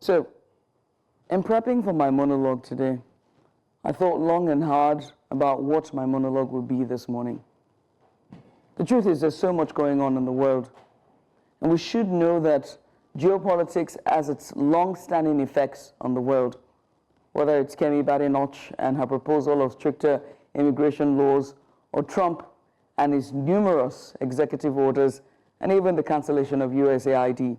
So, in prepping for my monologue today, I thought long and hard about what my monologue would be this morning. The truth is, there's so much going on in the world, and we should know that geopolitics has its long-standing effects on the world, whether it's Kemi Badenoch and her proposal of stricter immigration laws, or Trump and his numerous executive orders, and even the cancellation of USAID,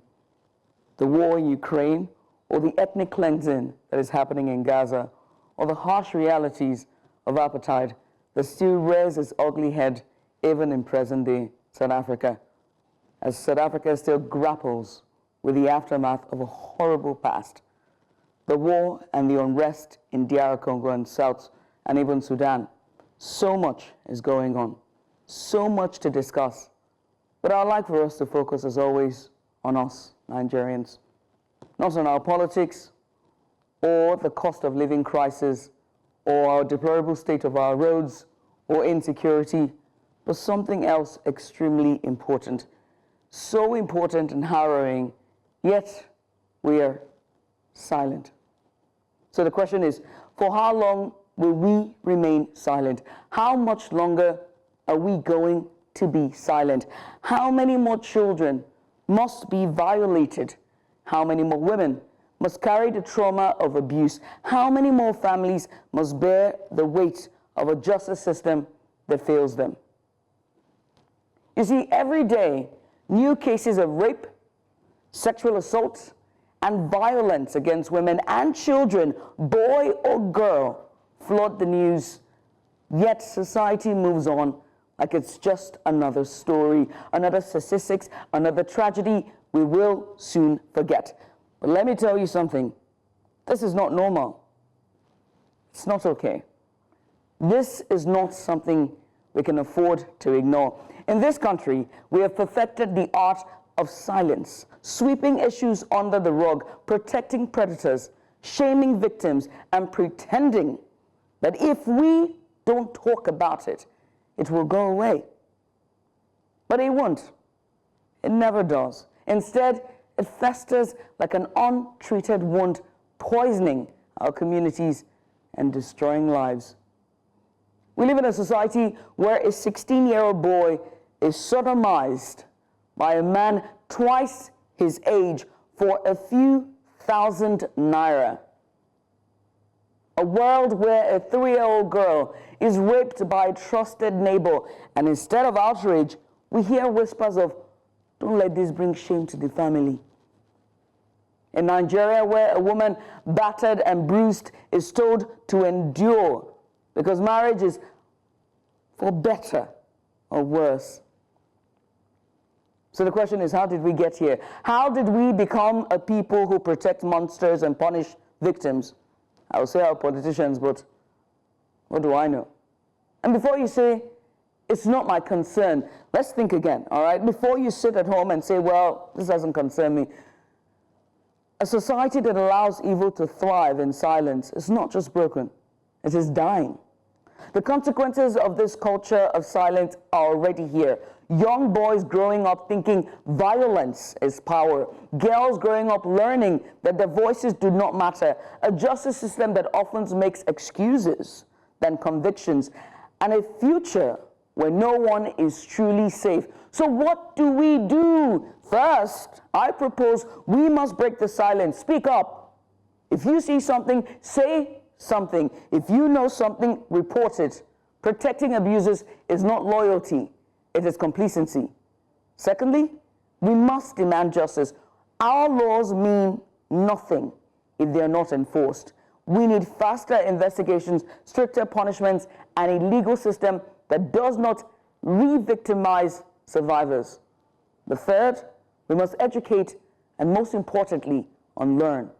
the war in Ukraine, or the ethnic cleansing that is happening in Gaza, or the harsh realities of apartheid that still rears its ugly head even in present-day South Africa, as South Africa still grapples with the aftermath of a horrible past, the war and the unrest in DR Congo and South and even Sudan. So much is going on, so much to discuss, but I'd like for us to focus, as always, on us, Nigerians, not on our politics, or the cost of living crisis, or our deplorable state of our roads, or insecurity, but something else extremely important. So important and harrowing, yet we are silent. So the question is, for how long will we remain silent? How much longer are we going to be silent? How many more children must be violated? How many more women must carry the trauma of abuse? How many more families must bear the weight of a justice system that fails them? You see, every day, new cases of rape, sexual assault, and violence against women and children, boy or girl, flood the news. Yet society moves on like it's just another story, another statistics, another tragedy we will soon forget. But let me tell you something. This is not normal. It's not okay. This is not something we can afford to ignore. In this country, we have perfected the art of silence, sweeping issues under the rug, protecting predators, shaming victims, and pretending that if we don't talk about it, it will go away. But it won't. It never does. Instead, it festers like an untreated wound, poisoning our communities and destroying lives. We live in a society where a 16-year-old boy is sodomized by a man twice his age for a few thousand naira. A world where a 3-year-old girl is raped by a trusted neighbor, and instead of outrage, we hear whispers of, "Don't let this bring shame to the family." In Nigeria, where a woman battered and bruised is told to endure because marriage is for better or worse. So the question is, how did we get here? How did we become a people who protect monsters and punish victims? I will say our politicians, but what do I know? And before you say, it's not my concern, let's think again, all right? Before you sit at home and say, well, this doesn't concern me. A society that allows evil to thrive in silence is not just broken, it is dying. The consequences of this culture of silence are already here. Young boys growing up thinking violence is power. Girls growing up learning that their voices do not matter. A justice system that often makes excuses than convictions. And a future where no one is truly safe. So what do we do? First, I propose we must break the silence. Speak up. If you see something, say something. If you know something, report it. Protecting abusers is not loyalty, it is complacency. Secondly, we must demand justice. Our laws mean nothing if they are not enforced. We need faster investigations, stricter punishments, and a legal system that does not re-victimize survivors. The third, we must educate and, most importantly, unlearn.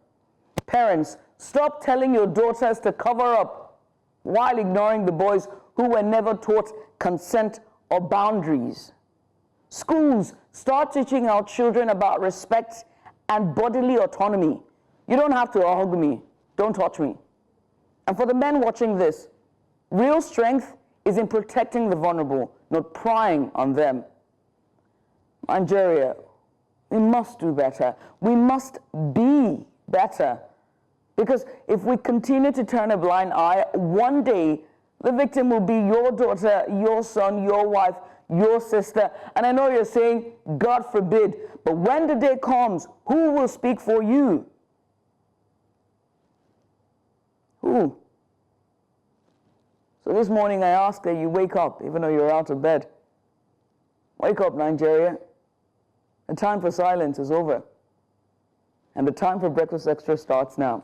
Parents, stop telling your daughters to cover up while ignoring the boys who were never taught consent or boundaries. Schools, start teaching our children about respect and bodily autonomy. You don't have to hug me. Don't touch me. And for the men watching this, real strength is in protecting the vulnerable, not prying on them. Nigeria, we must do better. We must be better. Because if we continue to turn a blind eye, one day the victim will be your daughter, your son, your wife, your sister. And I know you're saying, God forbid, but when the day comes, who will speak for you? Who? So this morning I ask that you wake up, even though you're out of bed. Wake up, Nigeria. The time for silence is over. And the time for Breakfast Extra starts now.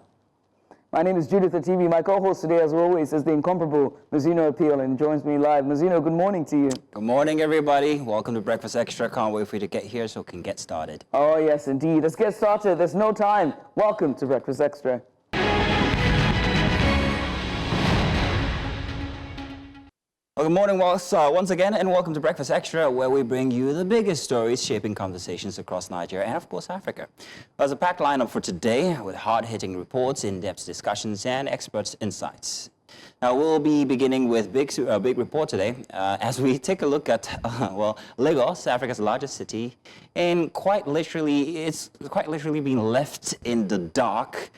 My name is Judith TV. My co-host today, as always, is the incomparable Mazino Appeal, and joins me live. Mazino, good morning to you. Good morning, everybody. Welcome to Breakfast Extra. Can't wait for you to get here so we can get started. Oh, yes, indeed. Let's get started. There's no time. Welcome to Breakfast Extra. Well, good morning once again, and welcome to Breakfast Extra, where we bring you the biggest stories shaping conversations across Nigeria and, of course, Africa. There's a packed lineup for today with hard-hitting reports, in-depth discussions, and experts' insights. Now, we'll be beginning with a big report today as we take a look at, Lagos, Africa's largest city, and it's quite literally being left in the dark.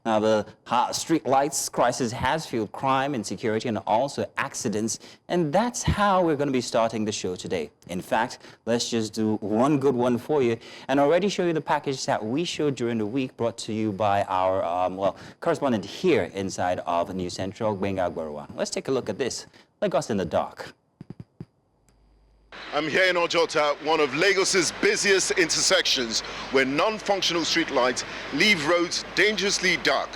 Now, the Streetlights crisis has fueled crime, insecurity, and also accidents, and that's how we're going to be starting the show today. In fact, let's just do one good one for you and already show you the package that we showed during the week, brought to you by our correspondent here inside of News Central, Gbenga Agbaruwa. Let's take a look at this. Lagos in the dark. I'm here in Ojota, one of Lagos's busiest intersections, where non-functional streetlights leave roads dangerously dark.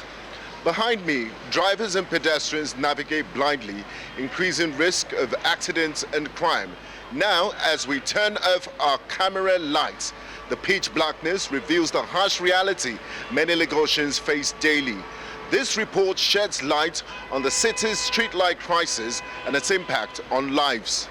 Behind me, drivers and pedestrians navigate blindly, increasing risk of accidents and crime. Now, as we turn off our camera lights, the pitch blackness reveals the harsh reality many Lagosians face daily. This report sheds light on the city's streetlight crisis and its impact on lives.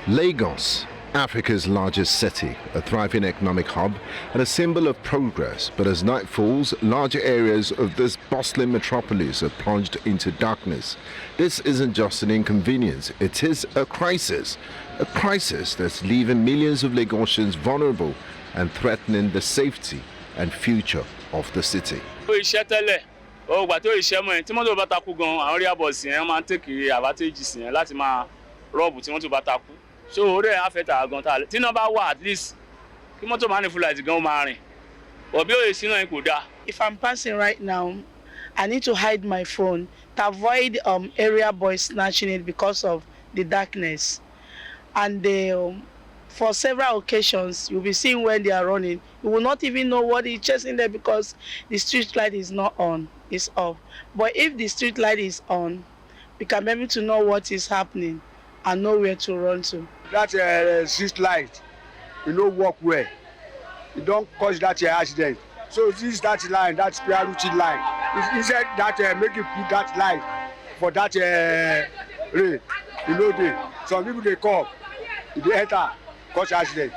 Lagos, Africa's largest city, a thriving economic hub and a symbol of progress. But as night falls, larger areas of this bustling metropolis are plunged into darkness. This isn't just an inconvenience, it is a crisis that's leaving millions of Lagosians vulnerable and threatening the safety and future of the city. So they affect our gun. Think about what at least if I'm passing right now, I need to hide my phone to avoid area boys snatching it because of the darkness. And for several occasions, you'll be seeing when they are running. You will not even know what is chasing them because the street light is not on, it's off. But if the street light is on, we can be able to know what is happening and know where to run to. That street light, you know, walk well. You don't cause that accident. So this is that line, that's priority line. Instead that make you put that light for that ray, you know, some people they come, they enter, cause accident.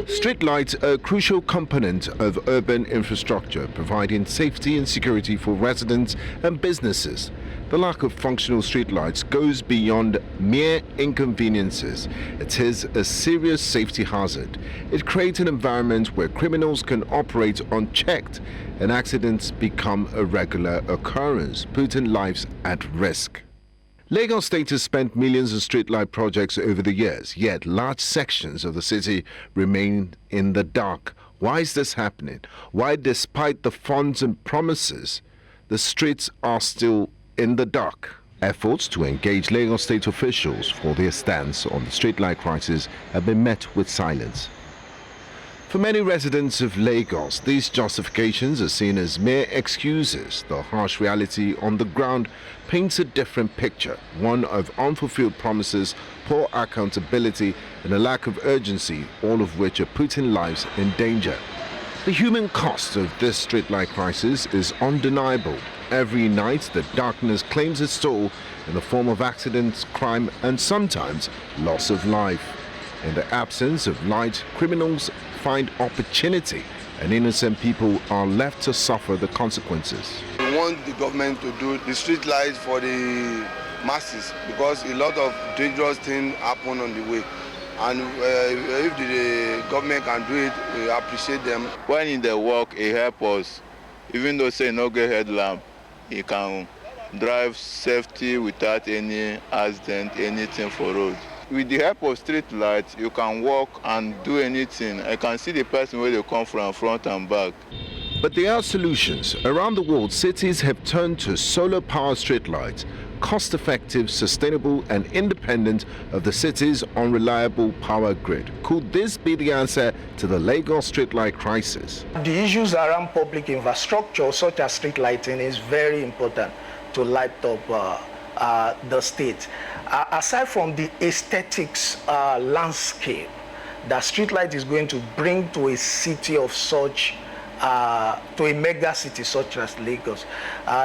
Streetlights are a crucial component of urban infrastructure, providing safety and security for residents and businesses. The lack of functional streetlights goes beyond mere inconveniences. It is a serious safety hazard. It creates an environment where criminals can operate unchecked and accidents become a regular occurrence, putting lives at risk. Lagos State has spent millions on streetlight projects over the years, yet large sections of the city remain in the dark. Why is this happening? Why, despite the funds and promises, the streets are still in the dark? Efforts to engage Lagos State officials for their stance on the streetlight crisis have been met with silence. For many residents of Lagos, these justifications are seen as mere excuses. The harsh reality on the ground paints a different picture, one of unfulfilled promises, poor accountability, and a lack of urgency, all of which are putting lives in danger. The human cost of this streetlight crisis is undeniable. Every night, the darkness claims its toll in the form of accidents, crime, and sometimes loss of life. In the absence of light, criminals find opportunity, and innocent people are left to suffer the consequences. We want the government to do the street lights for the masses because a lot of dangerous things happen on the way. And if the government can do it, we appreciate them. When in the work, it helps us. Even though say no get headlamp, he can drive safety without any accident, anything for road. With the help of street lights, you can walk and do anything. I can see the person where they come from, front and back. But there are solutions. Around the world, cities have turned to solar power streetlights, cost-effective, sustainable and independent of the city's unreliable power grid. Could this be the answer to the Lagos streetlight crisis? The issues around public infrastructure, such as street lighting, is very important to light up the state. Aside from the aesthetics landscape that streetlight is going to bring to a city of such to a mega city such as Lagos,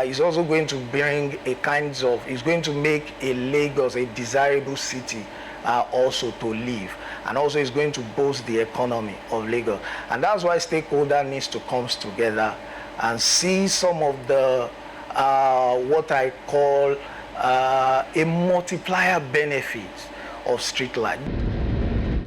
is also going to bring it's going to make a Lagos a desirable city also to live, and also is going to boost the economy of Lagos. And that's why stakeholder needs to come together and see some of the what I call a multiplier benefits of streetlight.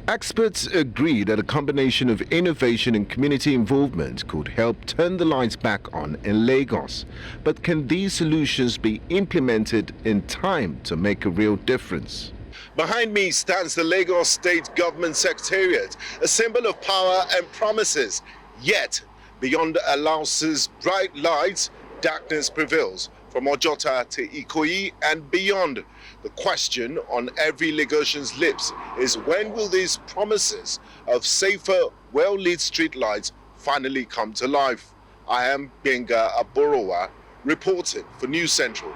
Experts agree that a combination of innovation and community involvement could help turn the lights back on in Lagos. But can these solutions be implemented in time to make a real difference? Behind me stands the Lagos State Government Secretariat, a symbol of power and promises. Yet, beyond the allowances, bright lights, darkness prevails. From Ojota to Ikoyi and beyond. The question on every Lagosian's lips is, when will these promises of safer, well-lit streetlights finally come to life? I am Benga Aborowa, reporting for News Central.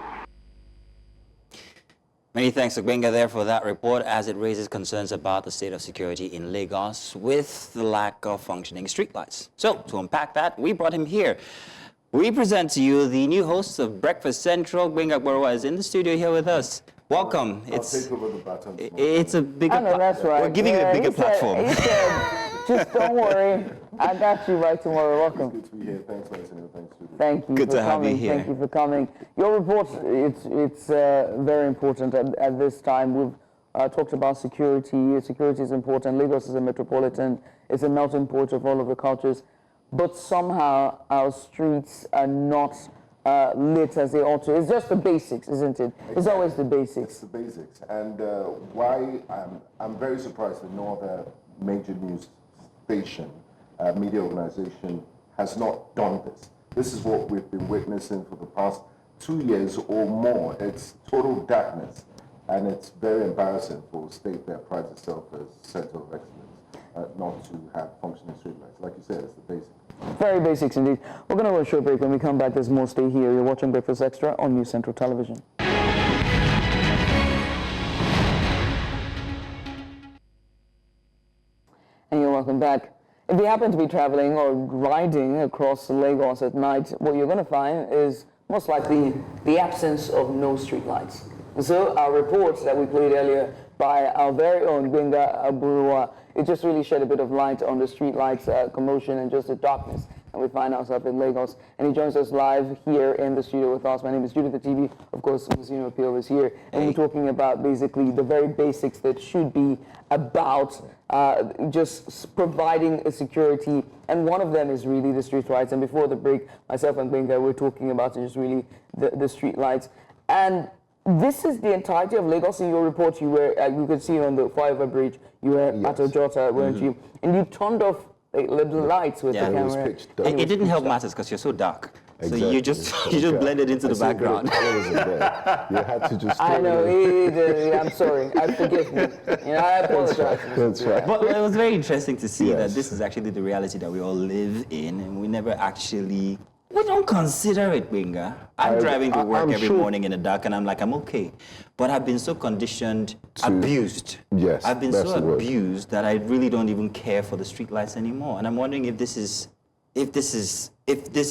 Many thanks to Gbenga there for that report, as it raises concerns about the state of security in Lagos with the lack of functioning streetlights. So, to unpack that, we brought him here. We present to you the new host of Breakfast Central. Gbenga Aborowa is in the studio here with us. Welcome. It's a bigger. I know, that's right. We're giving you a bigger platform. He said, just don't worry. I got you right tomorrow. Welcome. Good to be here. Thanks for listening. Thanks, Judy. Thank you Good for to have coming. you here. Thank you for coming. Your report, it's very important at this time. We've talked about security. Security is important. Lagos is a metropolitan. It's a melting pot of all of the cultures. But somehow our streets are not lit as they ought to. It's just the basics, isn't it? Exactly. It's always the basics. It's the basics. And why I'm very surprised that no other major news station, media organization has not done this. This is what we've been witnessing for the past 2 years or more. It's total darkness. And it's very embarrassing for a state that prides itself as a center of excellence not to have functioning streetlights. Like you said, it's the basics. Very basics indeed. We're going to go a short break. When we come back, there's more. Stay here. You're watching Breakfast Extra on News Central Television. And you're welcome back. If you happen to be traveling or riding across Lagos at night, what you're going to find is most likely the absence of no streetlights. So our report that we played earlier by our very own Gbenga Aborowa, it just really shed a bit of light on the streetlights commotion and just the darkness. And we find ourselves in Lagos. And he joins us live here in the studio with us. My name is Judith the TV. Of course, Moussino Appeal is here. And we're talking about basically the very basics that should be about just providing a security. And one of them is really the streetlights. And before the break, myself and Gbenga were talking about just really the streetlights. And this is the entirety of Lagos. In your report, you were you could see on the flyover bridge. You were at Ojota, weren't you? And you turned off the lights with the camera. It didn't help matters because you're so dark. Exactly. So you just blended into the background. You had to just. I know. I'm sorry. I forgive me. I apologize. That's right. But it was very interesting to see that this is actually the reality that we all live in, and we never actually. We don't consider it, Gbenga. I'm driving to work every morning in the dark, and I'm like, I'm okay. But I've been so conditioned, abused. Yes, I've been so abused that I really don't even care for the streetlights anymore. And I'm wondering if this is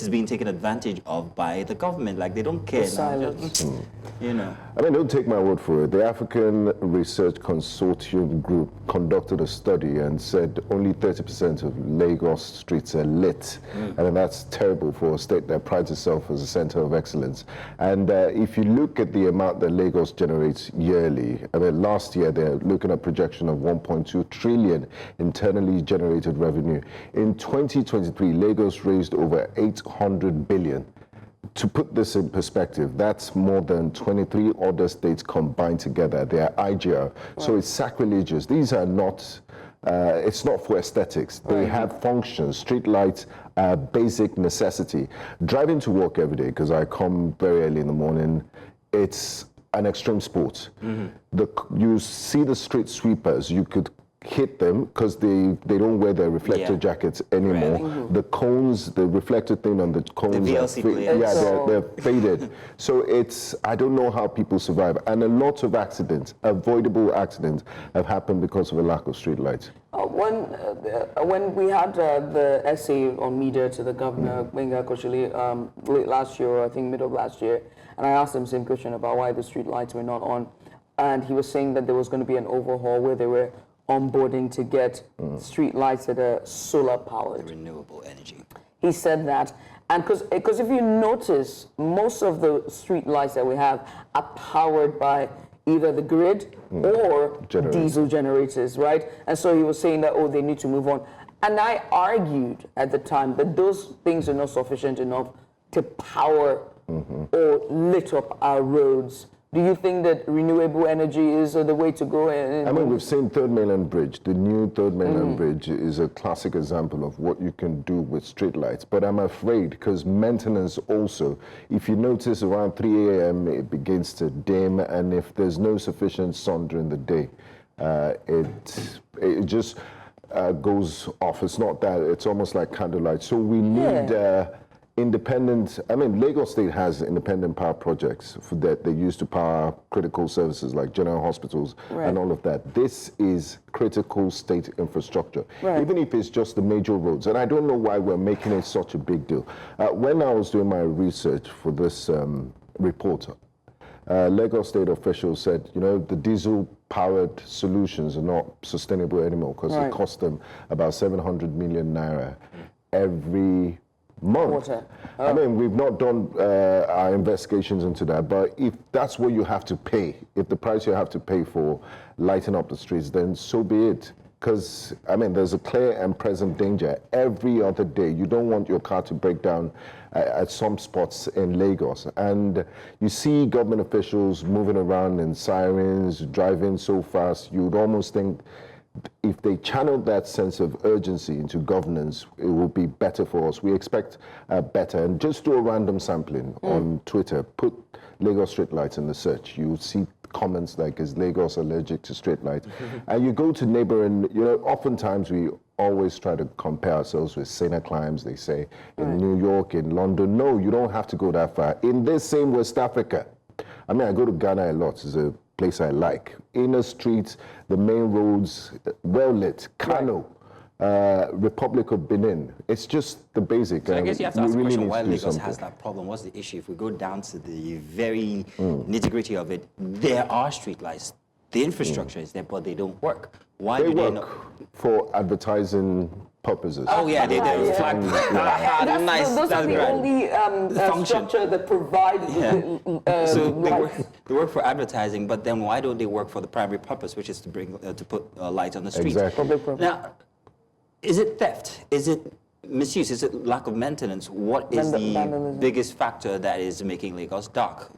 being taken advantage of by the government. Like, they don't care now. Silence. You know. I mean, don't take my word for it. The African Research Consortium Group conducted a study and said only 30% of Lagos streets are lit. I mean, that's terrible for a state that prides itself as a center of excellence. And if you look at the amount that Lagos generates yearly, I mean, last year they're looking at a projection of 1.2 trillion internally generated revenue. In 2023, Lagos raised over 800 billion. To put this in perspective, that's more than 23 other states combined together. They are IGR. So it's sacrilegious. These are not, it's not for aesthetics. They have functions. Street lights are basic necessity. Driving to work every day, because I come very early in the morning, it's an extreme sport. You see the street sweepers, you could hit them because they don't wear their reflector jackets anymore. The cones, the reflector thing on the cones, they're faded. So it's, I don't know how people survive. And a lot of accidents, avoidable accidents, have happened because of a lack of street lights. When we had the essay on media to the governor, Benga Koshili, late last year, or I think middle of last year, and I asked him the same question about why the street lights were not on, and he was saying that there was going to be an overhaul where they were onboarding to get street lights that are solar powered. Renewable energy. He said that, and because if you notice, most of the street lights that we have are powered by either the grid or diesel generators, right? And so he was saying that, oh, they need to move on. And I argued at the time that those things are not sufficient enough to power or lit up our roads. Do you think that renewable energy is the way to go? I mean, we've seen Third Mainland Bridge. The new Third Mainland Bridge is a classic example of what you can do with streetlights. But I'm afraid, because maintenance also, if you notice around 3 a.m. it begins to dim, and if there's no sufficient sun during the day, it just goes off. It's not that, it's almost like candlelight. So we need independent, I mean, Lagos State has independent power projects that they use to power critical services like general hospitals and all of that. This is critical state infrastructure, even if it's just the major roads. And I don't know why we're making it such a big deal. When I was doing my research for this report, Lagos State officials said, you know, the diesel-powered solutions are not sustainable anymore because it costs them about 700 million naira every month. I mean, we've not done our investigations into that, but if that's what you have to pay, if the price you have to pay for lighting up the streets, then so be it. Because, I mean, there's a clear and present danger every other day. You don't want your car to break down at some spots in Lagos. And you see government officials moving around in sirens, driving so fast, you'd almost think if they channel that sense of urgency into governance, it will be better for us. We expect better. And just do a random sampling on Twitter. Put Lagos streetlights in the search. You'll see comments like, is Lagos allergic to streetlights? And you go to neighboring, you know, oftentimes we always try to compare ourselves with saner climes, they say, in New York, in London. No, you don't have to go that far. In this same West Africa, I mean, I go to Ghana a lot. It's a place I like. Inner streets, the main roads, well lit. Kano, Republic of Benin. It's just the basic. So I guess you have to ask the question why Lagos has that problem. What's the issue? If we go down to the very nitty-gritty of it, there are streetlights. The infrastructure is there, but they don't work. Why do they not? For advertising purposes. Oh yeah, they flag. Nice. Those are the only structure that provide. So they work for advertising, but then why don't they work for the primary purpose, which is to bring to put light on the streets? Exactly. Now, is it theft? Is it misuse? Is it lack of maintenance? What is the biggest factor that is making Lagos dark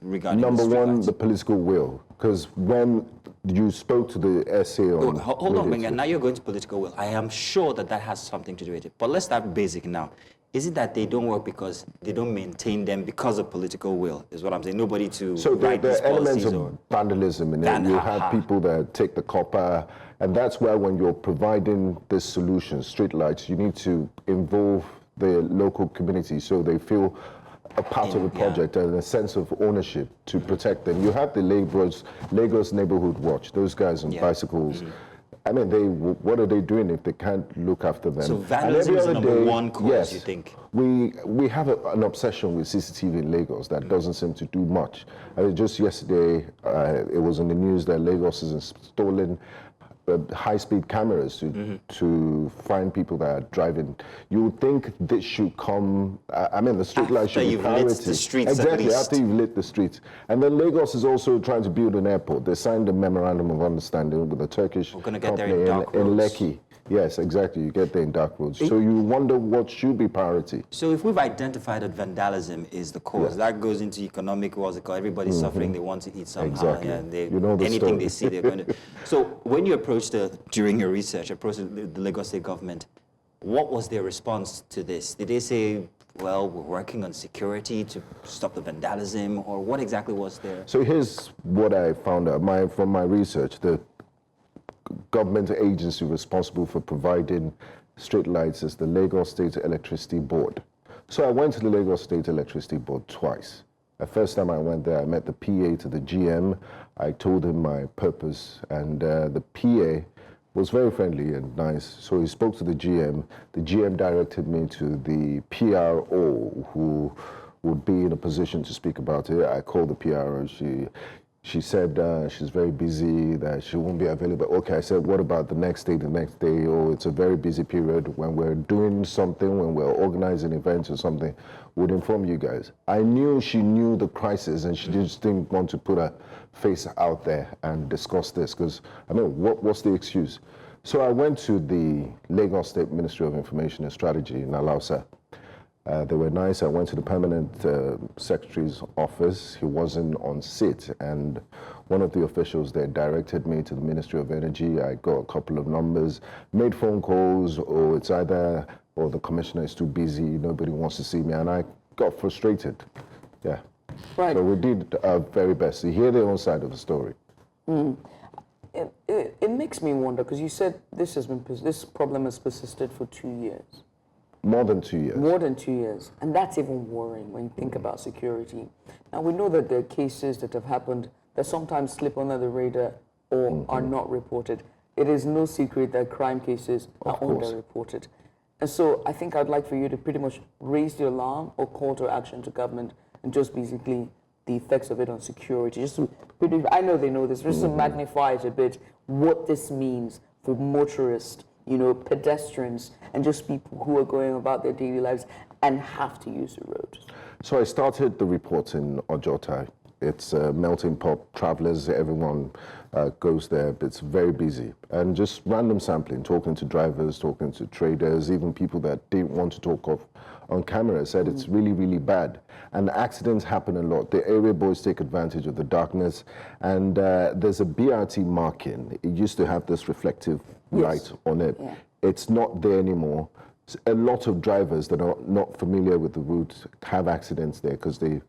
regarding Number the one, lights? the political will. Because when you spoke to the essay on... Hold on, Benga. Now you're going to political will. I am sure that has something to do with it. But let's start basic now. Is it that they don't work because they don't maintain them because of political will, is what I'm saying? Nobody to write these policies. So there are elements of vandalism in it. You have people that take the copper, and that's where when you're providing this solution, streetlights, you need to involve the local community so they feel a part of the project and a sense of ownership to protect them. You have the Lagos Neighborhood Watch, those guys on bicycles. I mean, what are they doing if they can't look after them? So vandalism is the number one cause, yes, you think? We have an obsession with CCTV in Lagos that doesn't seem to do much. I mean, just yesterday, it was in the news that Lagos is installing high-speed cameras to find people that are driving. You would think this should come, I mean, the street light should be priority. Lit the streets, exactly, after you've lit the streets. And then Lagos is also trying to build an airport. They signed a memorandum of understanding with a Turkish company in Lekki. Yes, exactly. You get there in dark roads. So you wonder what should be priority. So if we've identified that vandalism is the cause, that goes into economic, what's it called? Everybody's suffering, they want to eat somehow. Exactly. And anything story. They see, they're going to. So when you during your research, approached the Lagos State government, what was their response to this? Did they say, well, we're working on security to stop the vandalism, or what exactly was their... So here's what I found out from my research. The government agency responsible for providing streetlights is the Lagos State Electricity Board. So I went to the Lagos State Electricity Board twice. The first time I went there, I met the PA to the GM. I told him my purpose, and the PA was very friendly and nice. So he spoke to the GM. The GM directed me to the PRO, who would be in a position to speak about it. I called the PRO. She said she's very busy, that she won't be available. Okay, I said, what about the next day? The next day, oh, it's a very busy period. When we're doing something, when we're organizing events or something, we'd inform you guys. I knew she knew the crisis, and she just didn't want to put her face out there and discuss this, because, I mean, what's the excuse? So I went to the Lagos State Ministry of Information and Strategy in Alausa. They were nice. I went to the permanent secretary's office. He wasn't on sit, and one of the officials there directed me to the Ministry of Energy. I got a couple of numbers, made phone calls, or it's either, or the commissioner is too busy, nobody wants to see me, and I got frustrated. Yeah. Right. So we did our very best to hear their own side of the story. It makes me wonder, because you said this problem has persisted for 2 years. More than 2 years. More than 2 years. And that's even worrying when you think about security. Now, we know that there are cases that have happened that sometimes slip under the radar or are not reported. It is no secret that crime cases are underreported. And so I think I'd like for you to pretty much raise the alarm or call to action to government and just basically the effects of it on security. Just to I know they know this, just to magnify it a bit, what this means for motorists, pedestrians, and just people who are going about their daily lives and have to use the road. So I started the report in Ojota. It's a melting pot. Travelers, everyone goes there, but it's very busy. And just random sampling, talking to drivers, talking to traders, even people that didn't want to talk on camera said it's really, really bad. And accidents happen a lot. The area boys take advantage of the darkness. And there's a BRT marking. It used to have this reflective light on it. Yeah. It's not there anymore. A lot of drivers that are not familiar with the route have accidents there because they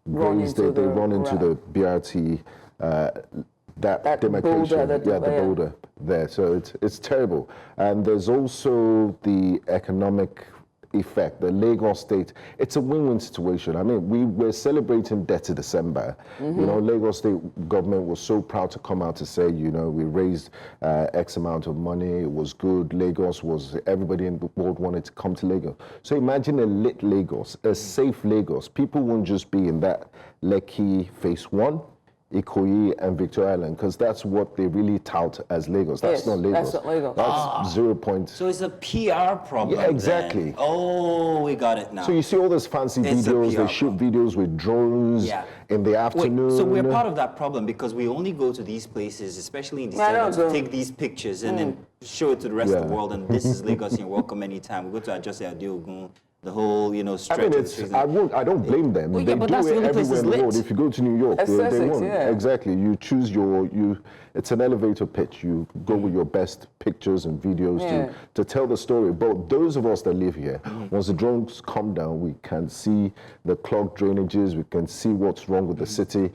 run into the BRT, that demarcation, the boulder there. So it's terrible. And there's also the economic effect. The Lagos State, it's a win-win situation. I mean, we're celebrating Dirty December. Lagos State government was so proud to come out to say, we raised X amount of money. It was good. Everybody in the world wanted to come to Lagos. So imagine a lit Lagos, a safe Lagos. People won't just be in that Lekki Phase 1, Ikoyi and Victoria Island, because that's what they really tout as Lagos. That's not Lagos. That's not Lagos. That's 0 point. So it's a PR problem. Yeah, exactly. Then. Oh, we got it now. So you see all those fancy videos, they shoot videos with drones in the afternoon. Wait, so we're part of that problem because we only go to these places, especially in December, to take these pictures and then show it to the rest of the world. And this is Lagos, you're welcome anytime. We go to Ajose Adeogun, the whole, stretch of the I don't blame them. They do it everywhere in the world. If you go to New York, they won't. Yeah. Exactly. You choose it's an elevator pitch. You go with your best pictures and videos to tell the story. But those of us that live here, once the drones come down, we can see the clogged drainages, we can see what's wrong with the city.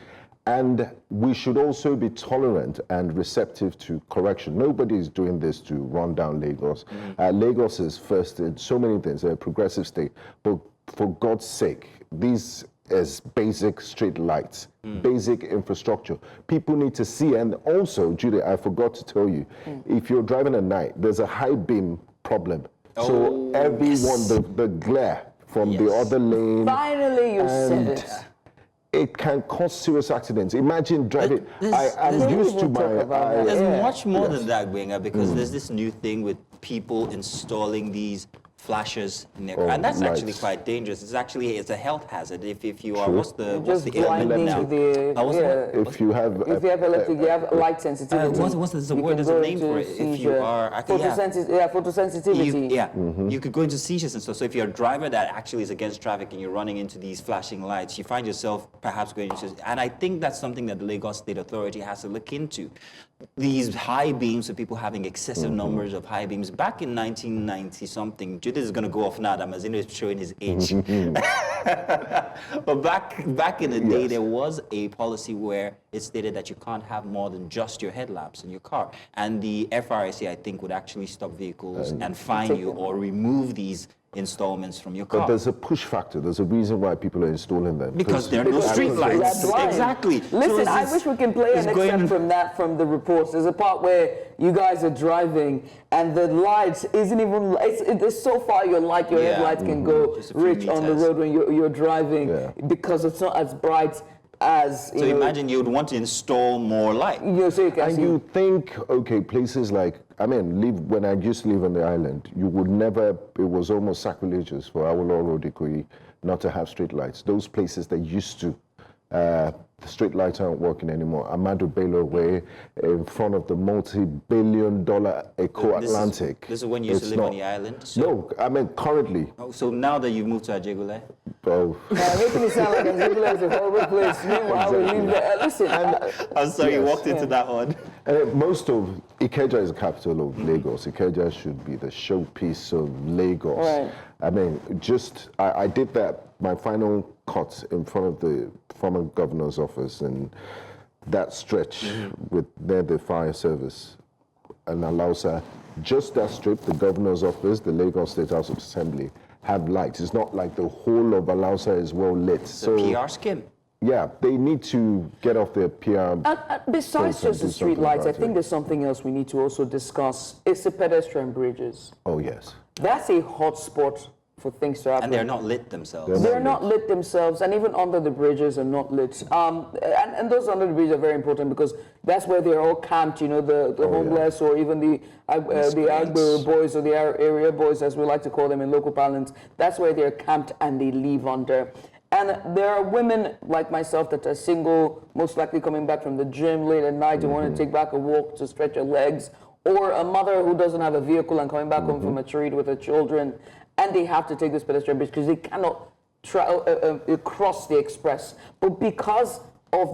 And we should also be tolerant and receptive to correction. Nobody is doing this to run down Lagos. Lagos is first in so many things, a progressive state. But for God's sake, these is basic street lights, basic infrastructure. People need to see, and also, Judy, I forgot to tell you, if you're driving at night, there's a high beam problem. So everyone, the glare from the other lane. Finally, you said it. It can cause serious accidents. Imagine driving. I'm used to my. There's much more than that, Gwenga, because there's this new thing with people installing these flashers in their car, and that's actually quite dangerous. It's a health hazard if you are. What's the ailment now? If you have electric, you have light sensitivity. What's the word? There's a name for it. If you are photosensitivity. You could go into seizures and stuff. So if you're a driver that actually is against traffic and you're running into these flashing lights, you find yourself perhaps going into. And I think that's something that the Lagos State Authority has to look into. These high beams, of people having excessive numbers of high beams. Back in 1990 something, Judith is going to go off now. Damazino is showing his age. But back in the day, there was a policy where it stated that you can't have more than just your headlamps in your car. And the FRSA, I think, would actually stop vehicles and fine you or remove these installments from your car. But there's a push factor. There's a reason why people are installing them. Because there are no street lights. Exactly. Listen, I wish we can play an excerpt from the reports. There's a part where you guys are driving and the lights isn't even, it's so far your headlights can go rich on the road when you're driving because it's not as bright as, so imagine you would want to install more light. You think, okay, places like, when I used to live on the island, you would never, it was almost sacrilegious for Awolowo Rodikoyi not to have street lights. Those places that used to, the street lights aren't working anymore. Amadu Bello Way, in front of the multi-billion-dollar Eco Atlantic. This is when you used to live on the island? So, no, currently. Oh, so now that you've moved to Ajegule? Making it sound like Ajegule is a horrible place. Meanwhile, we live there. Listen. I'm sorry, you walked into that one. Most of Ikeja is the capital of Lagos. Ikeja should be the showpiece of Lagos. Right. I did that, my final cut in front of the former governor's office, and that stretch with the fire service and Alausa, just that strip, the governor's office, the Lagos State House of Assembly, have lights. It's not like the whole of Alausa is well lit. So PR scheme. Yeah, they need to get off their PR. Besides just the street lights, I think there's something else we need to also discuss. It's the pedestrian bridges. Oh, yes. That's a hot spot for things to happen. And they're not lit themselves. They're not lit themselves, and even under the bridges are not lit. And those under the bridges are very important because that's where they're all camped, the homeless or even the Agbo boys or the area boys, as we like to call them in local parlance. That's where they're camped and they live under. And there are women like myself that are single, most likely coming back from the gym late at night, who want to take back a walk to stretch her legs, or a mother who doesn't have a vehicle and coming back home from a trade with her children, and they have to take this pedestrian bridge because they cannot cross the express. But because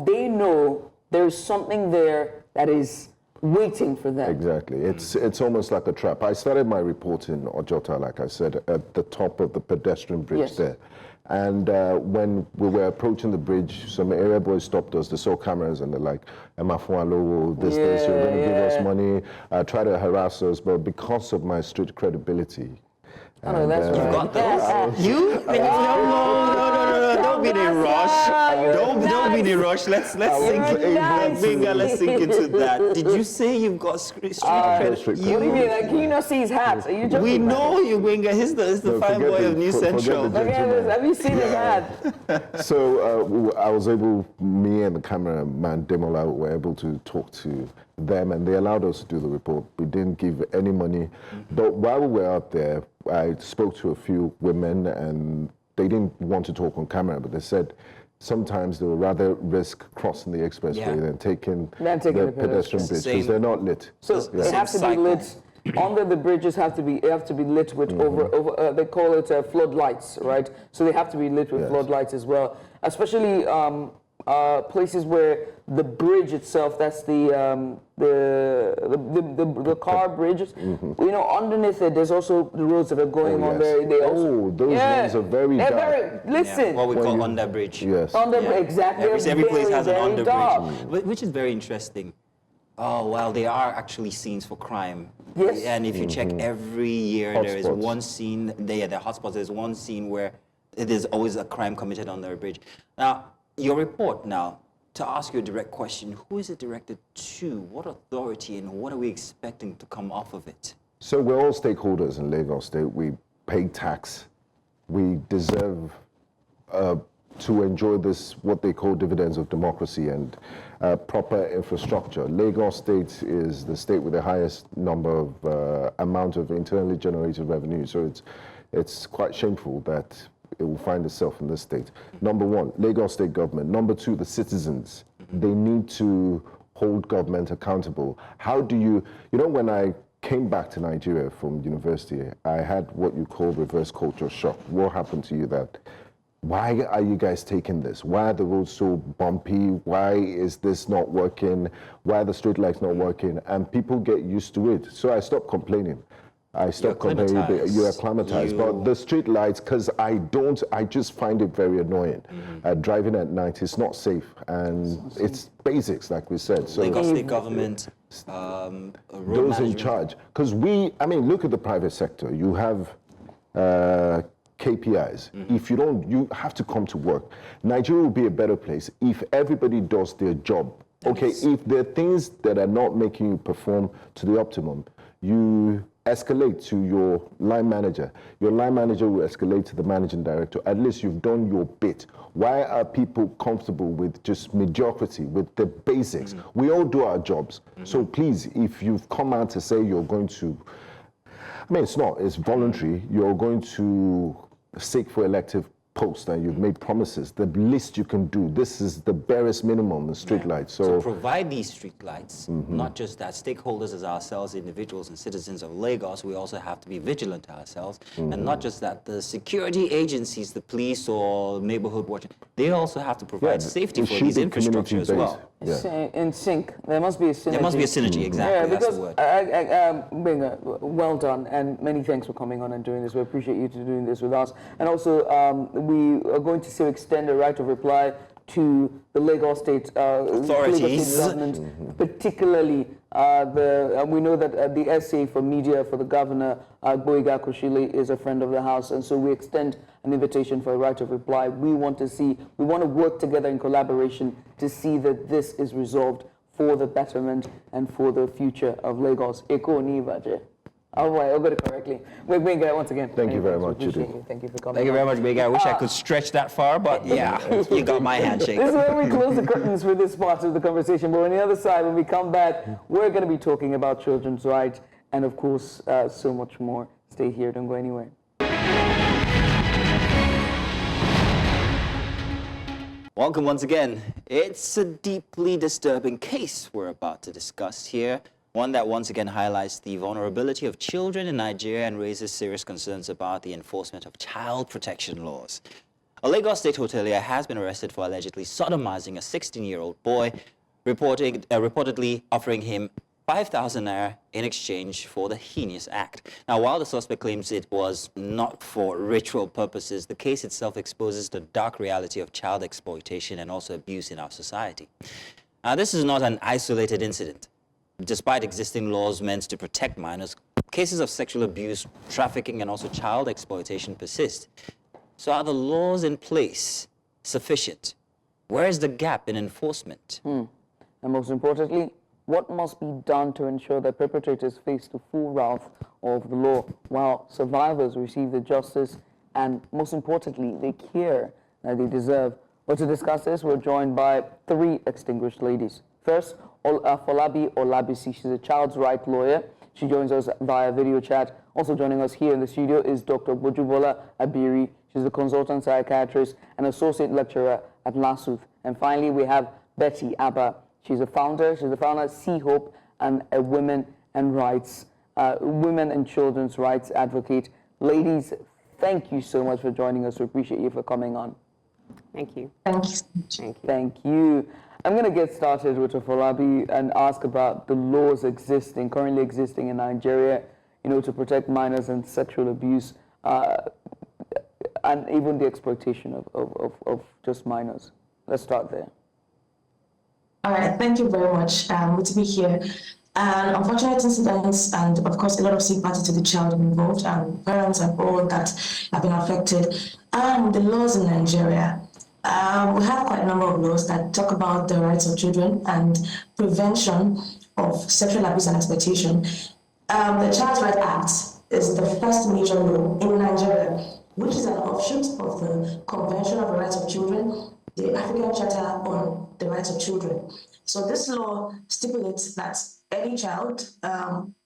they know there's something there that is waiting for them. Exactly. It's almost like a trap. I started my report in Ojota, like I said, at the top of the pedestrian bridge there. And when we were approaching the bridge, some area boys stopped us. They saw cameras and they're like, Emafualo, this, you're going to give us money, try to harass us. But because of my street credibility, that's right. You got those? No, don't be in a rush. Don't be in a rush. Let's sink into that. Did you say you've got street credit? What do you mean? Like, can you not see his hat? Are you joking? We know you, Wenga. He's the fine boy of New Central. Have you seen his hat? So I was able, me and the cameraman Demola were able to talk to them, and they allowed us to do the report. We didn't give any money, but while we were out there, I spoke to a few women, and they didn't want to talk on camera, but they said sometimes they would rather risk crossing the expressway than taking the pedestrian bridge because they're not lit. So they have to be lit. Under the bridges have to be lit with over they call it floodlights, right? So they have to be lit with floodlights as well, especially places where the bridge itself, that's the car bridges. Underneath it, there's also the roads that are going on there. Those ones are very dark. What we call underbridge. Yes. Exactly. Every place has an underbridge, which is very interesting. Oh, well, there are actually scenes for crime. Yes. And if you check every year, there is one scene, the hotspots, there's one scene where there's always a crime committed on their bridge. Now, your report now, to ask you a direct question, who is it directed to? What authority and what are we expecting to come off of it? So we're all stakeholders in Lagos State. We pay tax. We deserve to enjoy this, what they call dividends of democracy and proper infrastructure. Lagos State is the state with the highest amount of internally generated revenue. So it's quite shameful that it will find itself in this state. Number one, Lagos State government. Number two, the citizens. They need to hold government accountable. How do you know, when I came back to Nigeria from university, I had what you call reverse culture shock. What happened to you that, why are you guys taking this? Why are the roads so bumpy? Why is this not working? Why are the street lights not working? And people get used to it. So I stopped complaining. You are acclimatized. But the street lights, because I just find it very annoying. Driving at night is not safe, and it's basics, like we said. So Lagos State government, those in charge. Because look at the private sector. You have KPIs. If you don't, you have to come to work. Nigeria will be a better place if everybody does their job. Okay, if there are things that are not making you perform to the optimum, you escalate to your line manager. Your line manager will escalate to the managing director. At least you've done your bit. Why are people comfortable with just mediocrity, with the basics? We all do our jobs. So please, if you've come out to say you're going to, it's voluntary, you're going to seek for elective post and you've made promises, the least you can do, this is the barest minimum, the street lights. So provide these street lights, not just that stakeholders as ourselves, individuals and citizens of Lagos, we also have to be vigilant to ourselves. And not just that, the security agencies, the police or neighborhood watch, they also have to provide safety for these infrastructure as well. In sync. There must be a synergy. There must be a synergy, exactly. Yeah, because that's the word. Benga, well done, and many thanks for coming on and doing this. We appreciate you doing this with us. And also, we are going to still extend a right of reply to the Lagos State authorities, government, particularly we know that the essay for media for the governor, Boyega Koshile, is a friend of the house, and so we extend an invitation for a right of reply. We want to work together in collaboration to see that this is resolved for the betterment and for the future of Lagos. Eko Nivaje. All right, I got it correctly. Benga, once again. Thank you very much, Judy. Thank you for coming. Thank you very much, Benga. I wish I could stretch that far, but yeah, you got my handshake. This is where we close the curtains for this part of the conversation. But on the other side, when we come back, we're going to be talking about children's rights and, of course, so much more. Stay here. Don't go anywhere. Welcome once again. It's a deeply disturbing case we're about to discuss here. One that once again highlights the vulnerability of children in Nigeria and raises serious concerns about the enforcement of child protection laws. A Lagos State hotelier has been arrested for allegedly sodomizing a 16-year-old boy, reportedly offering him 5,000 naira in exchange for the heinous act. Now, while the suspect claims it was not for ritual purposes, the case itself exposes the dark reality of child exploitation and also abuse in our society. Now, this is not an isolated incident. Despite existing laws meant to protect minors, cases of sexual abuse, trafficking, and also child exploitation persist. So are the laws in place sufficient? Where is the gap in enforcement? And most importantly, what must be done to ensure that perpetrators face the full wrath of the law, while survivors receive the justice and, most importantly, the care that they deserve? Well, to discuss this, we're joined by three distinguished ladies. First, Folabi Olabisi. She's a child's rights lawyer. She joins us via video chat. Also joining us here in the studio is Dr. Bojubola Abiri. She's a consultant psychiatrist and associate lecturer at LASUTH. And finally, we have Betty Abba. She's the founder of See Hope, and a women and children's rights advocate. Ladies, thank you so much for joining us. We appreciate you for coming on. Thank you. Thank you. I'm going to get started with Folabi and ask about the laws currently existing in Nigeria, to protect minors and sexual abuse, and even the exploitation of just minors. Let's start there. All right, thank you very much. Good to be here. And unfortunate incidents, and of course, a lot of sympathy to the child involved and parents and all that have been affected. And the laws in Nigeria. We have quite a number of laws that talk about the rights of children and prevention of sexual abuse and exploitation. The Child Rights Act is the first major law in Nigeria, which is an offshoot of the Convention of the Rights of Children, the African Charter on the Rights of Children. So this law stipulates that any child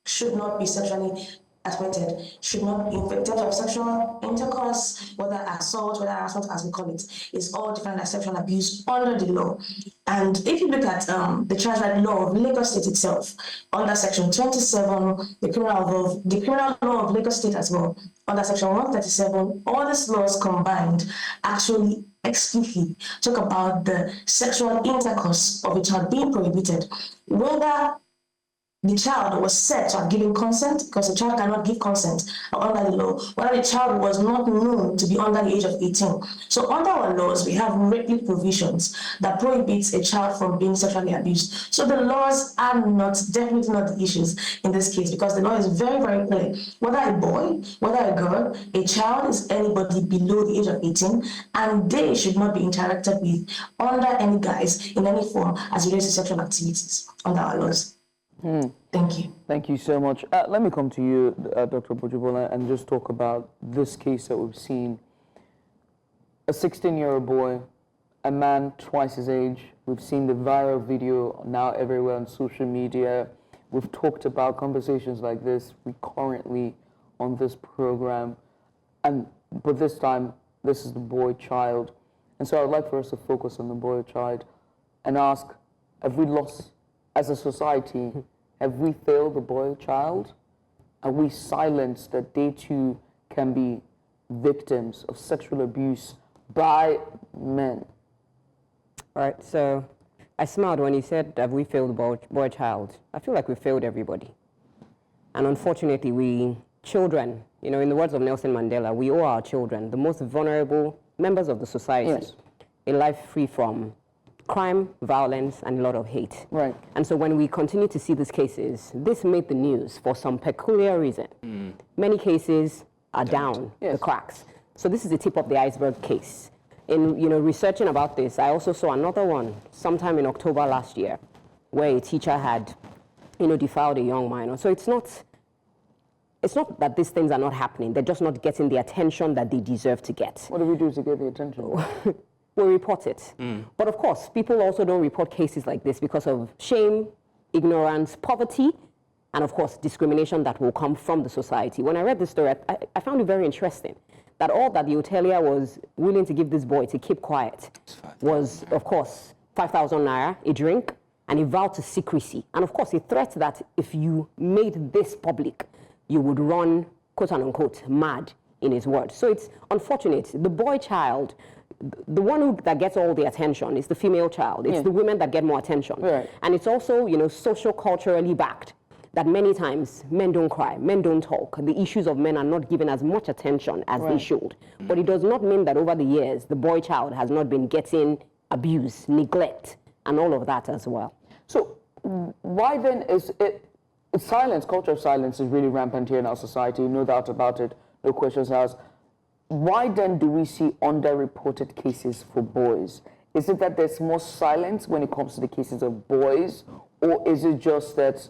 should not be sexually exploited, should not, in terms of sexual intercourse, whether assault, whether harassment, as we call it, is all defined as sexual abuse under the law. And if you look at the child rights law of Lagos State itself, under Section 27, the criminal law of Lagos State as well, under Section 137, all these laws combined actually explicitly talk about the sexual intercourse of a child being prohibited, whether the child was said to have given consent, because a child cannot give consent under the law, whether the child was not known to be under the age of 18. So under our laws, we have repeat provisions that prohibits a child from being sexually abused. So the laws are definitely not the issues in this case, because the law is very, very clear. Whether a boy, whether a girl, a child is anybody below the age of 18, and they should not be interacted with under any guise, in any form, as relates to sexual activities under our laws. Thank you. Thank you so much. Let me come to you, Dr. Bojubola, and just talk about this case that we've seen. A 16-year-old boy, a man twice his age. We've seen the viral video now everywhere on social media. We've talked about conversations like this recurrently on this program. But this time, this is the boy child. And so I'd like for us to focus on the boy child and ask, have we lost, as a society, have we failed the boy child? Are we silenced that they too can be victims of sexual abuse by men? All right, so I smiled when you said, have we failed the boy child? I feel like we failed everybody. And unfortunately, we children, you know, in the words of Nelson Mandela, we owe our children, the most vulnerable members of the society, a life free from crime, violence, and a lot of hate. Right. And so when we continue to see these cases, this made the news for some peculiar reason. Many cases are down the cracks. So this is the tip of the iceberg case. In researching about this, I also saw another one sometime in October last year, where a teacher had, defiled a young minor. So it's not that these things are not happening; they're just not getting the attention that they deserve to get. What do we do to get the attention? We report it. But of course, people also don't report cases like this because of shame, ignorance, poverty, and of course, discrimination that will come from the society. When I read this story, I found it very interesting that all that the hotelier was willing to give this boy to keep quiet was, of course, 5,000 naira, a drink, and he vowed to secrecy. And of course, a threat that if you made this public, you would run, quote unquote, mad, in his words. So it's unfortunate. The boy child, the one that gets all the attention is the female child. It's the women that get more attention. Right. And it's also, social culturally backed, that many times men don't cry, men don't talk. The issues of men are not given as much attention as they should. But it does not mean that over the years, the boy child has not been getting abuse, neglect, and all of that as well. So why then is it, silence, culture of silence is really rampant here in our society, no doubt about it, no questions asked. Why then do we see underreported cases for boys? Is it that there's more silence when it comes to the cases of boys, or is it just that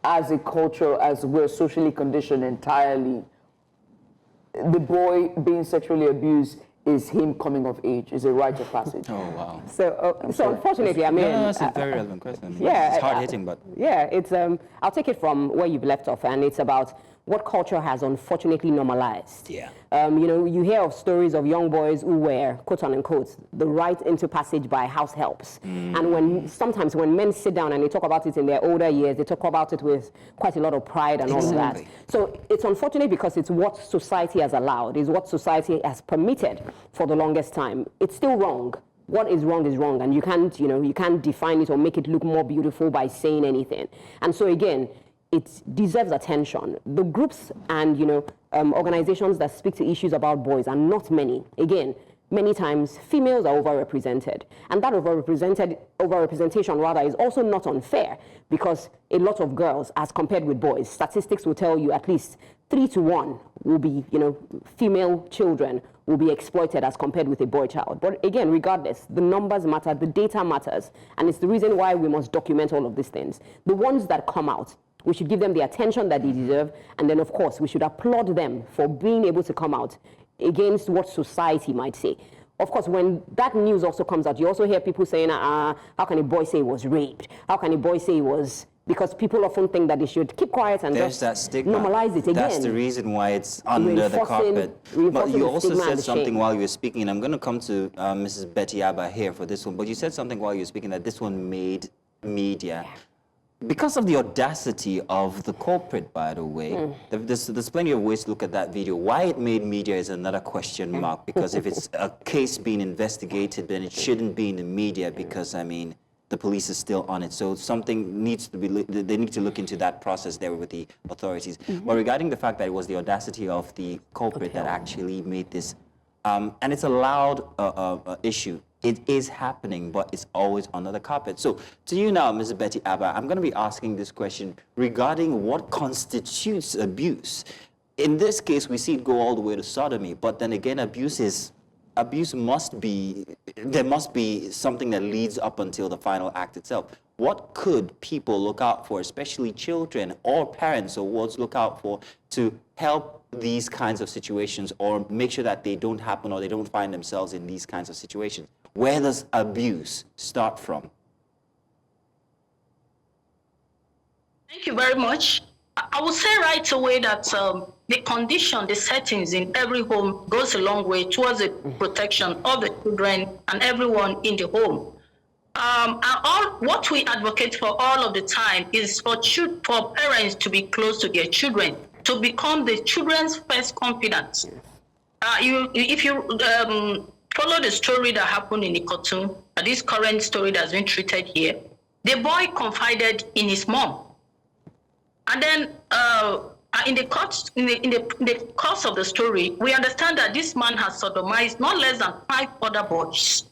as a culture, as we're socially conditioned entirely, the boy being sexually abused is him coming of age, is a rite of passage? Oh, wow. So unfortunately, I mean... that's a very relevant question. Yeah. It's hard-hitting, but... Yeah, it's, I'll take it from where you've left off, and it's about what culture has unfortunately normalized. Yeah. You hear of stories of young boys who were, quote unquote, the right into passage by house helps. And sometimes when men sit down and they talk about it in their older years, they talk about it with quite a lot of pride and all of that. So it's unfortunate because it's what society has allowed, it's what society has permitted for the longest time. It's still wrong. What is wrong, and you can't define it or make it look more beautiful by saying anything. And so again, it deserves attention. The groups and organizations that speak to issues about boys are not many. Again, many times females are overrepresented. And that overrepresentation rather is also not unfair, because a lot of girls, as compared with boys, statistics will tell you at least 3 to 1 will be, female children will be exploited as compared with a boy child. But again, regardless, the numbers matter, the data matters, and it's the reason why we must document all of these things. The ones that come out, we should give them the attention that they deserve, and then of course we should applaud them for being able to come out against what society might say. Of course, when that news also comes out, you also hear people saying, how can a boy say he was raped? How can a boy say he was... Because people often think that they should keep quiet and There's just that stigma. normalize it again. That's the reason why it's under the carpet. But you also said something while you were speaking, and I'm going to come to Mrs. Betty Abba here for this one, but you said something while you were speaking that this one made media. Because of the audacity of the culprit, by the way, there's plenty of ways to look at that video. Why it made media is another question mark, because if it's a case being investigated, then it shouldn't be in the media, because, I mean, the police is still on it. So something needs to be, they need to look into that process there with the authorities. But regarding the fact that it was the audacity of the culprit that actually made this, and it's a loud issue. It is happening, but it's always under the carpet. So to you now, Ms. Betty Abba, I'm going to be asking this question regarding what constitutes abuse. In this case, we see it go all the way to sodomy, but then again, abuse must be, there must be something that leads up until the final act itself. What could people look out for, especially children or parents or wards look out for to help these kinds of situations, or make sure that they don't happen or they don't find themselves in these kinds of situations? Where does abuse start from? Thank you very much. I would say right away that the condition, the settings in every home goes a long way towards the protection of the children and everyone in the home. What we advocate for all of the time is for parents to be close to their children, to become the children's first confidant. If you follow the story that happened in the cartoon, this current story that's been treated here, the boy confided in his mom. And then in the course of the story, we understand that this man has sodomized not less than 5 other boys.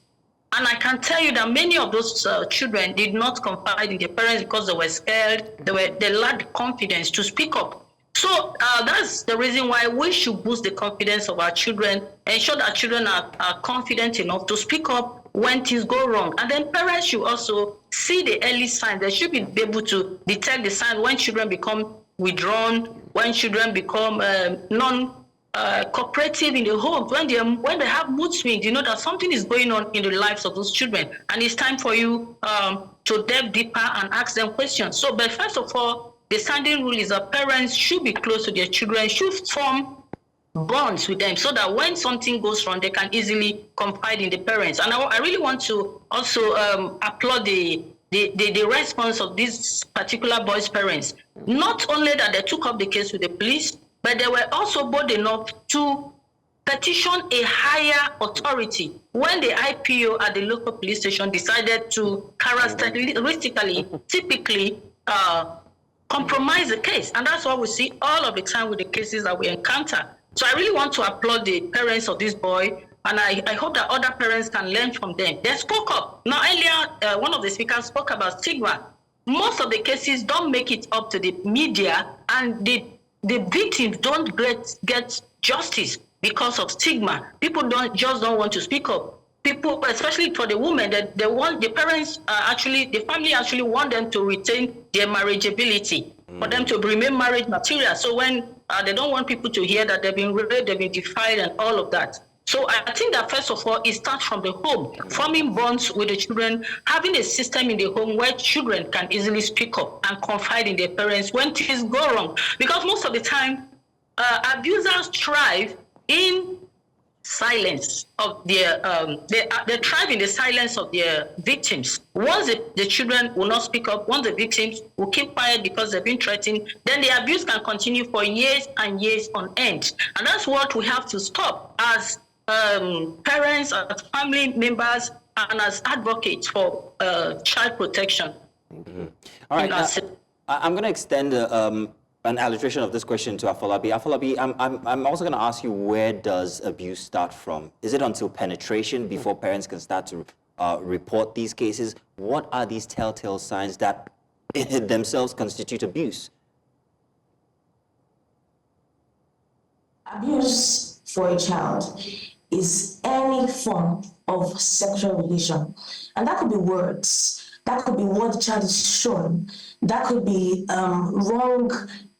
And I can tell you that many of those children did not confide in their parents because they were scared, they lacked confidence to speak up. So that's the reason why we should boost the confidence of our children, ensure that children are confident enough to speak up when things go wrong. And then parents should also see the early signs. They should be able to detect the signs when children become withdrawn, when children become non-cooperative in the home, when they have mood swings. You know that something is going on in the lives of those children, and it's time for you to delve deeper and ask them questions. So, but first of all, the standing rule is that parents should be close to their children, should form bonds with them, so that when something goes wrong, they can easily confide in the parents. And I really want to also applaud the response of these particular boys' parents. Not only that they took up the case with the police, but they were also bold enough to petition a higher authority when the IPO at the local police station decided to characteristically, typically, compromise the case. And that's what we see all of the time with the cases that we encounter. So I really want to applaud the parents of this boy, and I hope that other parents can learn from them. They spoke up. Now, earlier, one of the speakers spoke about stigma. Most of the cases don't make it up to the media, and the victims don't get justice because of stigma. People don't want to speak up. People, especially for the women, that they want the parents the family actually want them to retain their marriageability, for them to remain marriage material. So when they don't want people to hear that they've been raped, they've been defied, and all of that. So I think that first of all, it starts from the home, forming bonds with the children, having a system in the home where children can easily speak up and confide in their parents when things go wrong. Because most of the time, abusers thrive in silence of their, they thrive in the silence of their victims. Once the children will not speak up, once the victims will keep quiet because they've been threatened, then the abuse can continue for years and years on end. And that's what we have to stop as parents, as family members, and as advocates for child protection. All right, I'm going to extend an alliteration of this question to Afolabi. Afolabi, I'm also going to ask you, where does abuse start from? Is it until penetration before parents can start to report these cases? What are these telltale signs that in themselves constitute abuse? Abuse for a child is any form of sexual relation. And that could be words. That could be what the child is shown. That could be wrong,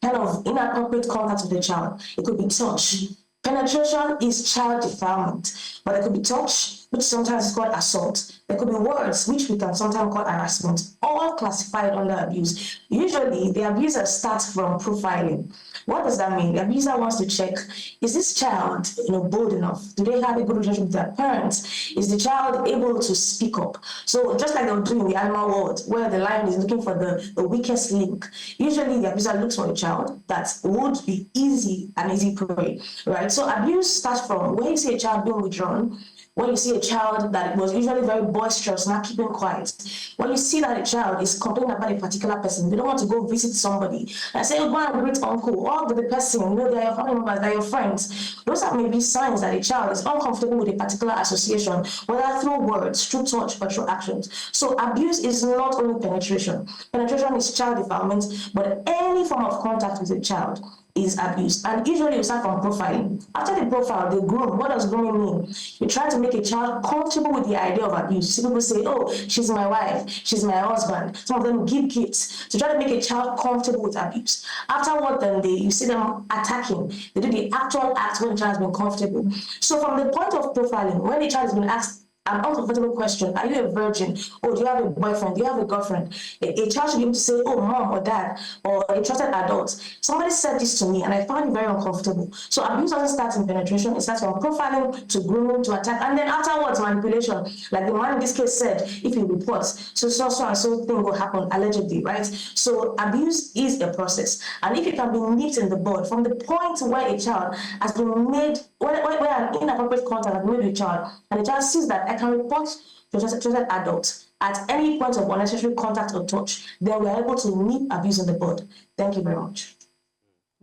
kind of inappropriate contact with the child. It could be touch. Penetration is child defilement, but it could be touch, which sometimes is called assault. There could be words, which we can sometimes call harassment, all classified under abuse. Usually, the abuser starts from profiling. What does that mean? The abuser wants to check, is this child bold enough? Do they have a good relationship with their parents? Is the child able to speak up? So just like they would do in the animal world, where the lion is looking for the weakest link, usually the abuser looks for a child that would be an easy prey, right? So abuse starts from when you see a child being withdrawn, when you see a child that was usually very boisterous, not keeping quiet, when you see that a child is complaining about a particular person, they don't want to go visit somebody, and say, oh, go and greet uncle, or the person, they're your family members, they're your friends. Those are maybe signs that a child is uncomfortable with a particular association, whether through words, through touch, or through actions. So abuse is not only penetration. Penetration is child defilement, but any form of contact with a child is abuse. And usually you start from profiling. After the profile, they groom. What does grooming mean? You try to make a child comfortable with the idea of abuse. See people say, oh, she's my wife, she's my husband. Some of them give gifts to try to make a child comfortable with abuse. Afterward, then you see them attacking. They do the actual act when the child has been comfortable. So from the point of profiling, when the child has been asked an uncomfortable question, are you a virgin? Or do you have a boyfriend? Do you have a girlfriend? A child should be able to say, oh, mom or dad, or a trusted adult. Somebody said this to me and I found it very uncomfortable. So abuse doesn't start in penetration. It starts from profiling to grooming to attack. And then afterwards, manipulation. Like the man in this case said, if he reports, so and so thing will happen, allegedly, right? So abuse is a process. And if it can be nipped in the bud, from the point where a child has been made, where an inappropriate contact has been made with a child, and the child sees that I can report to a trusted adult at any point of unnecessary contact or touch, then we are able to nip abuse in the bud. Thank you very much.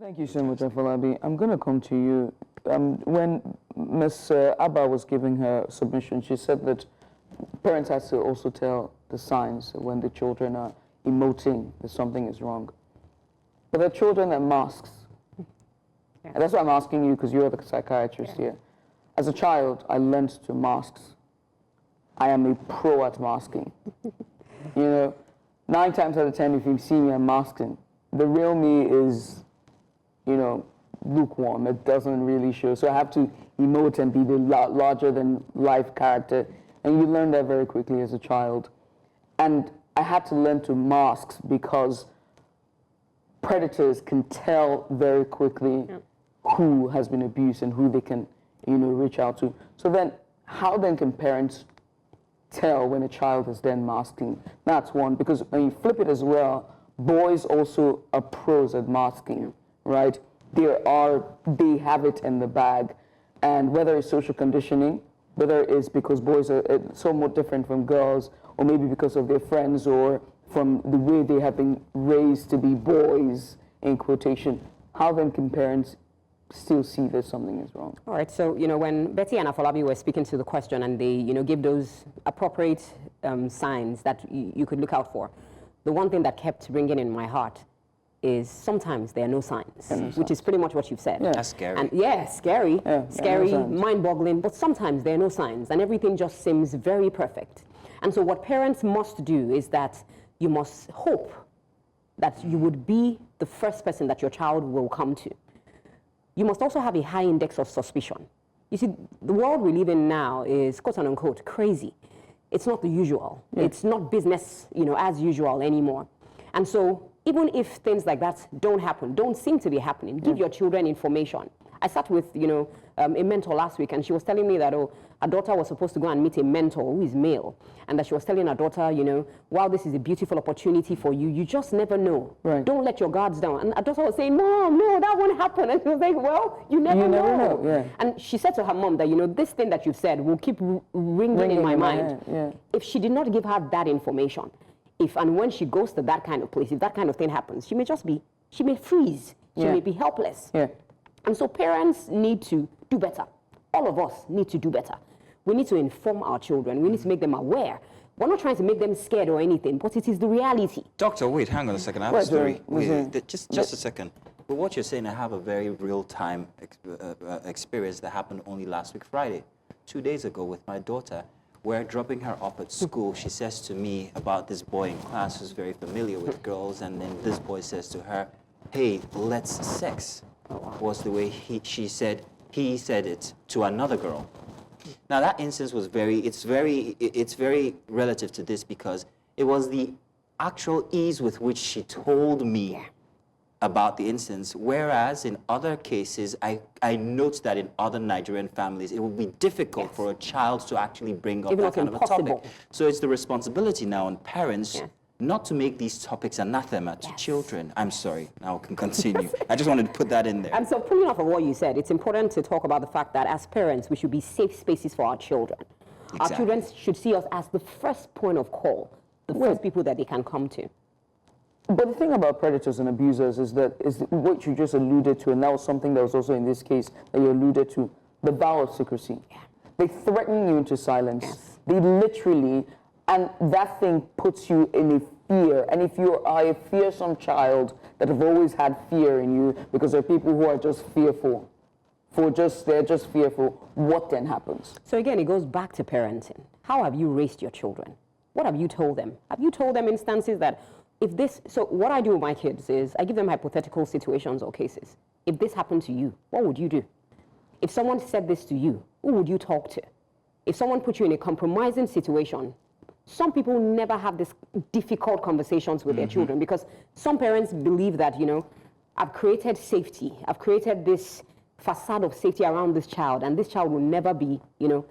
Thank you so much, Afolabi. I'm going to come to you. When Ms. Abba was giving her submission, she said that parents have to also tell the signs when the children are emoting that something is wrong. But there are children that masks. Yeah. And that's why I'm asking you, because you're the psychiatrist here. As a child, I learned to mask. I am a pro at masking. 9 times out of 10, if you see me, I'm masking. The real me is, lukewarm. It doesn't really show. So I have to emote and be the larger-than-life character. And you learn that very quickly as a child. And I had to learn to mask because predators can tell very quickly who has been abused and who they can, reach out to. So then, how then can parents tell when a child is then masking? That's one, because when you flip it as well, boys also are pros at masking, right? They have it in the bag. And whether it's social conditioning, whether it's because boys are somewhat different from girls, or maybe because of their friends, or from the way they have been raised to be boys, in quotation, how then can parents still see that something is wrong? All right, so, when Betty and Afolabi were speaking to the question and they, give those appropriate signs that you could look out for, the one thing that kept ringing in my heart is sometimes there are no signs, which is pretty much what you've said. Yeah. That's scary. And scary, scary, mind-boggling, but sometimes there are no signs and everything just seems very perfect. And so what parents must do is that you must hope that you would be the first person that your child will come to. You must also have a high index of suspicion. You see, the world we live in now is, quote unquote, crazy. It's not the usual. Yeah. It's not business, as usual anymore. And so even if things like that don't seem to be happening, give your children information. I sat with, a mentor last week, and she was telling me that, her daughter was supposed to go and meet a mentor who is male, and that she was telling her daughter, while this is a beautiful opportunity for you, you just never know. Right. Don't let your guards down. And her daughter was saying, Mom, no, that won't happen. And she was like, well, you never know. Yeah. And she said to her mom that, this thing that you've said will keep ringing in my mind. Yeah. If she did not give her that information, if and when she goes to that kind of place, if that kind of thing happens, she may just be she may freeze. She may be helpless. Yeah. And so parents need to do better. All of us need to do better. We need to inform our children. We need to make them aware. We're not trying to make them scared or anything, but it is the reality. Doctor, wait, hang on a second. I have a story. Just a second. But what you're saying, I have a very real-time experience that happened only last week, Friday, 2 days ago with my daughter. We're dropping her off at school. She says to me about this boy in class who's very familiar with girls, and then this boy says to her, hey, let's sex, was the way he said it to another girl. Now that instance was it's very relative to this because it was the actual ease with which she told me about the instance, whereas in other cases, I note that in other Nigerian families, it would be difficult for a child to actually bring up that kind of a topic. So it's the responsibility now on parents not to make these topics anathema to children. I'm sorry, now I can continue. I just wanted to put that in there. And so pulling off of what you said, it's important to talk about the fact that as parents, we should be safe spaces for our children. Exactly. Our children should see us as the first point of call, the first people that they can come to. But the thing about predators and abusers is what you just alluded to, and that was something that was also in this case that you alluded to, the vow of secrecy. They threaten you into silence. They literally, and that thing puts you in a fear. And if you are a fearsome child that have always had fear in you, because there are people who are just fearful, they're just fearful, what then happens? So again, it goes back to parenting. How have you raised your children? What have you told them? Have you told them instances that so what I do with my kids is I give them hypothetical situations or cases. If this happened to you, what would you do? If someone said this to you, who would you talk to? If someone put you in a compromising situation, some people never have these difficult conversations with their children because some parents believe that, I've created safety. I've created this facade of safety around this child, and this child will never be,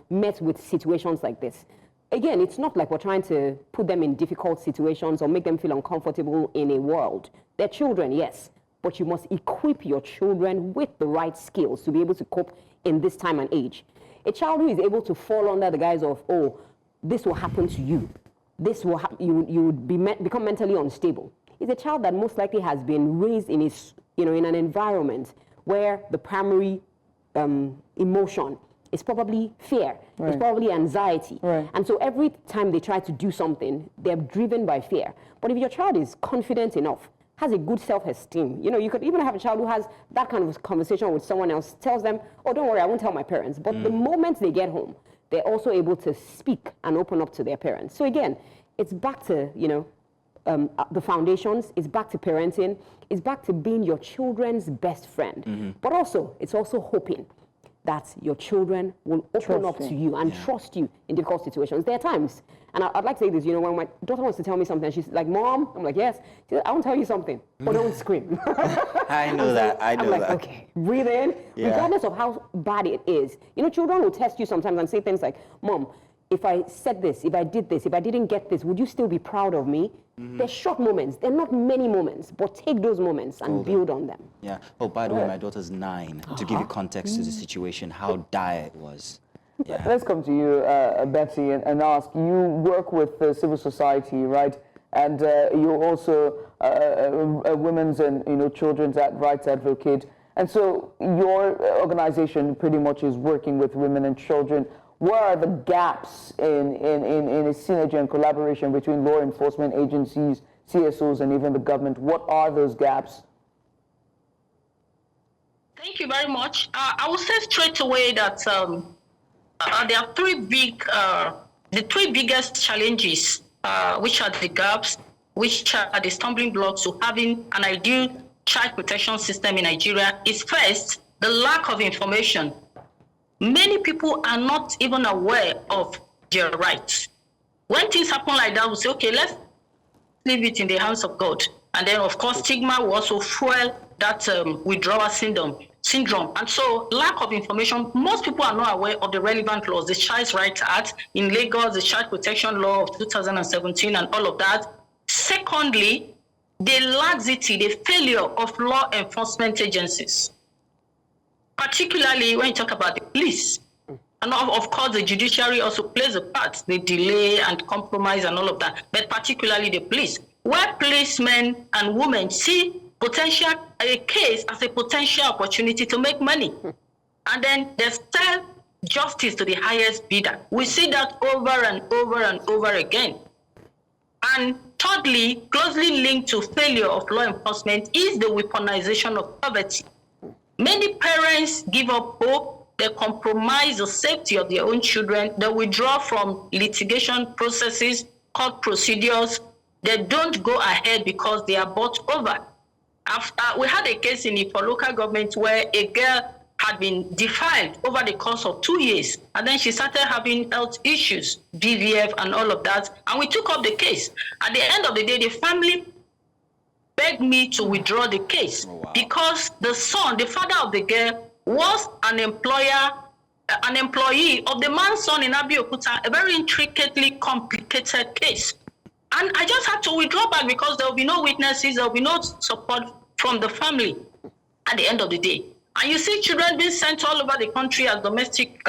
met with situations like this. Again, it's not like we're trying to put them in difficult situations or make them feel uncomfortable in a world. They're children, yes, but you must equip your children with the right skills to be able to cope in this time and age. A child who is able to fall under the guise of, oh, this will happen to you, this will you would become mentally unstable, is a child that most likely has been raised in in an environment where the primary emotion it's probably fear, it's probably anxiety. And so every time they try to do something, they're driven by fear. But if your child is confident enough, has a good self-esteem, you could even have a child who has that kind of conversation with someone else, tells them, oh, don't worry, I won't tell my parents. But the moment they get home, they're also able to speak and open up to their parents. So again, it's back to, the foundations, it's back to parenting, it's back to being your children's best friend. But also, it's also hoping that your children will open up to you and trust you in difficult situations. There are times, and I'd like to say this, when my daughter wants to tell me something, she's like, Mom, I'm like, yes. She says, I want to tell you something, but don't scream. I know that. I'm like, okay, breathe in, regardless of how bad it is. Children will test you sometimes and say things like, Mom, if I said this, if I did this, if I didn't get this, would you still be proud of me? They're short moments. They're not many moments, but take those moments and build on them. Yeah. Oh, by the way, my daughter's 9. To give you context to the situation, how dire it was. Yeah. Let's come to you, Betsy, and ask. You work with civil society, right? And you're also a women's and children's rights advocate. And so your organization pretty much is working with women and children. What are the gaps in a synergy and collaboration between law enforcement agencies, CSOs, and even the government? What are those gaps? Thank you very much. I will say straight away that there are the three biggest challenges, which are the gaps, which are the stumbling blocks to having an ideal child protection system in Nigeria. Is first, the lack of information. Many people are not even aware of their rights. When things happen like that, we say, okay, let's leave it in the hands of God. And then, of course, stigma will also fuel that withdrawal syndrome. And so, lack of information, most people are not aware of the relevant laws, the Child Rights Act in Lagos, the Child Protection Law of 2017, and all of that. Secondly, the laxity, the failure of law enforcement agencies. Particularly when you talk about the police. And of course, the judiciary also plays a part, the delay and compromise and all of that, but particularly the police. Where policemen and women see a case as a potential opportunity to make money. And then they sell justice to the highest bidder. We see that over and over and over again. And thirdly, closely linked to failure of law enforcement is the weaponization of poverty. Many parents give up hope, they compromise the safety of their own children, they withdraw from litigation processes, court procedures, they don't go ahead because they are bought over. We had a case in Ipo local government where a girl had been defiled over the course of 2 years, and then she started having health issues, BVF and all of that, and we took up the case. At the end of the day, the family begged me to withdraw the case because the son, the father of the girl, was an employee of the man's son in Abeokuta, a very intricately complicated case. And I just had to withdraw back because there will be no witnesses, there will be no support from the family at the end of the day. And you see children being sent all over the country as domestic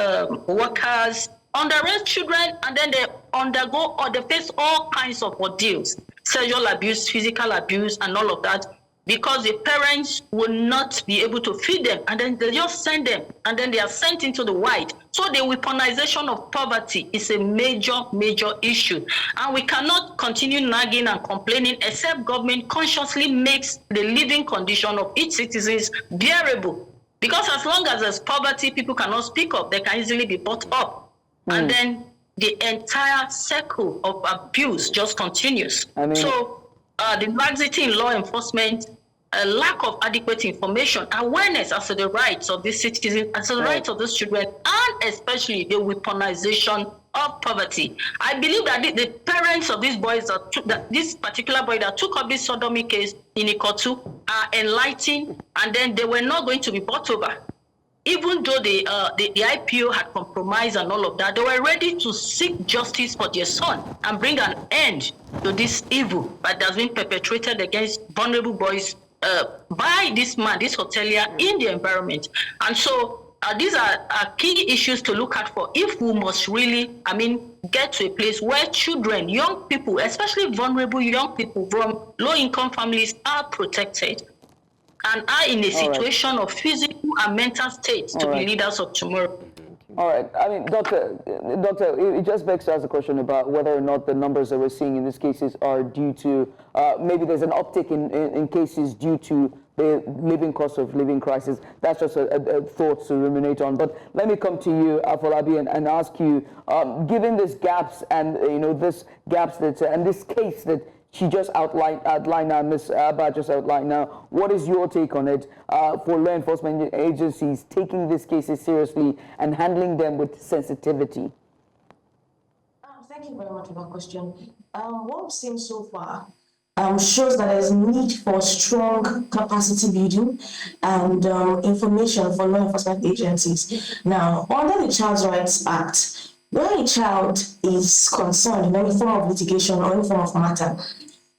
workers, underage children, and then they undergo or they face all kinds of ordeals, sexual abuse, physical abuse, and all of that, because the parents will not be able to feed them, and then they just send them, and then they are sent into the wild. So the weaponization of poverty is a major, major issue. And we cannot continue nagging and complaining except government consciously makes the living condition of each citizens bearable. Because as long as there's poverty, people cannot speak up, they can easily be bought up. And then the entire circle of abuse just continues. So the laxity in law enforcement, a lack of adequate information, awareness as to the rights of these citizens, as to the rights of these children, and especially the weaponization of poverty. I believe that the parents of these boys, this particular boy that took up this sodomy case in Ikotu, are enlightened, and then they were not going to be bought over. Even though the IPO had compromised and all of that, they were ready to seek justice for their son and bring an end to this evil that has been perpetrated against vulnerable boys by this man, this hotelier, in the environment. And so these are key issues to look at for if we must really, get to a place where children, young people, especially vulnerable young people from low-income families are protected and are in a situation of physical and mental state to be leaders of tomorrow. All right. Doctor, it just begs to ask a question about whether or not the numbers that we're seeing in these cases are due to, maybe there's an uptick in cases due to the living cost of living crisis. That's just a thought to ruminate on. But let me come to you, Afolabi, and ask you, given these gaps and, this gaps and this case that she just outlined now, Ms. Abba just outlined now, what is your take on it for law enforcement agencies taking these cases seriously and handling them with sensitivity? Thank you very much for that question. What we've seen so far shows that there is need for strong capacity building and information for law enforcement agencies. Now, under the Child Rights Act, when a child is concerned in any form of litigation or any form of matter,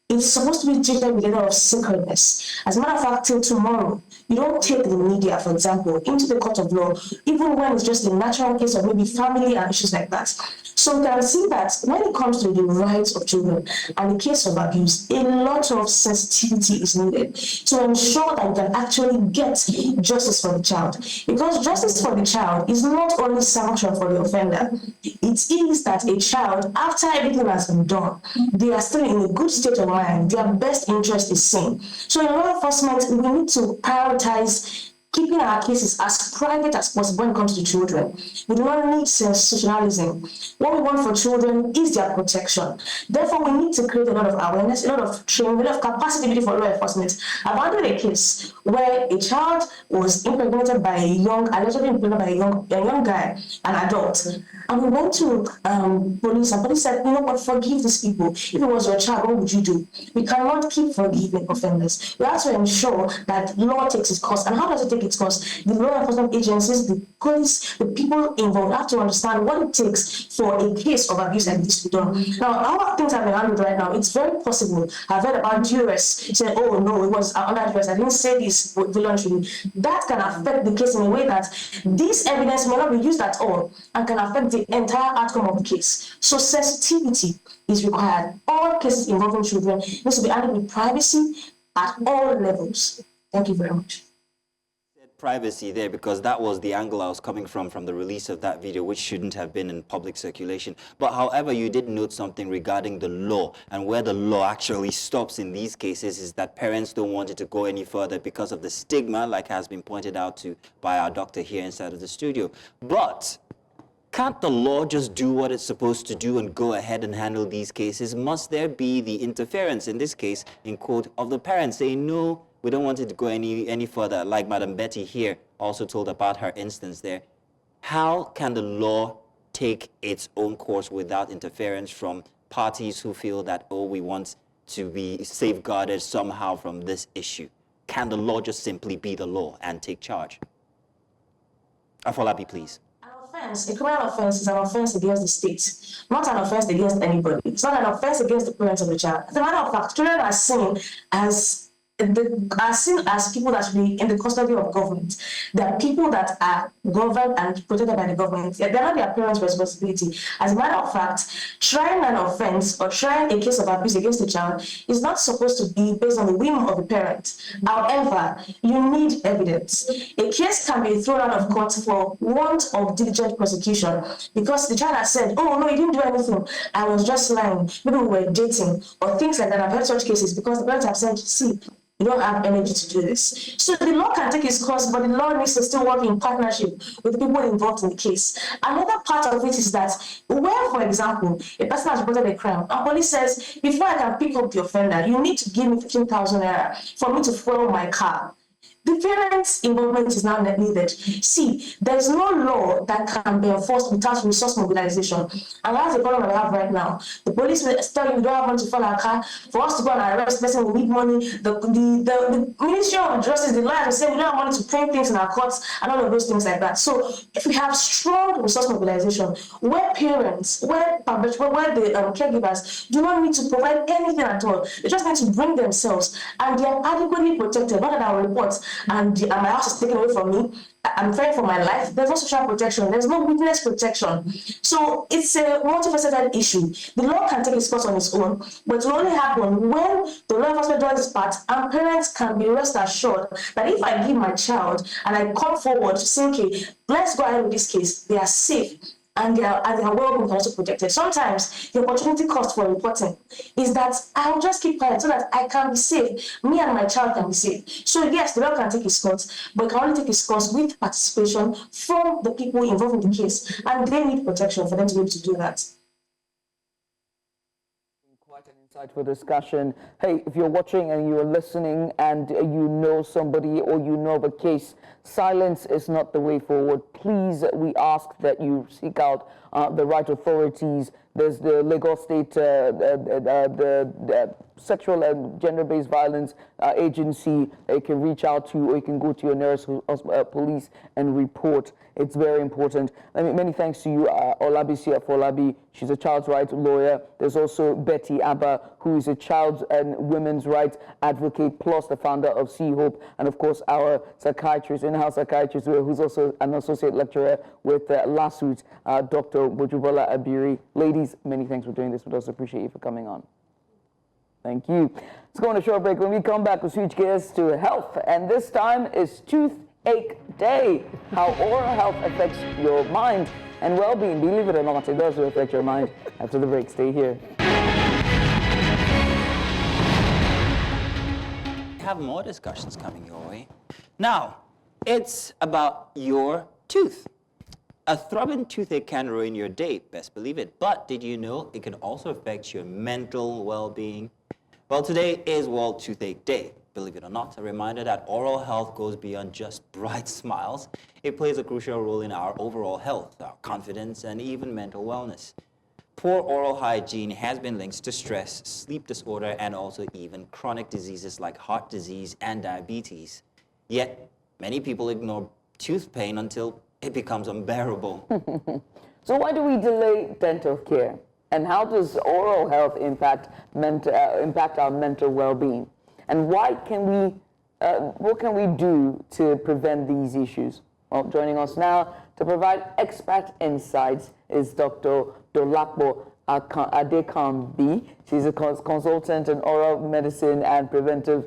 it's supposed to be treated with a lot of sacredness. As a matter of fact, till tomorrow, you don't take the media, for example, into the court of law, even when it's just a natural case of maybe family and issues like that. So we can see that when it comes to the rights of children and the case of abuse, a lot of sensitivity is needed to ensure that we can actually get justice for the child. Because justice for the child is not only sanction for the offender, it is that a child, after everything has been done, they are still in a good state of mind, their best interest is seen. So in law enforcement, we need to prioritize keeping our cases as private as possible when it comes to children. We do not need sensationalism. What we want for children is their protection. Therefore, we need to create a lot of awareness, a lot of training, a lot of capacity building for law enforcement. I've handled a case where a child was impregnated by allegedly impregnated by a young guy, an adult. And we went to police, and police said, forgive these people. If it was your child, what would you do? We cannot keep forgiving offenders. We have to ensure that law takes its course. And how does it take its course? The law enforcement agencies, the police, the people involved have to understand what it takes for a case of abuse like this to be done. Now, how things have been handled right now, it's very possible. I've heard about duress. Saying, oh no, it was under duress. I didn't say this voluntarily. That can affect the case in a way that this evidence may not be used at all and can affect the entire outcome of the case. So sensitivity is required. All cases involving children needs to be handled with privacy, at all levels. Thank you very much. Privacy there, because that was the angle I was coming from the release of that video, which shouldn't have been in public circulation. But however, you did note something regarding the law, and where the law actually stops in these cases is that parents don't want it to go any further because of the stigma, like has been pointed out to by our doctor here inside of the studio. But can't the law just do what it's supposed to do and go ahead and handle these cases? Must there be the interference, in this case, in quote, of the parents saying, no, we don't want it to go any further, like Madam Betty here also told about her instance there. How can the law take its own course without interference from parties who feel that, oh, we want to be safeguarded somehow from this issue? Can the law just simply be the law and take charge? Afolabi, please. A criminal offense is an offense against the state, not an offense against anybody. It's not an offense against the parents of the child. As a matter of fact, children are seen as people that should be in the custody of government. They are people that are governed and protected by the government. They are not their parents' responsibility. As a matter of fact, trying an offense or trying a case of abuse against a child is not supposed to be based on the whim of the parent. However, you need evidence. A case can be thrown out of court for want of diligent prosecution because the child has said, oh, no, you didn't do anything. I was just lying. Maybe we were dating or things like that. I've heard such cases because the parents have said, see, you don't have energy to do this. So the law can take its course, but the law needs to still work in partnership with the people involved in the case. Another part of it is that where, for example, a person has reported a crime, and police says, before I can pick up the offender, you need to give me 15,000 naira for me to follow my car. The parents' involvement is now needed. See, there's no law that can be enforced without resource mobilization. And that's the problem we have right now. The police will tell you we don't have money to follow our car. For us to go and arrest person, we need money. The Ministry of Justice, the lawyers will say we don't have money to print things in our courts and all of those things like that. So if we have strong resource mobilization, where parents, where the caregivers do not need to provide anything at all, they just need to bring themselves and they are adequately protected, not that our reports and my house is taken away from me, I'm fearing for my life. There's no social protection. There's no witness protection. So it's a multifaceted issue. The law can take its course on its own, but it will only happen when the law enforcement does its part and parents can be rest assured that if I give my child and I come forward to say, okay, let's go ahead with this case, they are safe. And their well-being also protected. Sometimes the opportunity cost for reporting is that I'll just keep quiet so that I can be safe. Me and my child can be safe. So yes, the law can take its course, but it can only take its course with participation from the people involved in the case, and they need protection for them to be able to do that. Quite an insightful discussion. Hey, if you're watching and you're listening and you know somebody or you know of a case, silence is not the way forward. Please, we ask that you seek out the right authorities. There's the Lagos State the Sexual and Gender-Based Violence Agency that you can reach out to, or you can go to your nearest police and report. It's very important. Many thanks to you, Olabisi Afolabi. She's a child's rights lawyer. There's also Betty Abba, who is a child's and women's rights advocate, plus the founder of Sea Hope, and of course our psychiatrist, in-house psychiatrist, who's also an associate lecturer with LASUT, Dr. Bojubola Abiri. Ladies, many thanks for doing this with us. Appreciate you for coming on. Thank you. Let's go on a short break. When we come back, we'll switch gears to health, and this time is Toothache Day, how oral health affects your mind and well-being. Believe it or not, it does affect your mind. After the break, stay here. We have more discussions coming your way. Now, it's about your tooth. A throbbing toothache can ruin your day, best believe it. But did you know it can also affect your mental well-being? Well, today is World Toothache Day. Believe it or not, a reminder that oral health goes beyond just bright smiles. It plays a crucial role in our overall health, our confidence, and even mental wellness. Poor oral hygiene has been linked to stress, sleep disorder, and also even chronic diseases like heart disease and diabetes. Yet, many people ignore tooth pain until it becomes unbearable. So why do we delay dental care? And how does oral health impact our mental well-being? And what can we do to prevent these issues? Well, joining us now to provide expert insights is Dr. Dolapo Adekambi. She's a consultant in oral medicine and preventive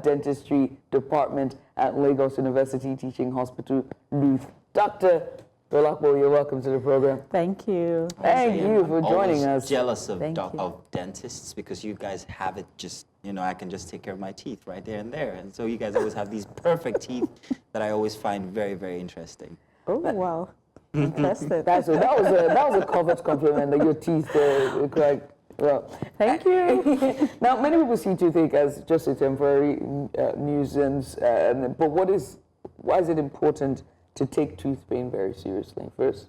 dentistry department at Lagos University Teaching Hospital, Luth. Dr. Rolakbo, you're welcome to the program. Thank you. Thank you for joining us. Jealous of dentists because you guys have it just, I can just take care of my teeth right there and there. And so you guys always have these perfect teeth that I always find very, very interesting. Oh, wow. Interested. that was a covered compliment that your teeth are correct. Well, thank you. Now, many people see toothache as just a temporary nuisance, but why is it important to take tooth pain very seriously first?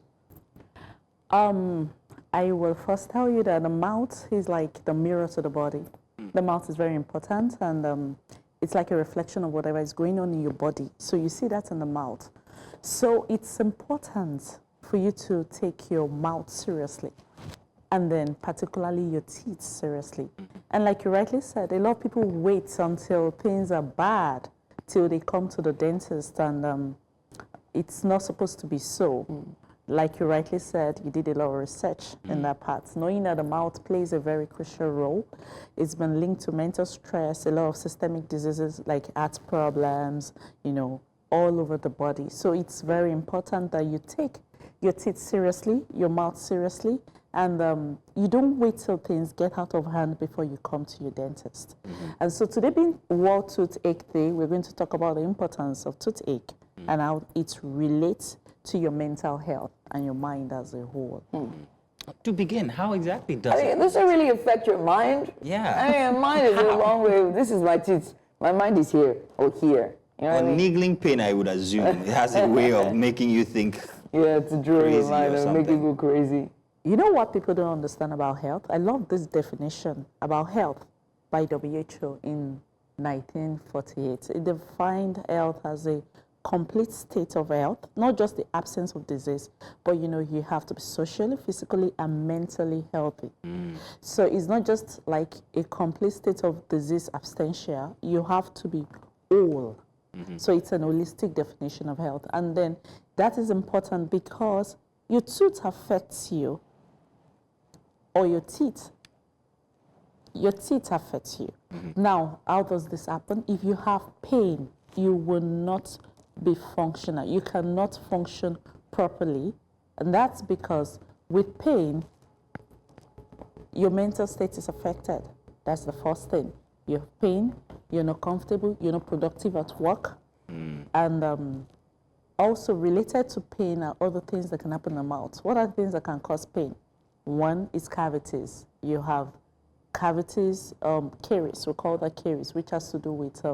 I will first tell you that the mouth is like the mirror to the body. The mouth is very important, and it's like a reflection of whatever is going on in your body. So you see that in the mouth. So it's important for you to take your mouth seriously, and then particularly your teeth seriously. And like you rightly said, a lot of people wait until things are bad till they come to the dentist, and it's not supposed to be so. Like you rightly said, you did a lot of research in that part, knowing that the mouth plays a very crucial role. It's been linked to mental stress, a lot of systemic diseases like heart problems, all over the body. So it's very important that you take your teeth seriously, your mouth seriously, and you don't wait till things get out of hand before you come to your dentist. And so today being World Toothache Day, we're going to talk about the importance of toothache and how it relates to your mental health and your mind as a whole. To begin, how exactly does it? Does it really affect your mind? Yeah. Mind is a long way. This is my teeth. My mind is here or here. Niggling pain, I would assume, it has a way of making you think. Yeah, to draw your mind and make you go crazy. You know what people don't understand about health? I love this definition about health by WHO in 1948. It defined health as a complete state of health, not just the absence of disease, but you have to be socially, physically, and mentally healthy. So it's not just like a complete state of disease absentia, you have to be whole. So it's an holistic definition of health. And then that is important because your tooth affects you, or your teeth affect you. Now, how does this happen? If you have pain, you will not be functional. You cannot function properly. And that's because with pain, your mental state is affected. That's the first thing. You have pain, you're not comfortable, you're not productive at work. And also related to pain are other things that can happen in the mouth. What are the things that can cause pain? One is cavities. You have cavities, caries, we call that caries, which has to do with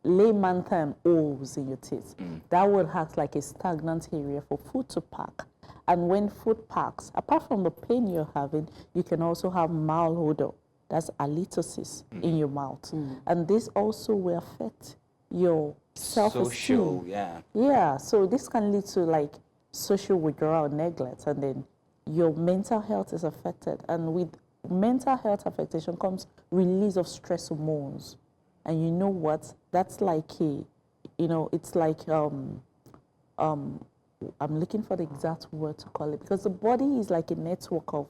layman term holes in your teeth. That would act like a stagnant area for food to pack. And when food packs, apart from the pain you're having, you can also have malodor. That's halitosis in your mouth. And this also will affect your self-esteem. Social, yeah. Yeah, so this can lead to like social withdrawal, neglect, and then your mental health is affected. And with mental health affectation comes release of stress hormones. And you know what? That's like it's like I'm looking for the exact word to call it, because the body is like a network of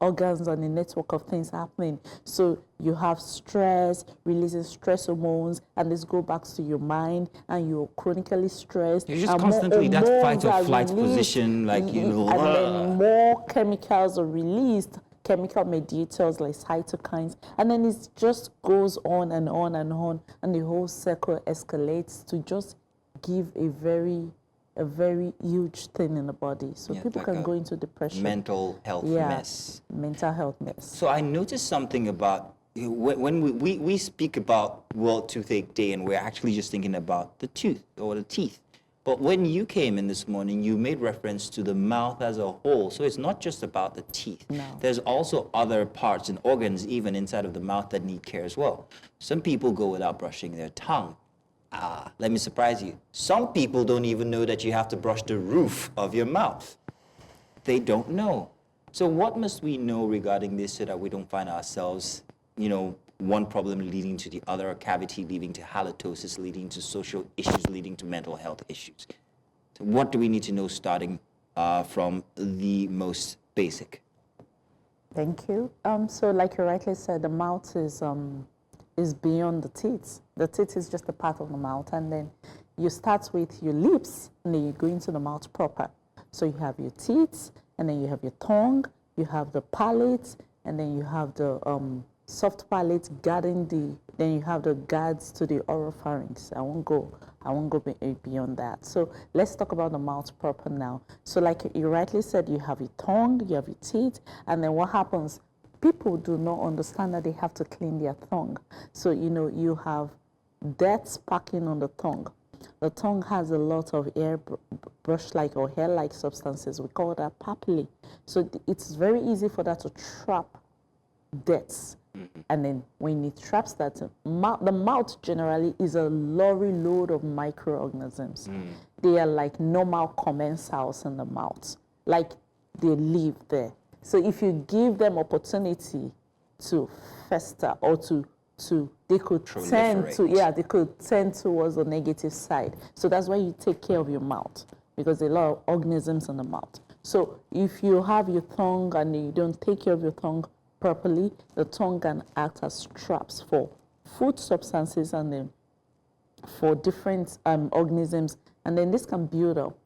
organs and a network of things happening. So you have stress, releasing stress hormones, and this goes back to your mind, and you're chronically stressed. You're just constantly that fight or flight position, like, and then more chemicals are released, chemical mediators like cytokines, and then it just goes on and on and on, and the whole circle escalates to just give a very huge thing in the body. So people like can go into depression. Mental health mess. Mental health mess. So I noticed something about, when we speak about World Toothache Day, and we're actually just thinking about the tooth or the teeth. But when you came in this morning, you made reference to the mouth as a whole. So it's not just about the teeth. No. There's also other parts and organs, even inside of the mouth, that need care as well. Some people go without brushing their tongue. Let me surprise you. Some people don't even know that you have to brush the roof of your mouth. They don't know. So what must we know regarding this so that we don't find ourselves, one problem leading to the other, a cavity leading to halitosis, leading to social issues, leading to mental health issues? So what do we need to know starting from the most basic? Thank you. So like you rightly said, the mouth is beyond the teeth. The teeth is just a part of the mouth, and then you start with your lips, and then you go into the mouth proper. So you have your teeth, and then you have your tongue, you have the palate, and then you have the soft palate guarding then you have the guards to the oropharynx. I won't go beyond that. So let's talk about the mouth proper now. So like you rightly said, you have your tongue, you have your teeth, and then what happens? People do not understand that they have to clean their tongue. So, you have dirt packing on the tongue. The tongue has a lot of brush-like or hair-like substances. We call that papillae. So it's very easy for that to trap dirt. And then when it traps that, the mouth generally is a lorry load of microorganisms. They are like normal commensals in the mouth, like they live there. So if you give them opportunity to fester or they could tend towards the negative side. So that's why you take care of your mouth, because there are a lot of organisms in the mouth. So if you have your tongue and you don't take care of your tongue properly, the tongue can act as traps for food substances and then for different organisms, and then this can build up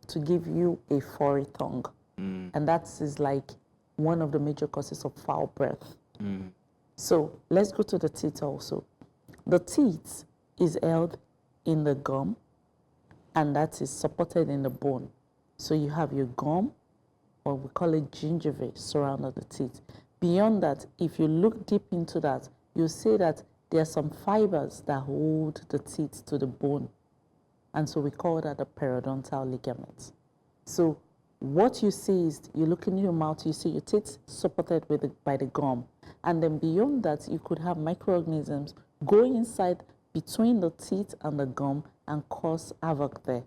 to give you a furry tongue. And that is like one of the major causes of foul breath. So let's go to the teeth also. The teeth is held in the gum, and that is supported in the bone. So you have your gum, or we call it gingiva, surrounding the teeth. Beyond that, if you look deep into that, you'll see that there are some fibers that hold the teeth to the bone. And so we call that the periodontal ligament. So what you see is, you look in your mouth, you see your teeth supported by the gum. And then beyond that, you could have microorganisms go inside between the teeth and the gum and cause havoc there.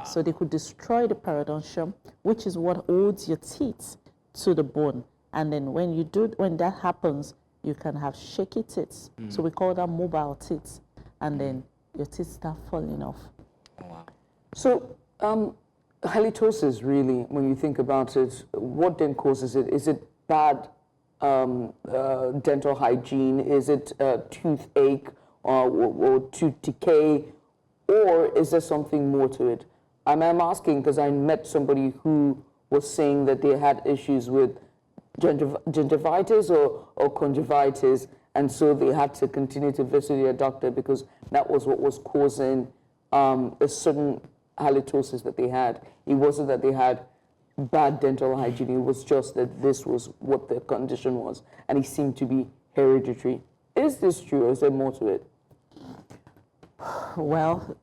So they could destroy the periodontium, which is what holds your teeth to the bone. And then when that happens, you can have shaky teeth. So we call that mobile teeth. And then your teeth start falling off. So halitosis, really, when you think about it, what then causes it? Is it bad dental hygiene? Is it toothache or tooth decay? Or is there something more to it? I'm asking because I met somebody who was saying that they had issues with gingivitis or conjunctivitis, and so they had to continue to visit their doctor because that was what was causing a certain halitosis that they had. It wasn't that they had bad dental hygiene, it was just that this was what the condition was, and it seemed to be hereditary. Is this true, or is there more to it? Well,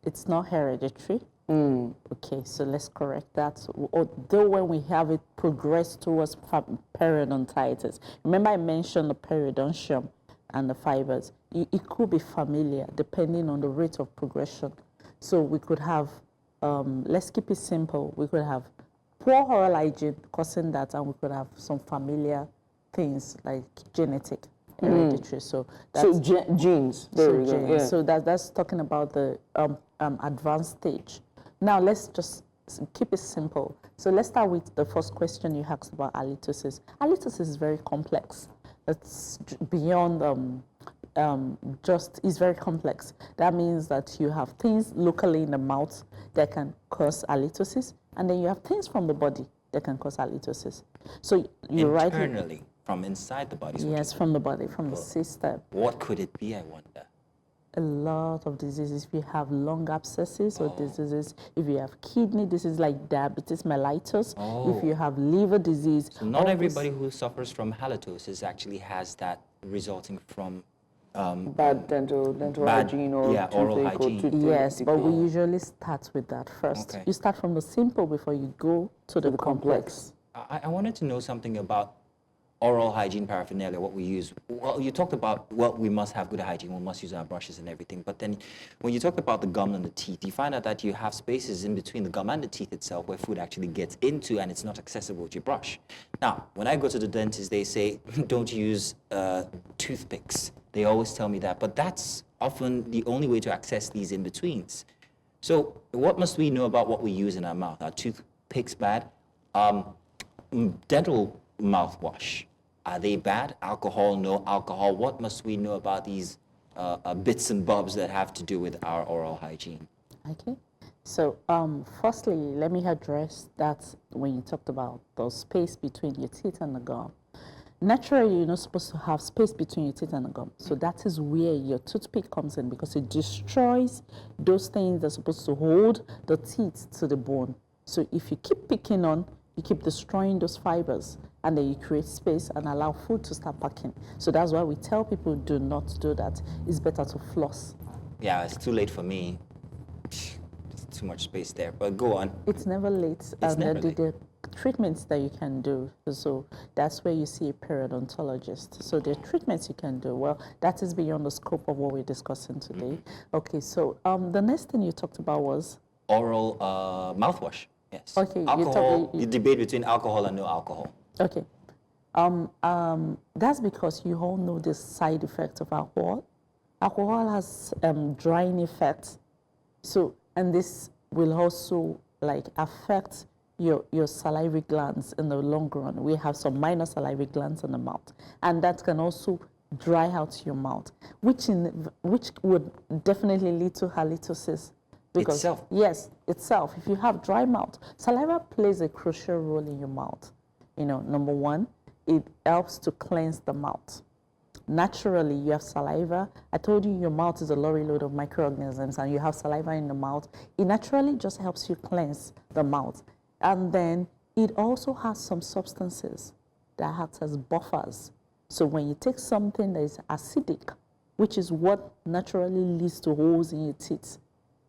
it's not hereditary. Okay, so let's correct that. Although when we have it progress towards periodontitis, remember I mentioned the periodontium and the fibers. It could be familiar depending on the rate of progression. So we could have, let's keep it simple, we could have poor oral hygiene causing that, and we could have some familiar things like genetic, hereditary. So that's genes. There we go. Yeah. So that's talking about the advanced stage. Now let's just keep it simple. So let's start with the first question you asked about halitosis. Halitosis is very complex. It's beyond it's very complex. That means that you have things locally in the mouth that can cause halitosis, and then you have things from the body that can cause halitosis. So you're right. Internally, from inside the body. Yes, from the body, from the system. What could it be, I wonder? A lot of diseases. If you have lung abscesses or diseases, if you have kidney disease like diabetes mellitus, if you have liver disease. So not everybody who suffers from halitosis actually has that resulting from bad dental hygiene or oral hygiene. Yes, but we usually start with that first. Okay. You start from the simple before you go to the complex. I wanted to know something about oral hygiene paraphernalia, what we use. Well, you talked about, we must have good hygiene, we must use our brushes and everything, but then when you talked about the gum and the teeth, you find out that you have spaces in between the gum and the teeth itself where food actually gets into and it's not accessible with your brush. Now, when I go to the dentist, they say, don't use toothpicks. They always tell me that, but that's often the only way to access these in-betweens. So what must we know about what we use in our mouth? Are toothpicks bad? Dental mouthwash. Are they bad? Alcohol, no alcohol? What must we know about these bits and bobs that have to do with our oral hygiene? Okay. So, firstly, let me address that when you talked about the space between your teeth and the gum. Naturally, you're not supposed to have space between your teeth and the gum. So that is where your toothpick comes in, because it destroys those things that are supposed to hold the teeth to the bone. So if you keep picking on, you keep destroying those fibers, and then you create space and allow food to start packing. So that's why we tell people do not do that. It's better to floss. Yeah, it's too late for me. There's too much space there, but go on. It's never late. It's never late. The treatments that you can do, so that's where you see a periodontologist. So the treatments you can do, well, that is beyond the scope of what we're discussing today. Okay, so the next thing you talked about was? Oral mouthwash, yes. Okay. Alcohol, you debate between alcohol and no alcohol. Okay. That's because you all know the side effects of alcohol. Alcohol has drying effects. So, and this will also like affect your salivary glands in the long run. We have some minor salivary glands in the mouth, and that can also dry out your mouth, which would definitely lead to halitosis. Because, itself? Yes, itself. If you have dry mouth, saliva plays a crucial role in your mouth. You know, number one, it helps to cleanse the mouth. Naturally, you have saliva. I told you your mouth is a lorry load of microorganisms, and you have saliva in the mouth. It naturally just helps you cleanse the mouth. And then it also has some substances that act as buffers. So when you take something that is acidic, which is what naturally leads to holes in your teeth,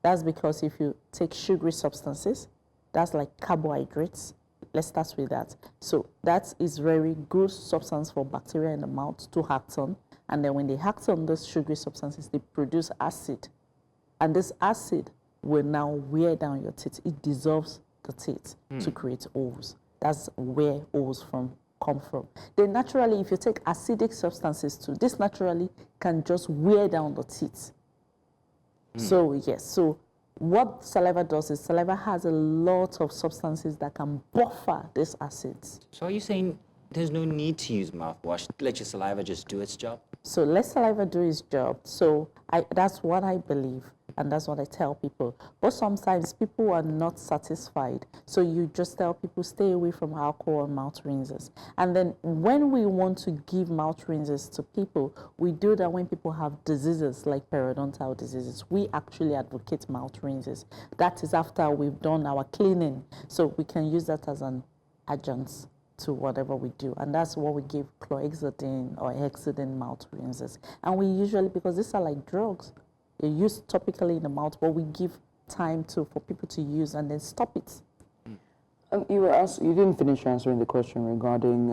that's because if you take sugary substances, that's like carbohydrates. Let's start with that. So that is very good substance for bacteria in the mouth to act on. And then when they act on those sugary substances, they produce acid. And this acid will now wear down your teeth. It dissolves the teeth to create holes. That's where holes come from. Then naturally, if you take acidic substances too, this naturally can just wear down the teeth. So yes, so what saliva does is saliva has a lot of substances that can buffer these acids. So are you saying there's no need to use mouthwash? Let your saliva just do its job? So let saliva do its job. So that's what I believe, and that's what I tell people. But sometimes people are not satisfied. So you just tell people stay away from alcohol and mouth rinses. And then when we want to give mouth rinses to people, we do that when people have diseases like periodontal diseases. We actually advocate mouth rinses. That is after we've done our cleaning. So we can use that as an adjunct to whatever we do, and that's what we give chlorhexidine or hexidine mouth rinses. And we usually, because these are like drugs, they're used topically in the mouth, but we give time for people to use and then stop it. You didn't finish answering the question regarding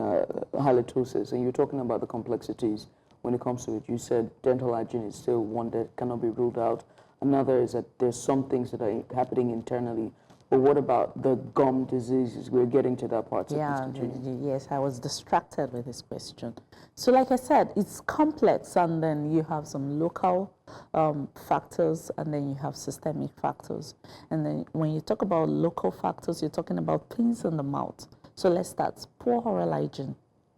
halitosis, and you're talking about the complexities when it comes to it. You said dental hygiene is still one that cannot be ruled out. Another is that there's some things that are happening internally. But what about the gum diseases? We're getting to that part. So Yes, I was distracted with this question. So like I said, it's complex, and then you have some local factors, and then you have systemic factors. And then when you talk about local factors, you're talking about things in the mouth. So let's start. Poor oral hygiene.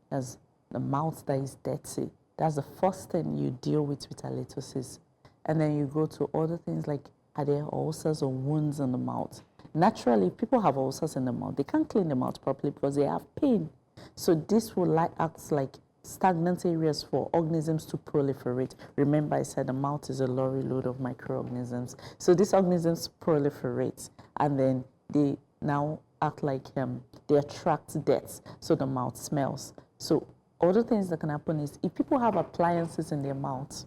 That's the mouth that is dirty. That's the first thing you deal with halitosis. And then you go to other things like, are there ulcers or wounds in the mouth? Naturally, if people have ulcers in the mouth, they can't clean the mouth properly because they have pain. So this will act like stagnant areas for organisms to proliferate. Remember, I said the mouth is a lorry load of microorganisms. So these organisms proliferate, and then they now act like they attract death, so the mouth smells. So other things that can happen is if people have appliances in their mouth,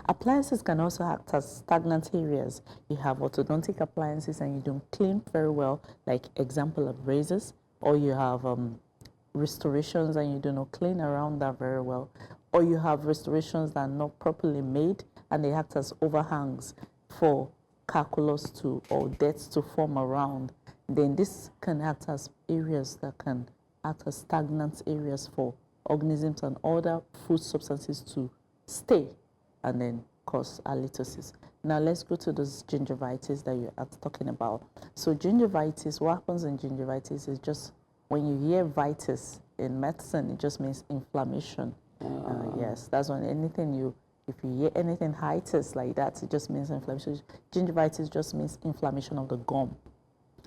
appliances can also act as stagnant areas. You have orthodontic appliances and you don't clean very well, like example of razors, or you have restorations and you do not clean around that very well, or you have restorations that are not properly made and they act as overhangs for calculus or debts to form around. Then this can act as areas that can act as stagnant areas for organisms and other food substances to stay and then cause halitosis. Now let's go to those gingivitis that you are talking about. So gingivitis, what happens in gingivitis is just when you hear vitis in medicine, it just means inflammation. Yes, that's when if you hear anything hiatus like that, it just means inflammation. Gingivitis just means inflammation of the gum.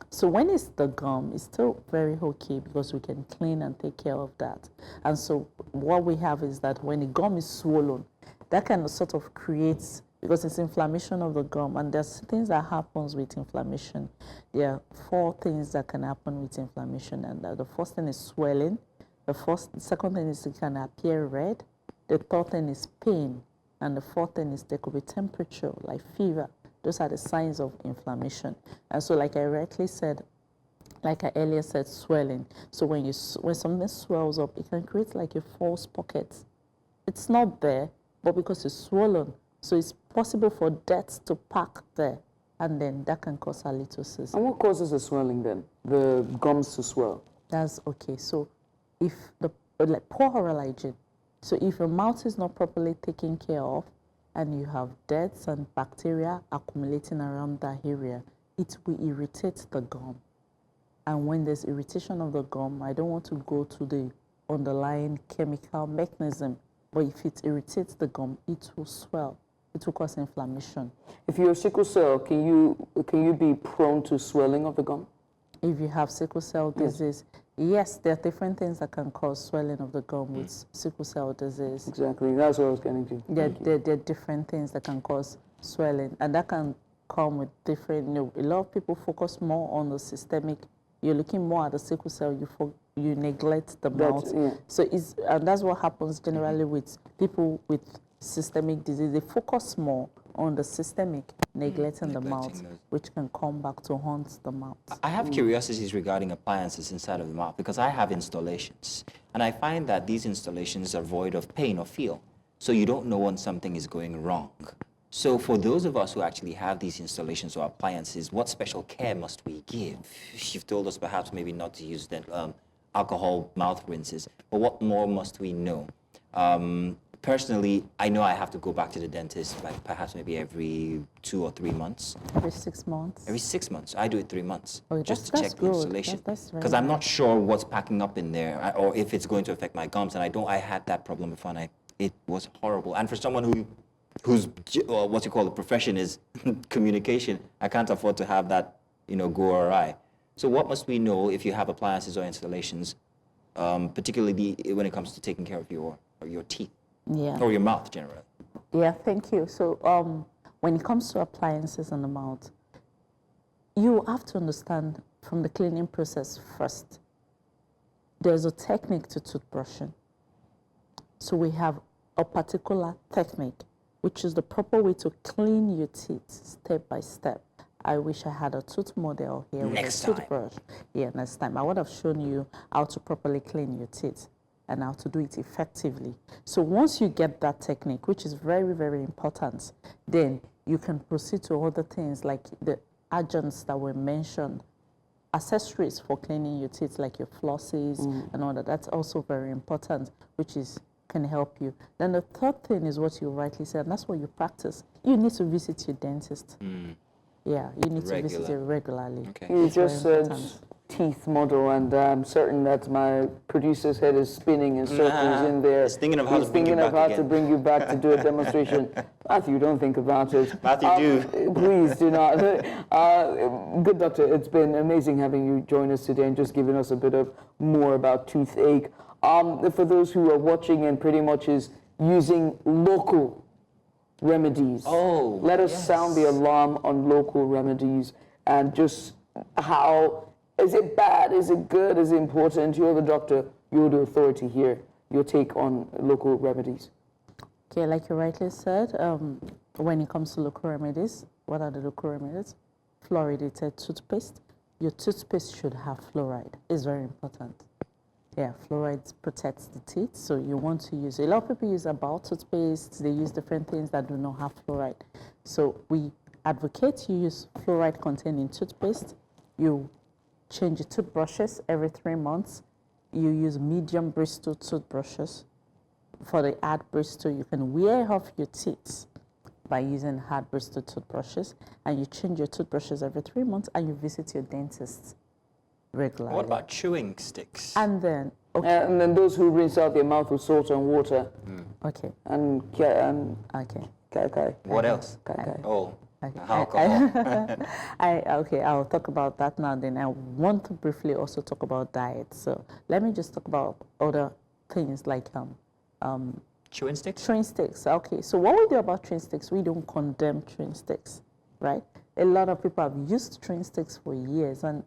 So when it's the gum, it's still very okay because we can clean and take care of that. And so what we have is that when the gum is swollen, that kind of sort of creates, because it's inflammation of the gum, and there's things that happens with inflammation. There are 4 things that can happen with inflammation, and the first thing is swelling. The second thing is it can appear red. The third thing is pain. And the fourth thing is there could be temperature, like fever. Those are the signs of inflammation. And so like I earlier said, swelling. So when something swells up, it can create like a false pocket. It's not there, but because it's swollen, so it's possible for dirt to pack there, and then that can cause halitosis. And what causes the swelling then? The gums to swell? That's okay. So if like poor oral hygiene, so if your mouth is not properly taken care of and you have dirt and bacteria accumulating around that area, it will irritate the gum. And when there's irritation of the gum, I don't want to go to the underlying chemical mechanism, but if it irritates the gum, it will swell. It will cause inflammation. If you're sickle cell, can you be prone to swelling of the gum? If you have sickle cell disease, yes, there are different things that can cause swelling of the gum with sickle cell disease. Exactly, that's what I was getting to. There are different things that can cause swelling, and that can come with different, a lot of people focus more on the systemic. You're looking more at the sickle cell, you neglect the mouth. So and that's what happens generally with people with systemic disease. They focus more on the systemic, neglecting the mouth, which can come back to haunt the mouth. I have curiosities regarding appliances inside of the mouth because I have installations, and I find that these installations are void of pain or feel, so you don't know when something is going wrong. So for those of us who actually have these installations or appliances, what special care must we give? You've told us perhaps maybe not to use alcohol mouth rinses, but what more must we know? Personally, I know I have to go back to the dentist, like perhaps maybe every 2 or 3 months. Every 6 months. Every 6 months. I do it 3 months, just to check the good. installation. That's because I'm not sure what's packing up in there, or if it's going to affect my gums. And I had that problem before, and it was horrible. And for someone whose what you call the profession is communication, I can't afford to have that, go awry. So what must we know if you have appliances or installations, particularly when it comes to taking care of your teeth? Yeah. Or your mouth, generally. Yeah, thank you. So when it comes to appliances in the mouth, you have to understand from the cleaning process first, there's a technique to toothbrushing. So we have a particular technique, which is the proper way to clean your teeth step by step. I wish I had a tooth model here with a toothbrush. Yeah, next time. I would have shown you how to properly clean your teeth and how to do it effectively. So once you get that technique, which is very, very important, then you can proceed to other things like the agents that were mentioned, accessories for cleaning your teeth like your flosses and all that. That's also very important, which can help you. Then the third thing is what you rightly said, and that's what you practice. You need to visit your dentist. Yeah, you need to visit it regularly. Okay. You just said teeth model, and I'm certain that my producer's head is spinning in circles in there. He's thinking of how to bring you back to do a demonstration. Matthew, don't think about it. Matthew, do. Please do not. Good doctor, it's been amazing having you join us today and just giving us a bit of more about toothache. For those who are watching and pretty much is using local remedies. Let us sound the alarm on local remedies and just how, is it bad, is it good, is it important? You're the doctor, you're the authority here. Your take on local remedies. Okay, like you rightly said, when it comes to local remedies, what are the local remedies? Fluoridated toothpaste. Your toothpaste should have fluoride. It's very important. Yeah, fluoride protects the teeth, so you want to use, a lot of people use About toothpaste, they use different things that do not have fluoride. So we advocate you use fluoride containing toothpaste. You change your toothbrushes every 3 months. You use medium bristle toothbrushes. For the hard bristle, you can wear off your teeth by using hard bristle toothbrushes, and you change your toothbrushes every 3 months, and you visit your dentist regularly. What about chewing sticks? And then, and then those who rinse out their mouth with salt and water. Okay. And Okay. What else? Oh, alcohol. I'll talk about that now. Then I want to briefly also talk about diet. So let me just talk about other things like chewing sticks. Chewing sticks. Okay. So what we do about chewing sticks, we don't condemn chewing sticks, right? A lot of people have used chewing sticks for years, and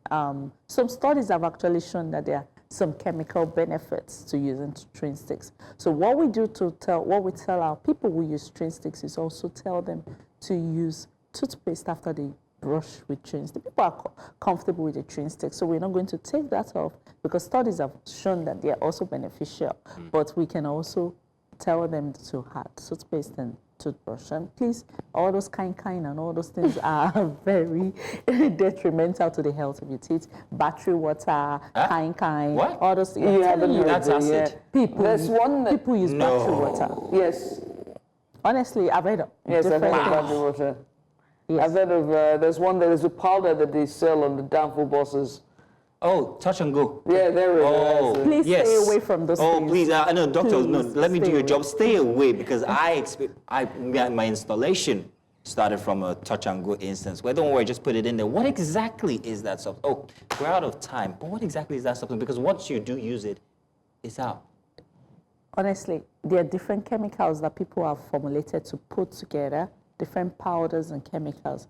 some studies have actually shown that there are some chemical benefits to using chewing sticks. So what we tell our people who use chewing sticks is also tell them to use toothpaste after they brush with chewing sticks. People are comfortable with the chewing stick, so we're not going to take that off because studies have shown that they are also beneficial. But we can also tell them to have toothpaste and toothbrush. And please, all those kind and all those things are very detrimental to the health of your teeth. Battery water, kind. What? All those things. You haven't heard that's acid. People use battery No. water. Yes. Honestly, I've heard of Yes, I've heard different of things. battery water. Yes. I've heard of, there's a powder that they sell on the downfall buses. Oh, touch and go. Yeah, there we Oh, go. Please yes. stay away from those Oh, things. please. No, doctor, no, Please let me do stay your away. job. Stay away because my installation started from a touch and go instance. Well, don't worry, just put it in there. What exactly is that substance? Oh, we're out of time. But what exactly is that substance? Because once you do use it, it's out. Honestly, there are different chemicals that people have formulated to put together, different powders and chemicals.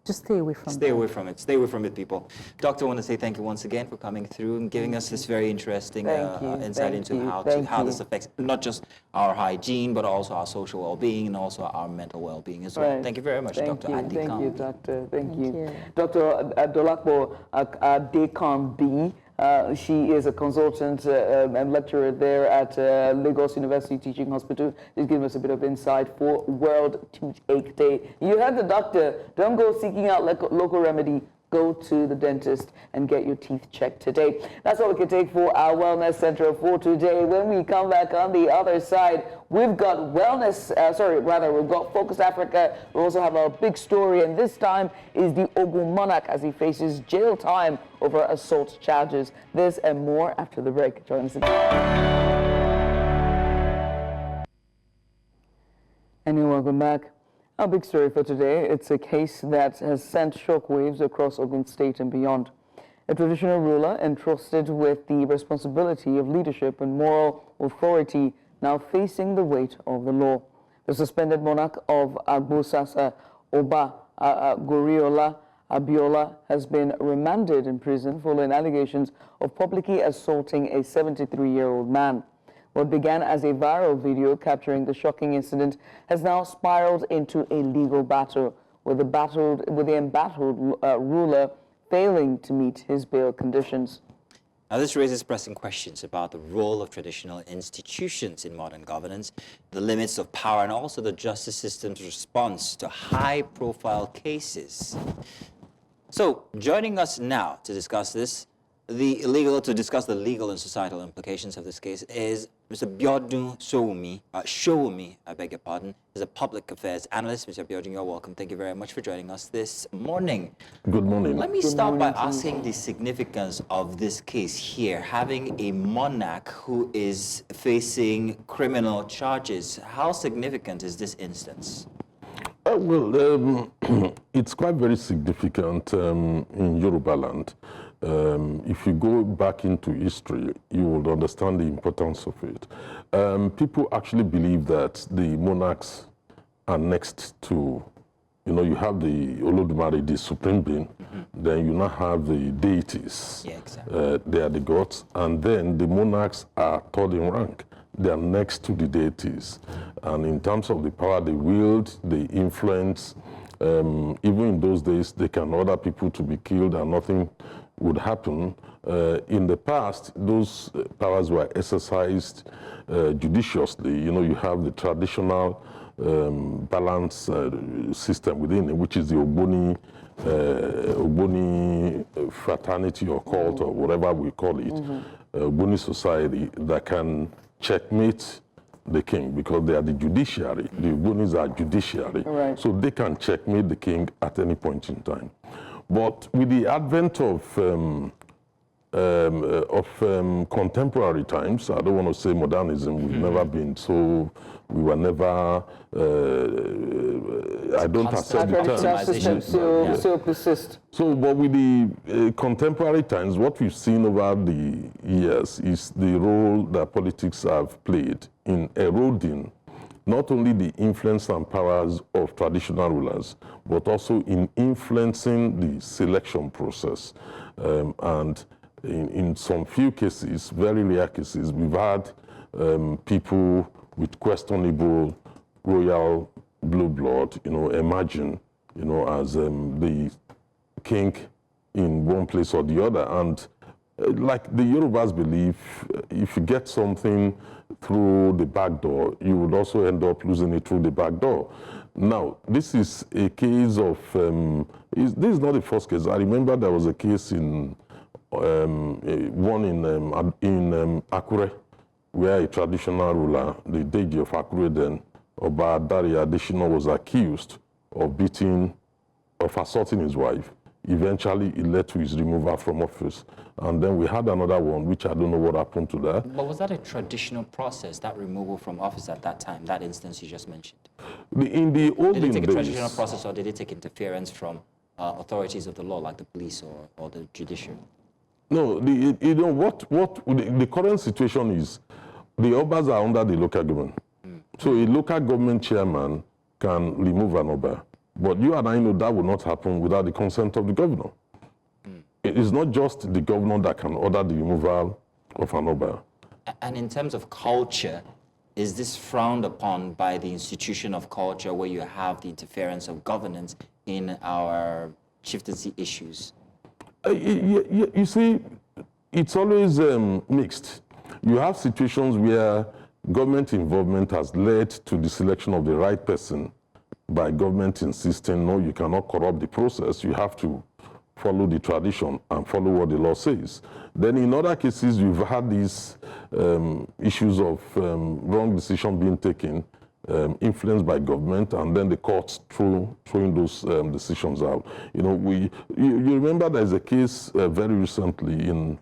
Just stay away from Stay away from it. Stay away from it, people. Doctor, I want to say thank you once again for coming through and giving us this very interesting insight into how this affects not just our hygiene, but also our social well-being and also our mental well-being as well. Right. Thank you very much, Dr. Thank Adekan. you, Doctor. Thank you. Dr. Dolapo Adekan B. She is a consultant and lecturer there at Lagos University Teaching Hospital. She's giving us a bit of insight for World Toothache Day. You heard the doctor. Don't go seeking out local remedy. Go to the dentist and get your teeth checked today. That's all we can take for our Wellness Center for today. When we come back on the other side, we've got we've got Focus Africa. We also have a big story, and this time is the Ogun Monarch as he faces jail time over assault charges. This and more after the break. Join us again. And welcome back. Our big story for today, it's a case that has sent shockwaves across Ogun State and beyond. A traditional ruler entrusted with the responsibility of leadership and moral authority now facing the weight of the law. The suspended monarch of Agbosasa, Oba Goriola Abiola, has been remanded in prison following allegations of publicly assaulting a 73-year-old man. What began as a viral video capturing the shocking incident has now spiraled into a legal battle, with the embattled ruler failing to meet his bail conditions. Now, this raises pressing questions about the role of traditional institutions in modern governance, the limits of power, and also the justice system's response to high-profile cases. So, joining us now to discuss this, the legal and societal implications of this case is Mr. Biodun Showumi, I beg your pardon, is a public affairs analyst. Mr. Biodun, you're welcome. Thank you very much for joining us this morning. Good morning. Let me start by asking the significance of this case here, having a monarch who is facing criminal charges. How significant is this instance? It's quite very significant in Yoruba land. If you go back into history, you will understand the importance of it. People actually believe that the monarchs are next to, you have the Olodumare, the supreme being, then you now have the deities. Yeah, exactly. They are the gods, and then the monarchs are third in rank. They are next to the deities. And in terms of the power they wield, the influence, even in those days, they can order people to be killed and nothing would happen. In the past, those powers were exercised judiciously. You have the traditional balance system within it, which is the Ogboni fraternity or cult or whatever we call it, Ogboni society that can checkmate the king because they are the judiciary. The Ogbonis are judiciary. Right. So they can checkmate the king at any point in time. But with the advent of contemporary times. I don't want to say modernism. We've never been so. We were never. I don't accept the term. Still persist. So, but with the contemporary times, what we've seen over the years is the role that politics have played in eroding not only the influence and powers of traditional rulers, but also in influencing the selection process. And in some few cases, very rare cases, we've had people with questionable royal blue blood, emerging, as the king in one place or the other. And like the Yorubas believe, if you get something through the back door, you would also end up losing it through the back door. Now, this is a case of, this is not the first case. I remember there was a case in, one in Akure, where a traditional ruler, the Deji of Akure then, Oba Dari Adesina, was accused of assaulting his wife. Eventually, it led to his removal from office. And then we had another one, which I don't know what happened to that. But was that a traditional process, that removal from office at that time, that instance you just mentioned? In the olden days... Did it take a traditional process, or did it take interference from authorities of the law, like the police or the judiciary? No, the current situation is, the Obas are under the local government. So a local government chairman can remove an Oba. But you and I know that will not happen without the consent of the governor. It is not just the governor that can order the removal of an Oba. And in terms of culture, is this frowned upon by the institution of culture, where you have the interference of governance in our chieftaincy issues? You see, it's always mixed. You have situations where government involvement has led to the selection of the right person by government insisting, no, you cannot corrupt the process, you have to follow the tradition and follow what the law says. Then in other cases, you've had these issues of wrong decision being taken, influenced by government, and then the courts throwing those decisions out. You remember there's a case very recently in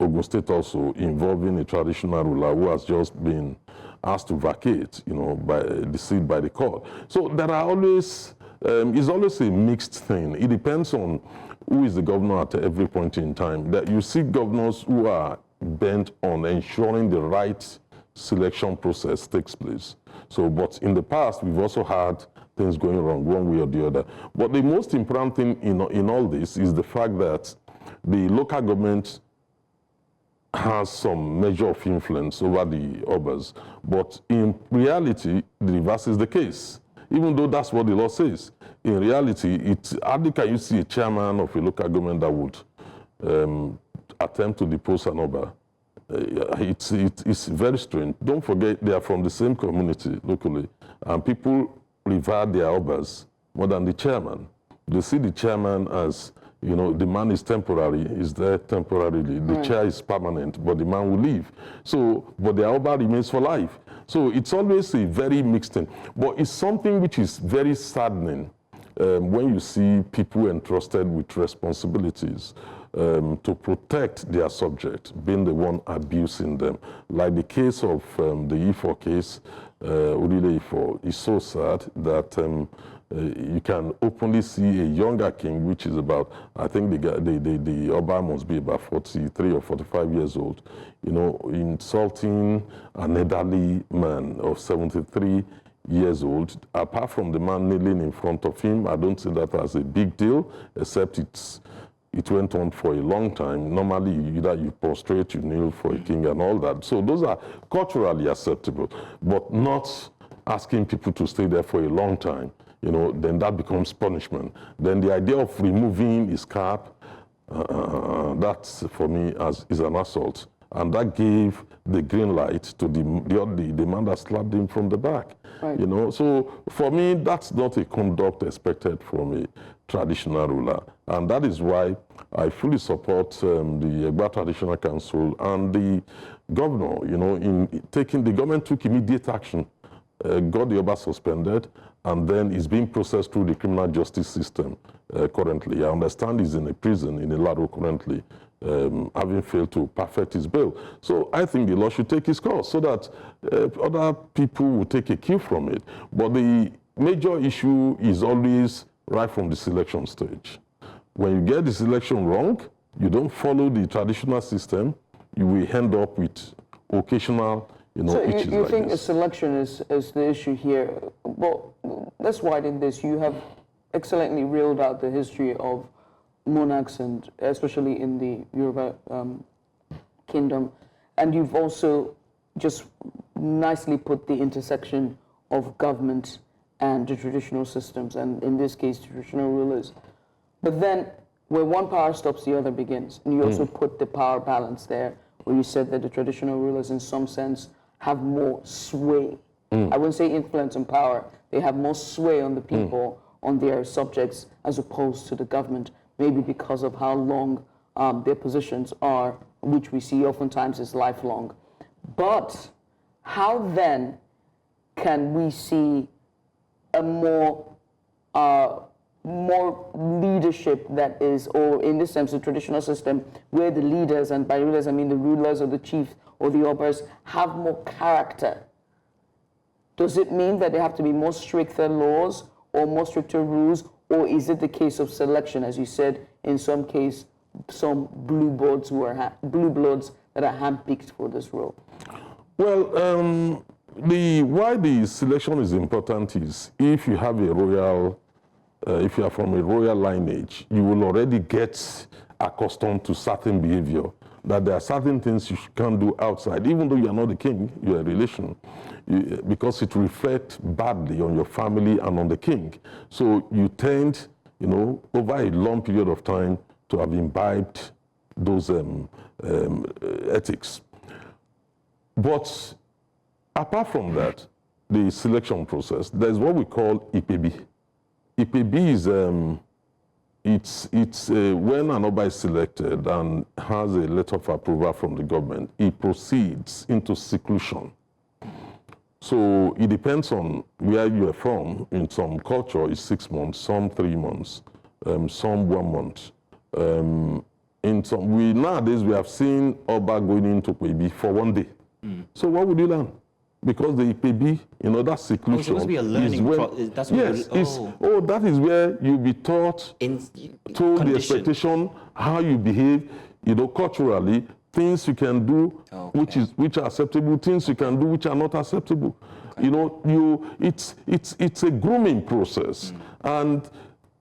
Ogun State also involving a traditional ruler who has just been asked to vacate, by the seat by the court. So there are always, it's always a mixed thing. It depends on who is the governor at every point in time. That you see governors who are bent on ensuring the right selection process takes place. So, but in the past, we've also had things going wrong one way or the other. But the most important thing in all this is the fact that the local government has some measure of influence over the Obas, but in reality, the reverse is the case. Even though that's what the law says, in reality, hardly can you see a chairman of a local government that would attempt to depose an Oba. It's very strange. Don't forget, they are from the same community locally, and people revere their Obas more than the chairman. They see the chairman as, the man is temporary, is there temporarily. The chair is permanent, but the man will leave. So, but the Oba remains for life. So it's always a very mixed thing. But it's something which is very saddening when you see people entrusted with responsibilities to protect their subject, being the one abusing them. Like the case of the Ifo case, Urile Ifo, is so sad that you can openly see a younger king, which is about, I think the Oba must be about 43 or 45 years old, insulting an elderly man of 73 years old. Apart from the man kneeling in front of him, I don't see that as a big deal, except it went on for a long time. Normally, either you prostrate, you kneel for a king and all that. So those are culturally acceptable, but not asking people to stay there for a long time. Then that becomes punishment. Then the idea of removing his cap, that's for me is an assault. And that gave the green light to the man that slapped him from the back. Right. So for me, that's not a conduct expected from a traditional ruler. And that is why I fully support the Egba Traditional Council and the governor, the government took immediate action, got the Oba suspended, and then is being processed through the criminal justice system currently. I understand he's in a prison in Ilaro currently, having failed to perfect his bill. So I think the law should take its course so that other people will take a cue from it. But the major issue is always right from the selection stage. When you get the selection wrong, you don't follow the traditional system, you will end up with occasional, so issues you like think this. a selection is the issue here? Well, let's widen this. You have excellently reeled out the history of monarchs, and especially in the Yoruba kingdom, and you've also just nicely put the intersection of government and the traditional systems, and in this case, traditional rulers. But then, where one power stops, the other begins. And you also put the power balance there, where you said that the traditional rulers, in some sense, have more sway. I wouldn't say influence and power. They have more sway on the people, on their subjects, as opposed to the government, maybe because of how long their positions are, which we see oftentimes is lifelong. But how then can we see a more leadership that is, or in this sense, the traditional system, where the leaders, and by leaders I mean the rulers or the chiefs or the obas, have more character? Does it mean that there have to be more stricter laws or more stricter rules, or is it the case of selection, as you said, in some case, some blue bloods that are handpicked for this role? Well, why the selection is important is if you have a royal, if you are from a royal lineage, you will already get accustomed to certain behavior, that there are certain things you can't do outside, even though you are not the king, you are a relation, because it reflects badly on your family and on the king. So you tend, over a long period of time to have imbibed those ethics. But apart from that, the selection process, there's what we call IPB. IPB is when an Oba is selected and has a letter of approval from the government, it proceeds into seclusion. So it depends on where you are from. In some culture, it's 6 months, some 3 months, some 1 month. Nowadays we have seen Oba going into IPB for 1 day. So what would you learn? Because the IPB, that seclusion, supposed to be a learning that's that is where you'll be taught to the expectation, how you behave, culturally, things you can do, which are acceptable, things you can do which are not acceptable. It's a grooming process. And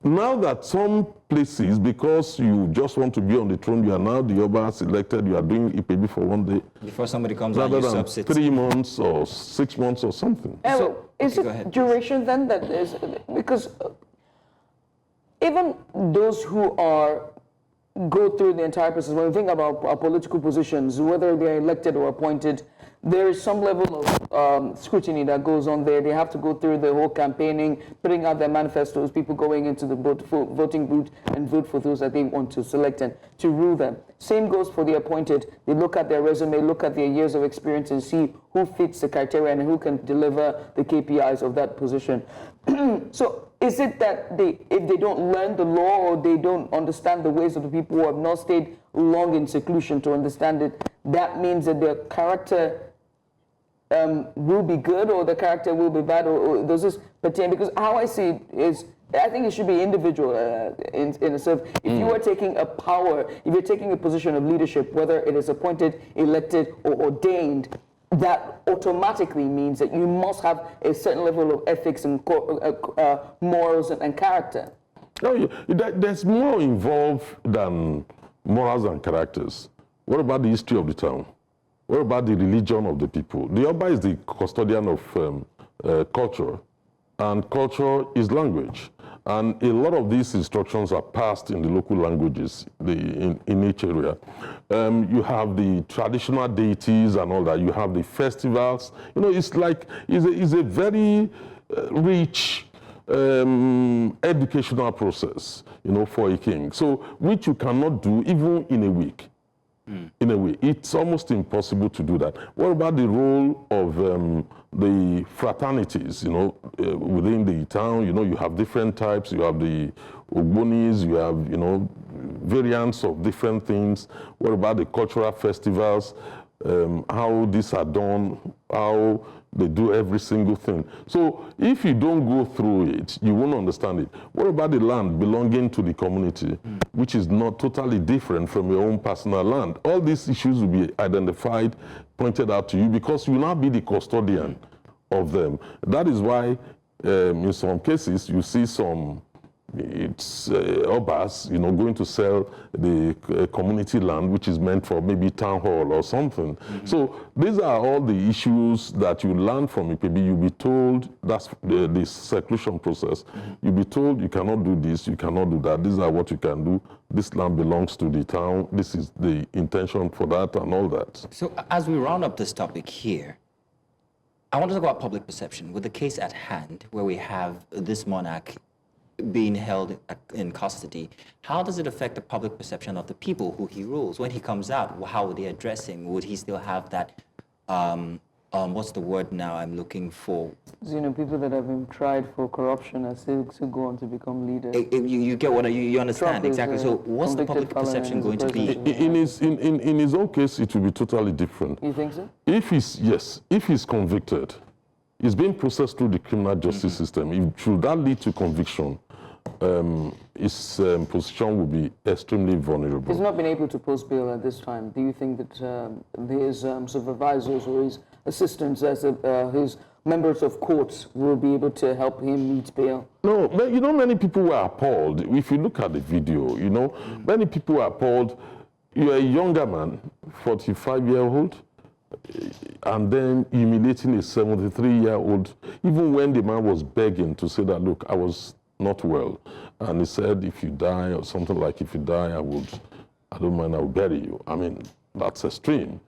now that some places, because you just want to be on the throne, you are now the Oba selected, you are doing IPB for 1 day. Before somebody comes rather and you than subsit. 3 months or 6 months or something. Is it duration then that is, because even those who go through the entire process, when we think about our political positions, whether they're elected or appointed, there is some level of scrutiny that goes on there. They have to go through the whole campaigning, putting out their manifestos, people going into the voting booth and vote for those that they want to select and to rule them. Same goes for the appointed. They look at their resume, look at their years of experience and see who fits the criteria and who can deliver the KPIs of that position. So is it that if they don't learn the law or they don't understand the ways of the people who have not stayed long in seclusion to understand it, that means that their character will be good or the character will be bad, or does this pertain? Because how I see it is, I think it should be individual in a sense. If you are taking a power, if you're taking a position of leadership, whether it is appointed, elected, or ordained, that automatically means that you must have a certain level of ethics and morals and character. No, there's more involved than morals and characters. What about the history of the town? What about the religion of the people? The Oba is the custodian of culture, and culture is language. And a lot of these instructions are passed in the local languages in each area. You have the traditional deities and all that. You have the festivals. It's a very rich educational process, for a king. So, which you cannot do even in a week. In a way, it's almost impossible to do that. What about the role of the fraternities, within the town? You have different types. You have the Ogbonis, you have, variants of different things? What about the cultural festivals? How these are done, how they do every single thing. So if you don't go through it, you won't understand it. What about the land belonging to the community, which is not totally different from your own personal land? All these issues will be identified, pointed out to you, because you will now be the custodian of them. That is why in some cases you see some obas, going to sell the community land, which is meant for maybe town hall or something. So these are all the issues that you learn from it. Maybe you'll be told, that's the seclusion process. You'll be told you cannot do this, you cannot do that. These are what you can do. This land belongs to the town. This is the intention for that and all that. So as we round up this topic here, I want to talk about public perception. With the case at hand, where we have this monarch being held in custody, how does it affect the public perception of the people who he rules? When he comes out, how would they address him? Would he still have that, what's the word now I'm looking for? People that have been tried for corruption are still go on to become leaders. You get what you understand, exactly. So what's the public perception going to be? In his own case, it will be totally different. You think so? If he's convicted, he's being processed through the criminal justice system. Should that lead to conviction, his position will be extremely vulnerable. He's not been able to post bail at this time. Do you think that his supervisors or his assistants, as his members of courts, will be able to help him meet bail? No, but many people were appalled. If you look at the video, many people were appalled. You're a younger man, 45-year-old, and then humiliating a 73-year-old, even when the man was begging to say that, look, I was not well. And he said, if you die, or something like, if you die, I don't mind, I'll bury you. I mean, that's extreme.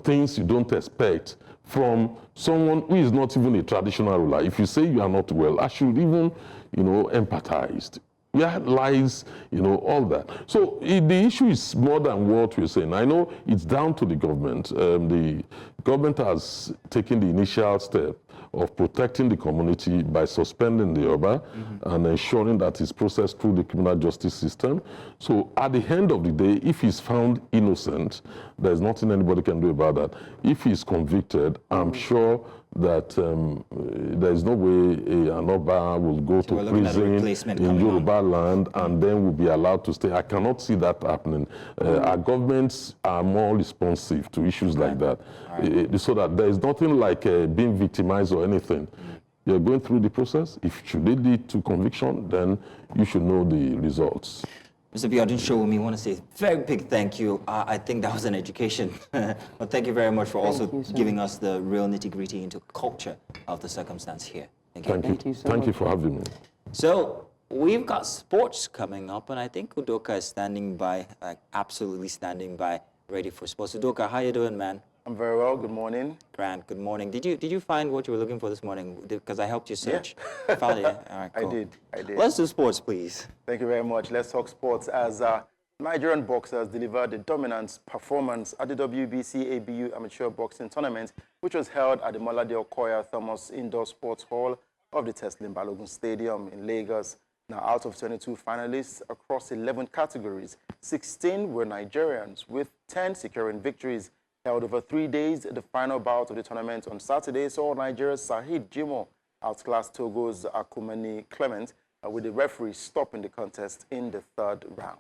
Things you don't expect from someone who is not even a traditional ruler. If you say you are not well, I should even, empathize. Yeah, lies, all that. So the issue is more than what we're saying. I know it's down to the government. The government has taken the initial step of protecting the community by suspending the Oba and ensuring that it's processed through the criminal justice system. So at the end of the day, if he's found innocent, there's nothing anybody can do about that. If he's convicted, I'm sure that there is no way an Oba will go to prison in Yoruba land and then will be allowed to stay. I cannot see that happening. Our governments are more responsive to issues like that, so that there is nothing like being victimized or anything. You're going through the process. If should it lead to conviction, then you should know the results. Mr. Biodun Showumi, I want to say a very big thank you. I think that was an education. But thank you very much for also giving us the real nitty-gritty into culture of the circumstance here. Thank you. Thank you for having me. So we've got sports coming up, and I think Udoka is standing by, absolutely standing by, ready for sports. Udoka, how you doing, man? I'm very well. Good morning. Grant, good morning. Did you find what you were looking for this morning? Because I helped you search. Yeah. Found it? All right, cool. I did. Let's do sports, please. Thank you very much. Let's talk sports as Nigerian boxers delivered a dominant performance at the WBC ABU Amateur Boxing Tournament, which was held at the Molade Okoya Thomas Indoor Sports Hall of the Teslim Balogun Stadium in Lagos. Now, out of 22 finalists across 11 categories, 16 were Nigerians, with 10 securing victories. Held over 3 days, the final bout of the tournament on Saturday saw Nigeria's Sahid Jimo outclass Togo's Akumani Clement, with the referee stopping the contest in the third round.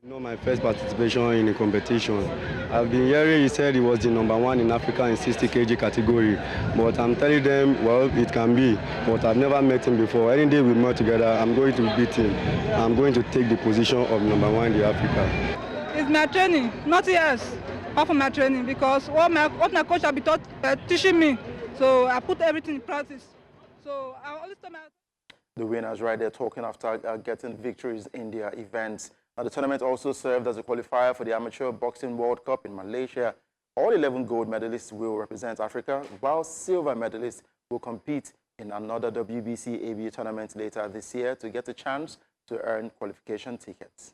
This was my first participation in a competition. I've been hearing he said he was the #1 in Africa in 60 kg category, but I'm telling them, well, it can be, but I've never met him before. Any day we met together, I'm going to beat him. I'm going to take the position of #1 in Africa. It's my training, nothing else apart from my training, because what my coach has been teaching me, so I put everything in practice. So I always tell my... The winners right there talking after getting victories in their events. Now, the tournament also served as a qualifier for the Amateur Boxing World Cup in Malaysia. All 11 gold medalists will represent Africa, while silver medalists will compete in another WBC ABU tournament later this year to get a chance to earn qualification tickets.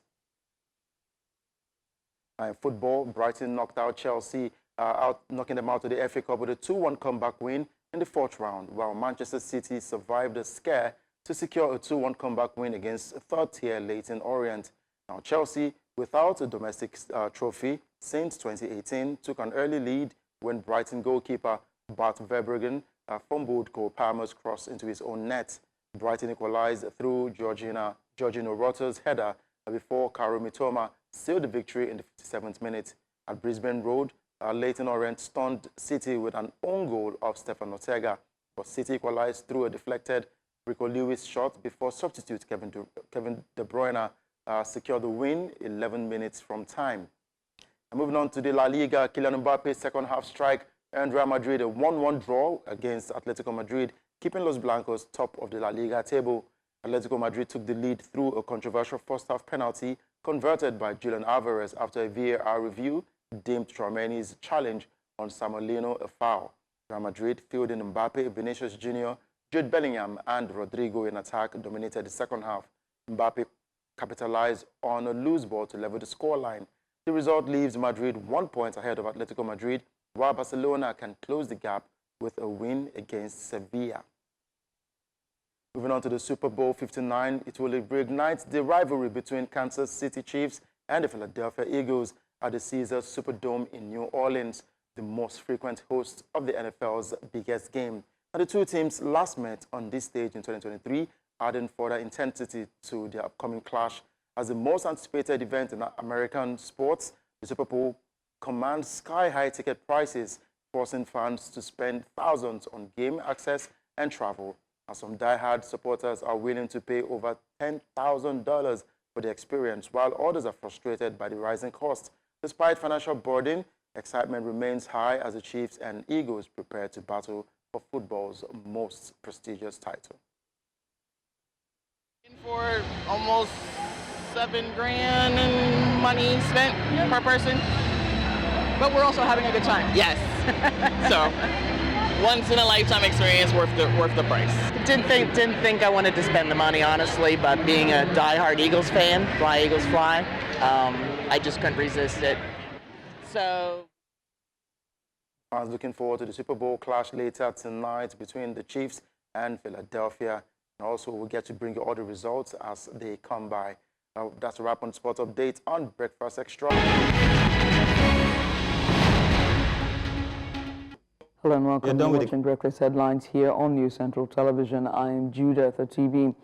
In football, Brighton knocked out Chelsea, knocking them out of the FA Cup with a 2-1 comeback win in the fourth round, while Manchester City survived a scare to secure a 2-1 comeback win against third-tier Leyton Orient. Now, Chelsea, without a domestic trophy since 2018, took an early lead when Brighton goalkeeper Bart Verbruggen fumbled Cole Palmer's cross into his own net. Brighton equalized through Georgino Rota's header before Karo Mitoma sealed the victory in the 57th minute. At Brisbane Road, Leyton Orient stunned City with an own goal of Stefan Ortega, but City equalized through a deflected Rico Lewis shot before substitute Kevin De Bruyne secured the win 11 minutes from time. And moving on to the La Liga, Kylian Mbappe's second half strike earned Real Madrid a 1-1 draw against Atletico Madrid, keeping Los Blancos top of the La Liga table. Atletico Madrid took the lead through a controversial first-half penalty converted by Julian Alvarez after a VAR review deemed Tchouaméni's challenge on Samuel Lino a foul. Real Madrid, fielding Mbappe, Vinicius Jr., Jude Bellingham, and Rodrigo in attack, dominated the second half. Mbappe capitalized on a loose ball to level the scoreline. The result leaves Madrid 1 point ahead of Atletico Madrid, while Barcelona can close the gap with a win against Sevilla. Moving on to the Super Bowl 59, it will reignite the rivalry between Kansas City Chiefs and the Philadelphia Eagles at the Caesars Superdome in New Orleans, the most frequent host of the NFL's biggest game. Now, the two teams last met on this stage in 2023, adding further intensity to the upcoming clash. As the most anticipated event in American sports, the Super Bowl commands sky-high ticket prices, forcing fans to spend thousands on game access and travel. And some die-hard supporters are willing to pay over $10,000 for the experience, while others are frustrated by the rising cost. Despite financial burden, excitement remains high as the Chiefs and Eagles prepare to battle for football's most prestigious title. For almost $7 grand in money spent per person, but we're also having a good time. Yes. So, once in a lifetime experience, worth the price. Didn't think I wanted to spend the money, honestly, but being a diehard Eagles fan, fly Eagles fly, I just couldn't resist it. So. I was looking forward to the Super Bowl clash later tonight between the Chiefs and Philadelphia. And also, we'll get to bring you all the results as they come by. Now, that's a wrap on Sports Update on Breakfast Extra. Hello and welcome. You're watching Breakfast Headlines here on News Central Television. I am Judith TV.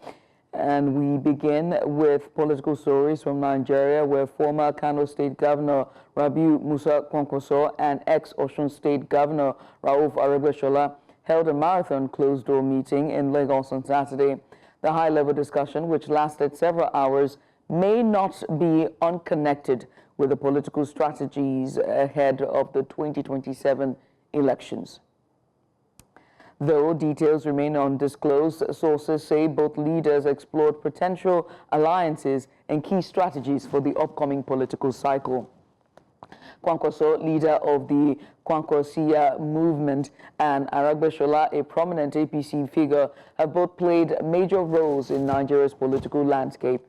And we begin with political stories from Nigeria, where former Kano State Governor Rabiu Musa Kwankwaso and ex-Osun State Governor Rauf Aregbesola held a marathon closed-door meeting in Lagos on Saturday. The high-level discussion, which lasted several hours, may not be unconnected with the political strategies ahead of the 2027 elections. Though details remain undisclosed, sources say both leaders explored potential alliances and key strategies for the upcoming political cycle. Kwankwaso, leader of the Kwankwasiya movement, and Aregbesola, a prominent APC figure, have both played major roles in Nigeria's political landscape.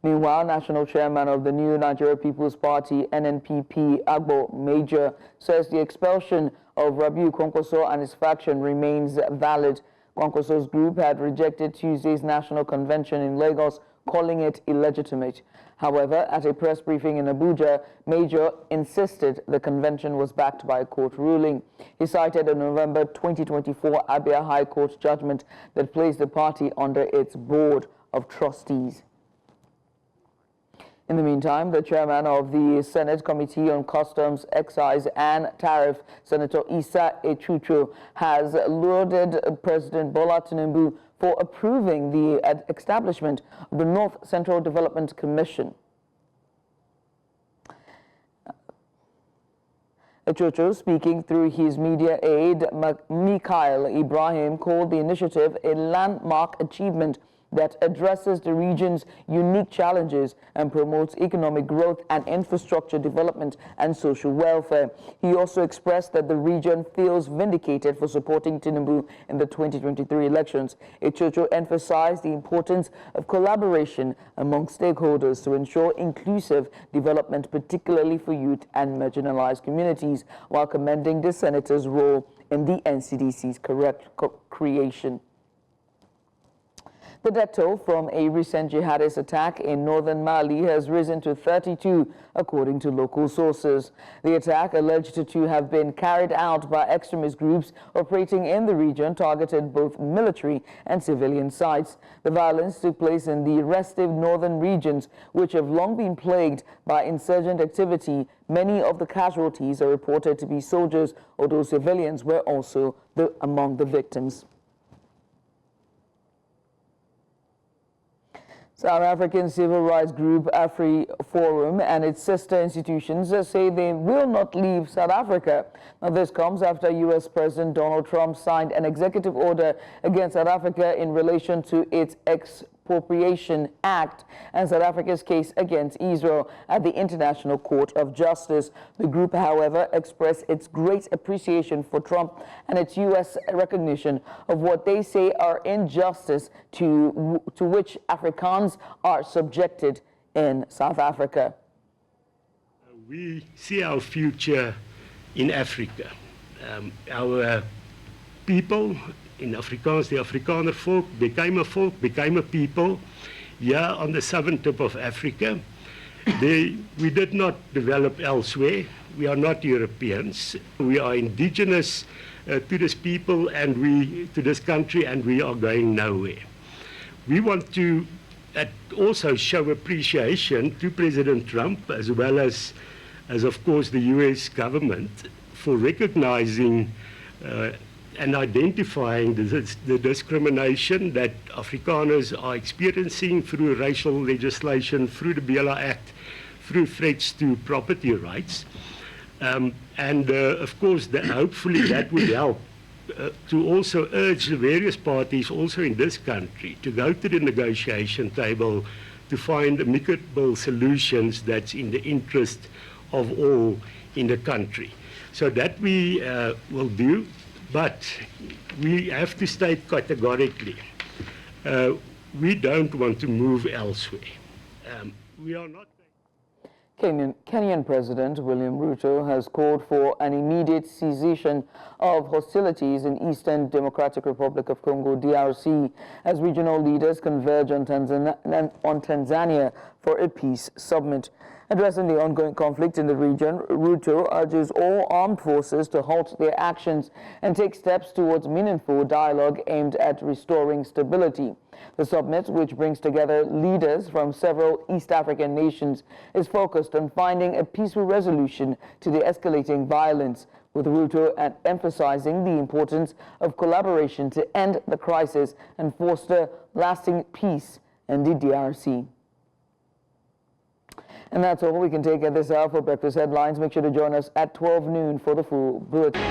Meanwhile, National Chairman of the New Nigeria People's Party, NNPP, Agbo Major, says the expulsion of Rabiu Kwankwaso and his faction remains valid. Kwankwaso's group had rejected Tuesday's national convention in Lagos, calling it illegitimate. However, at a press briefing in Abuja, Major insisted the convention was backed by a court ruling. He cited a November 2024 Abia High Court judgment that placed the party under its board of trustees. In the meantime, the chairman of the Senate Committee on Customs, Excise and Tariff, Senator Issa Echuchu, has lauded President Bola Tinubu for approving the establishment of the North Central Development Commission. Echuchu, speaking through his media aide, Mikhail Ibrahim, called the initiative a landmark achievement that addresses the region's unique challenges and promotes economic growth and infrastructure development and social welfare. He also expressed that the region feels vindicated for supporting Tinubu in the 2023 elections. Echuchu emphasized the importance of collaboration among stakeholders to ensure inclusive development, particularly for youth and marginalized communities, while commending the senator's role in the NCDC's creation. The death toll from a recent jihadist attack in northern Mali has risen to 32, according to local sources. The attack, alleged to have been carried out by extremist groups operating in the region, targeted both military and civilian sites. The violence took place in the restive northern regions, which have long been plagued by insurgent activity. Many of the casualties are reported to be soldiers, although civilians were also among the victims. South African civil rights group AfriForum and its sister institutions say they will not leave South Africa. Now, this comes after U.S. President Donald Trump signed an executive order against South Africa in relation to its Expropriation Act and South Africa's case against Israel at the International Court of Justice. The group, however, expressed its great appreciation for Trump and its U.S. recognition of what they say are injustice to which Afrikaans are subjected in South Africa. We see our future in Africa. Our people in Afrikaans, the Afrikaner folk, became a people here on the southern tip of Africa. We did not develop elsewhere. We are not Europeans. We are indigenous to this people and to this country, and we are going nowhere. We want to also show appreciation to President Trump, as well as of course the US government, for recognizing and identifying the discrimination that Afrikaners are experiencing through racial legislation, through the BLA Act, through threats to property rights. Of course, hopefully that would help to also urge the various parties also in this country to go to the negotiation table to find amicable solutions that's in the interest of all in the country. So that we will do, but we have to state categorically, we don't want to move elsewhere. We are not. Kenyan President William Ruto has called for an immediate cessation of hostilities in Eastern Democratic Republic of Congo, DRC, as regional leaders converge on Tanzania for a peace summit. Addressing the ongoing conflict in the region, Ruto urges all armed forces to halt their actions and take steps towards meaningful dialogue aimed at restoring stability. The summit, which brings together leaders from several East African nations, is focused on finding a peaceful resolution to the escalating violence, with Ruto emphasizing the importance of collaboration to end the crisis and foster lasting peace in the DRC. And that's all we can take at this hour for Breakfast Headlines. Make sure to join us at 12 noon for the full bulletin.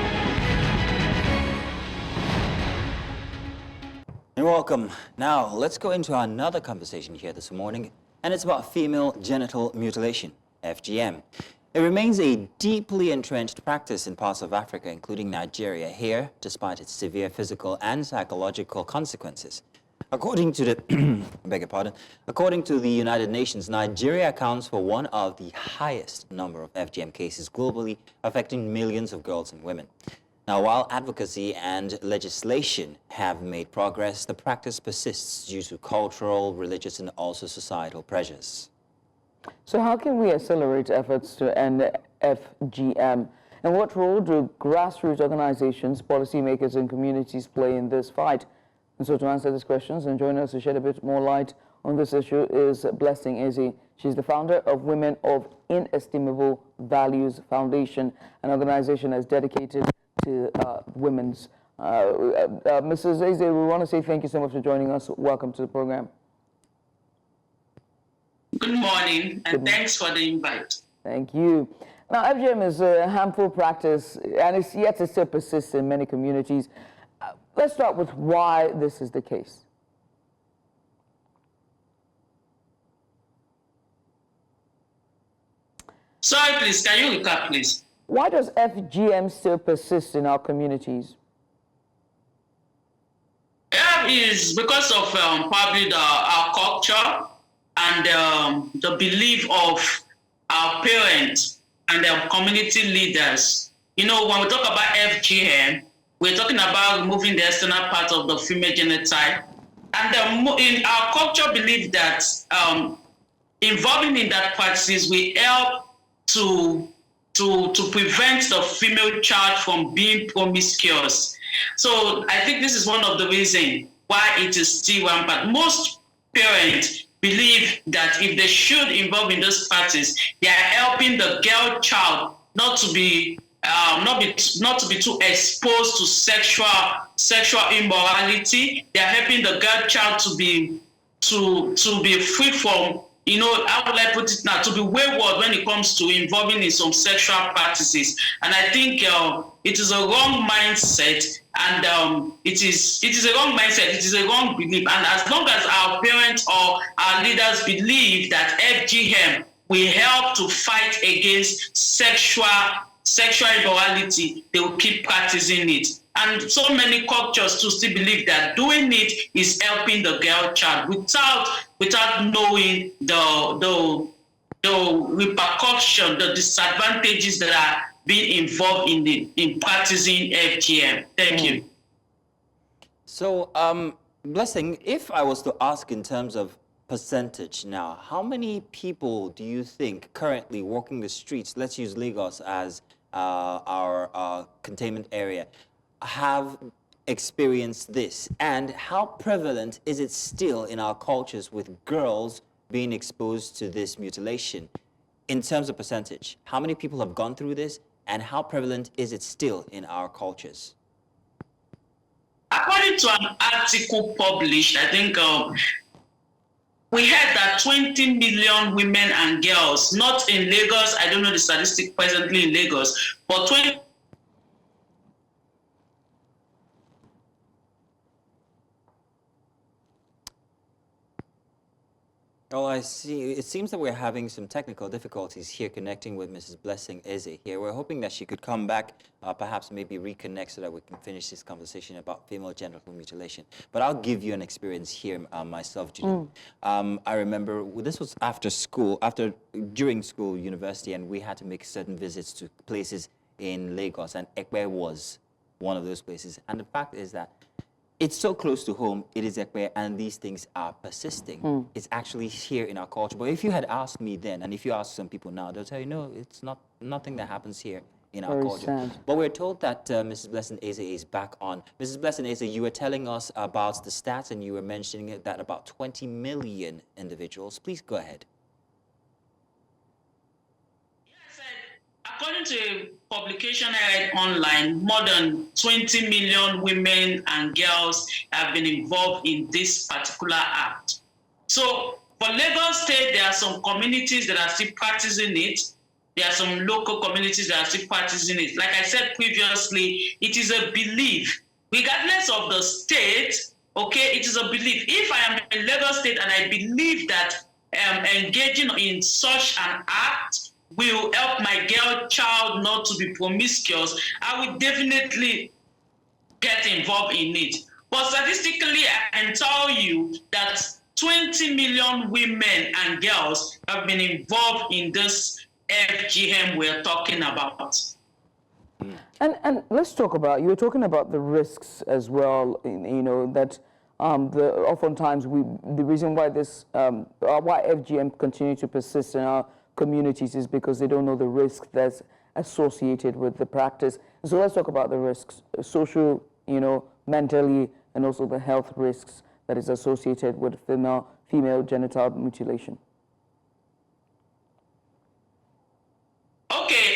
You're welcome. Now, let's go into another conversation here this morning, and it's about female genital mutilation, FGM. It remains a deeply entrenched practice in parts of Africa, including Nigeria, here, despite its severe physical and psychological consequences. According to the United Nations, Nigeria accounts for one of the highest number of FGM cases globally, affecting millions of girls and women. Now, while advocacy and legislation have made progress, the practice persists due to cultural, religious, and also societal pressures. So how can we accelerate efforts to end FGM? And what role do grassroots organizations, policymakers, and communities play in this fight? And so to answer these questions and join us to shed a bit more light on this issue is Blessing Eze. She's the founder of Women of Inestimable Values Foundation, an organization that's dedicated to women's. Mrs. Eze, we want to say thank you so much for joining us. Welcome to the program. Good morning, and thanks for the invite. Thank you. Now, FGM is a harmful practice, and it's yet to still persist in many communities. Let's start with why this is the case. Sorry, please, can you recap, please? Why does FGM still persist in our communities? It is because of probably our culture and the belief of our parents and their community leaders. You know, when we talk about FGM, we're talking about removing the external part of the female genital. And in our culture, believe that involving in that practice will help to prevent the female child from being promiscuous. So I think this is one of the reasons why it is still rampant. Most parents believe that if they should involve in this practice, they are helping the girl child not to be too exposed to sexual immorality. They are helping the girl child to be free from, how will I put it now, to be wayward when it comes to involving in some sexual practices. And I think it is a wrong mindset, and it is a wrong mindset, it is a wrong belief. And as long as our parents or our leaders believe that FGM will help to fight against sexual immorality, they will keep practicing it. And so many cultures too still believe that doing it is helping the girl child without knowing the repercussion, the disadvantages that are being involved in practicing FGM. Thank you. So, Blessing, if I was to ask in terms of percentage now, how many people do you think currently walking the streets, let's use Lagos as our containment area, have experienced this? And how prevalent is it still in our cultures with girls being exposed to this mutilation? In terms of percentage, how many people have gone through this, and how prevalent is it still in our cultures? According to an article published, I think we heard that 20 million women and girls, not in Lagos, I don't know the statistic presently in Lagos, but 20. Oh, I see. It seems that we're having some technical difficulties here connecting with Mrs. Blessing Eze here. We're hoping that she could come back, perhaps maybe reconnect so that we can finish this conversation about female genital mutilation. But I'll give you an experience here myself, Judy. I remember this was during school, university, and we had to make certain visits to places in Lagos, and Ekpe was one of those places. And the fact is that it's so close to home, it is Ekpe, and these things are persisting. It's actually here in our culture. But if you had asked me then, and if you ask some people now, they'll tell you, no, it's nothing that happens here in our culture. Sad. But we're told that Mrs. Blessing Eze is back on. Mrs. Blessing Eze, you were telling us about the stats, and you were mentioning that about 20 million individuals. Please go ahead. According to a publication I read online, more than 20 million women and girls have been involved in this particular act. So for Lagos State, there are some communities that are still practicing it. There are some local communities that are still practicing it. Like I said previously, it is a belief. Regardless of the state, okay, it is a belief. If I am in Lagos State and I believe that engaging in such an act will help my girl child not to be promiscuous, I will definitely get involved in it. But statistically, I can tell you that 20 million women and girls have been involved in this FGM we're talking about. And let's talk about, you were talking about the risks as well, that oftentimes the reason why why FGM continue to persist in our communities is because they don't know the risk that's associated with the practice. So let's talk about the risks, social, mentally, and also the health risks that is associated with female genital mutilation. Okay,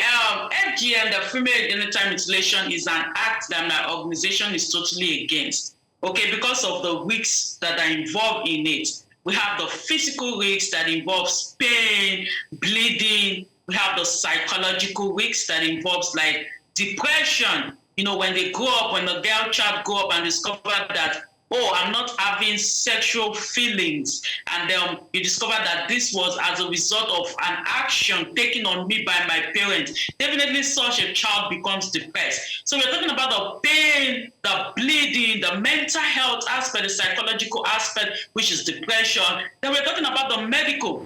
FGM, the female genital mutilation, is an act that my organization is totally against. Okay, because of the risks that are involved in it. We have the physical risks that involves pain, bleeding. We have the psychological risks that involves like depression. When they grow up, when the girl child grow up and discover that, oh, I'm not having sexual feelings. And you discover that this was as a result of an action taken on me by my parents. Definitely such a child becomes depressed. So we're talking about the pain, the bleeding, the mental health aspect, the psychological aspect, which is depression. Then we're talking about the medical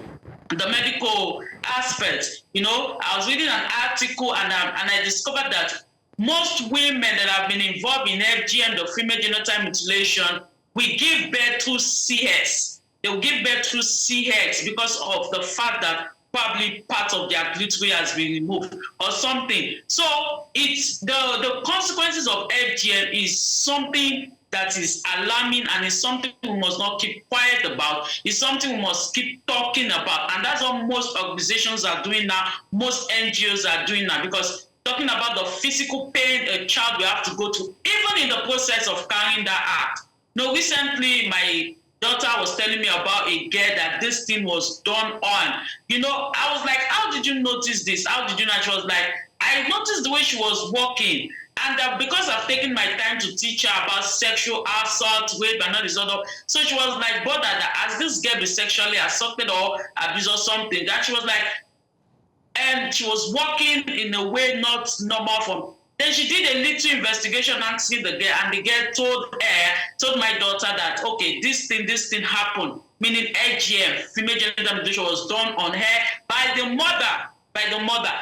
aspect. I was reading an article and I discovered that most women that have been involved in FGM, the female genital mutilation, will give birth to CS. They will give birth to CX because of the fact that probably part of their clitoris has been removed or something. So it's the consequences of FGM is something that is alarming, and it's something we must not keep quiet about. It's something we must keep talking about. And that's what most organizations are doing now, most NGOs are doing now, because talking about the physical pain a child will have to go to, even in the process of carrying that act. No, recently my daughter was telling me about a girl that this thing was done on. You know, I was like, how did you notice this? How did you know? She was like, I noticed the way she was walking. And because I've taken my time to teach her about sexual assault, rape, and all this other, so she was like bothered that as this girl be sexually assaulted or abused or something, that she was like, and she was walking in a way not normal from. Then she did a little investigation asking the girl, and the girl told my daughter that, okay, this thing happened, meaning FGM, female genital mutilation, was done on her by the mother.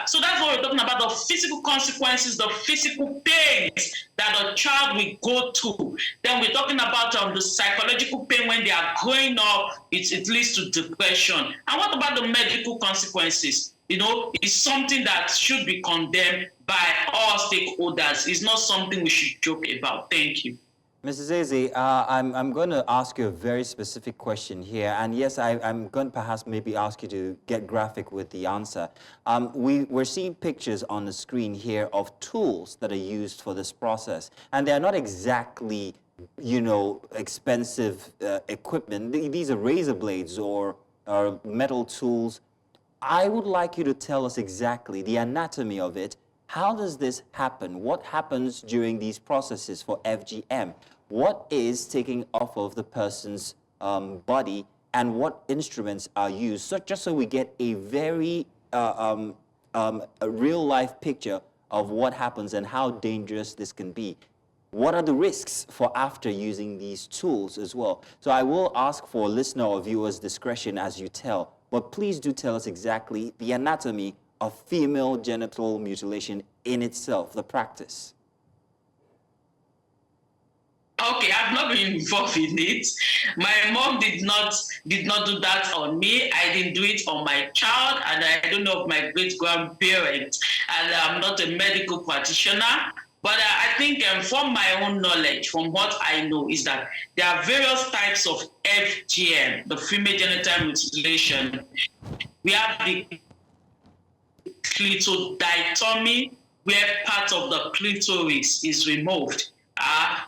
So that's what we're talking about, the physical consequences, the physical pains that a child will go through. Then we're talking about the psychological pain when they are growing up, it leads to depression. And what about the medical consequences? You know, it's something that should be condemned by all stakeholders. It's not something we should joke about. Thank you. Mrs. Eze, I'm going to ask you a very specific question here. And yes, I'm going to perhaps maybe ask you to get graphic with the answer. We're seeing pictures on the screen here of tools that are used for this process. And they're not exactly, you know, expensive equipment. These are razor blades or metal tools. I would like you to tell us exactly the anatomy of it. How does this happen? What happens during these processes for FGM? What is taken off of the person's body, and what instruments are used? So just so we get a very a real-life picture of what happens and how dangerous this can be. What are the risks for after using these tools as well? So I will ask for listener or viewer's discretion as you tell, but please do tell us exactly the anatomy of female genital mutilation in itself, the practice. Okay, I've not been involved in it. My mom did not do that on me. I didn't do it on my child, and I don't know of my great-grandparents. And I'm not a medical practitioner. But I think from my own knowledge, from what I know, is that there are various types of FGM, the female genital mutilation. We have the clitoridectomy, where part of the clitoris is removed.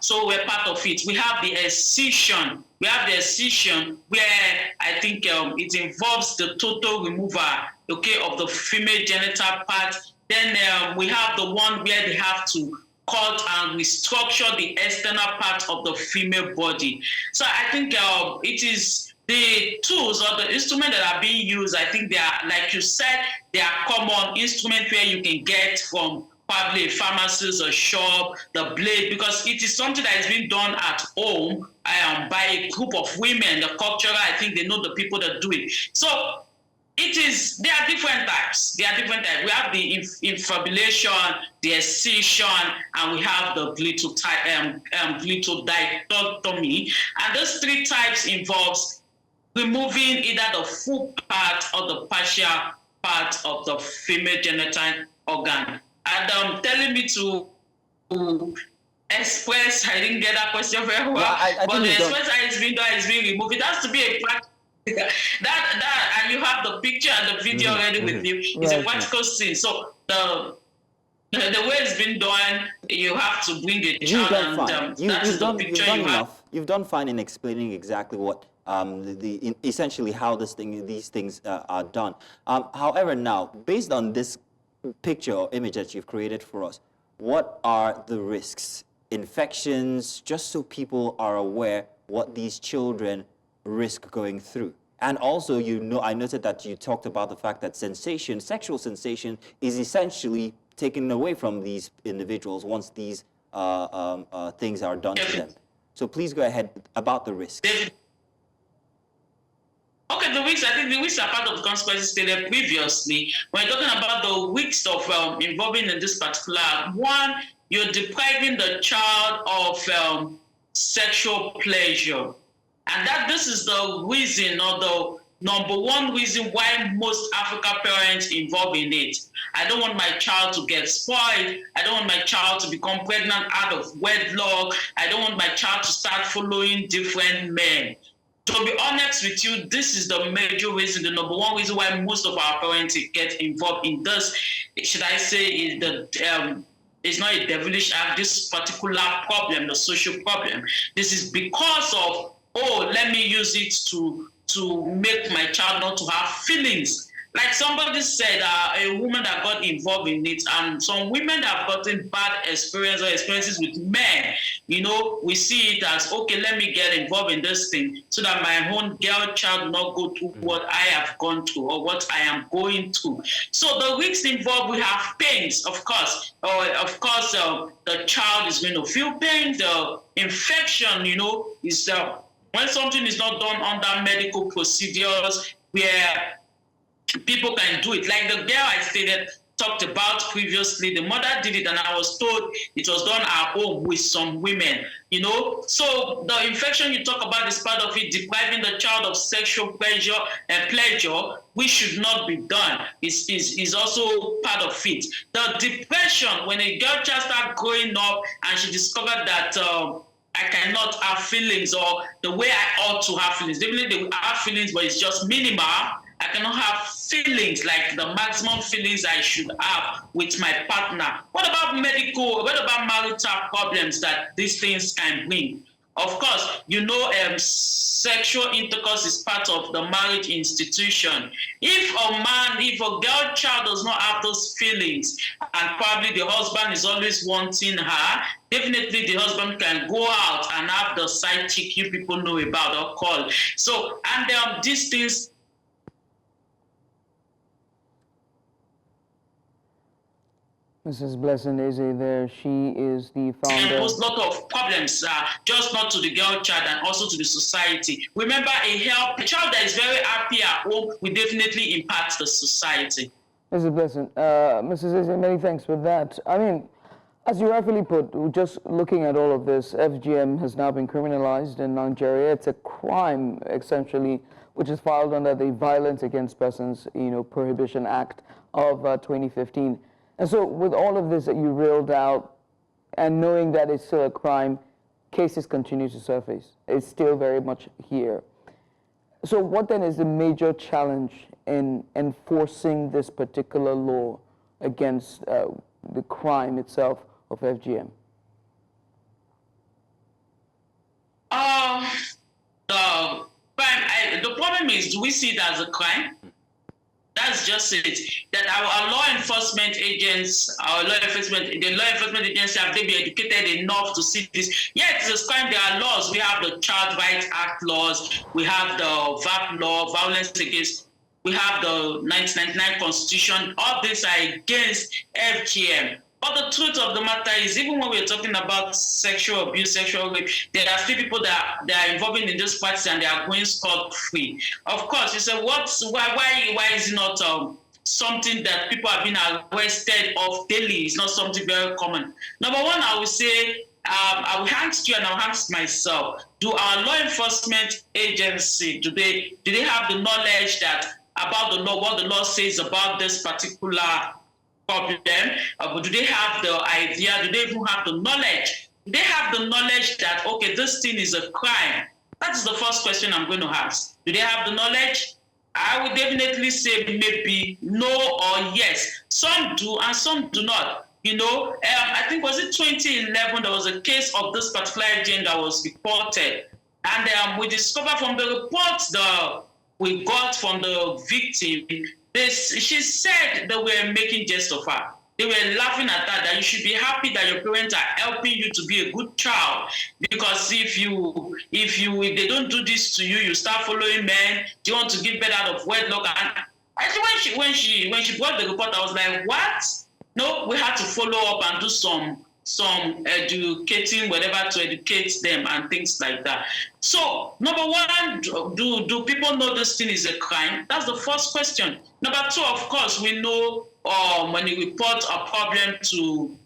So we're part of it. We have the excision. We have the excision where I think it involves the total removal, okay, of the female genital part. Then we have the one where they have to cut and restructure the external part of the female body. So I think it is the tools or the instruments that are being used. I think they are, like you said, they are common instruments where you can get from probably a pharmacist, a shop, the blade, because it is something that is being done at home by a group of women. The cultural, I think they know the people that do it. So it is, there are different types. We have the infabulation, the excision, and we have the clitoridectomy. And those three types involves removing either the full part or the partial part of the female genital organ. And telling me to express, I didn't get that question very well. But the express is being done, is being removed. It has to be a practical. That and you have the picture and the video already with you. It's a practical scene. So the way it's been done, you have to bring a child, and that's the picture you have. You've done fine in explaining exactly what essentially how these things are done. However, now based on this picture or image that you've created for us, what are the risks, infections, just so people are aware what these children risk going through? And also, I noted that you talked about the fact that sexual sensation is essentially taken away from these individuals once these things are done to them. So please go ahead about the risks. Okay, of the weeks, I think the weeks are part of the consequences stated previously. When you're talking about the weeks of involving in this particular one, you're depriving the child of sexual pleasure. And that this is the reason, or the number one reason why most African parents involve in it. I don't want my child to get spoiled. I don't want my child to become pregnant out of wedlock. I don't want my child to start following different men. To be honest with you, this is the major reason, the number one reason why most of our parents get involved in this. Should I say is the it's not a devilish act, this particular problem, the social problem. This is because of, oh, let me use it to make my child not to have feelings. Like somebody said, a woman that got involved in it, and some women that have gotten bad experience or experiences with men, you know, we see it as, okay, let me get involved in this thing so that my own girl child will not go through what I have gone through or what I am going through. So the risks involved, we have pains, of course. The child is going to feel pain. The infection, you know, is when something is not done under medical procedures where people can do it. Like the girl I talked about previously, the mother did it and I was told it was done at home with some women, you know. So the infection you talk about is part of it, depriving the child of sexual pleasure, which should not be done, is also part of it. The depression, when a girl child starts growing up and she discovered that I cannot have feelings, or the way I ought to have feelings. Definitely they have feelings, but it's just minimal. I cannot have feelings like the maximum feelings I should have with my partner. What about marital problems that these things can bring? Of course, you know, sexual intercourse is part of the marriage institution. If a girl child does not have those feelings, and probably the husband is always wanting her, definitely the husband can go out and have the side chick you people know about or call. So, and these things. Mrs. Blessing Eze there, she is the founder. There's a lot of problems, just not to the girl child and also to the society. Remember, a child that is very happy at home will definitely impact the society. Mrs. Blessing, Mrs. Eze, many thanks for that. I mean, as you rightfully put, just looking at all of this, FGM has now been criminalized in Nigeria. It's a crime, essentially, which is filed under the Violence Against Persons, Prohibition Act of 2015. And so with all of this that you reeled out, and knowing that it's still a crime, cases continue to surface. It's still very much here. So what then is the major challenge in enforcing this particular law against the crime itself of FGM? The problem is, do we see it as a crime? That's just it. That our law enforcement agents, the law enforcement agency, have they been educated enough to see this? Yeah, it's a crime. There are laws. We have the Child Rights Act laws. We have the VAP law, violence against. We have the 1999 Constitution. All these are against FGM. But the truth of the matter is, even when we're talking about sexual abuse, sexual rape, there are still people that are involving in this practice and they are going scot-free. Of course, you say, why is it not something that people have been arrested of daily? It's not something very common. Number one, I would say, I will ask you and I'll ask myself, do our law enforcement agency, do they have the knowledge about the law, what the law says about this particular problem, but do they have the idea, do they even have the knowledge? Do they have the knowledge that, okay, this thing is a crime? That is the first question I'm going to ask. Do they have the knowledge? I would definitely say maybe no or yes. Some do and some do not. I think, was it 2011, there was a case of this particular agent that was reported. And we discovered from the reports we got from the victim, she said they were making jest of her. They were laughing at her, that you should be happy that your parents are helping you to be a good child. Because if they don't do this to you, you start following men, do you want to give birth out of wedlock? And actually when she brought the report, I was like, what? No, we had to follow up and do some some educating, whatever, to educate them and things like that. So, number one, do people know this thing is a crime? That's the first question. Number two, of course, we know when you report a problem to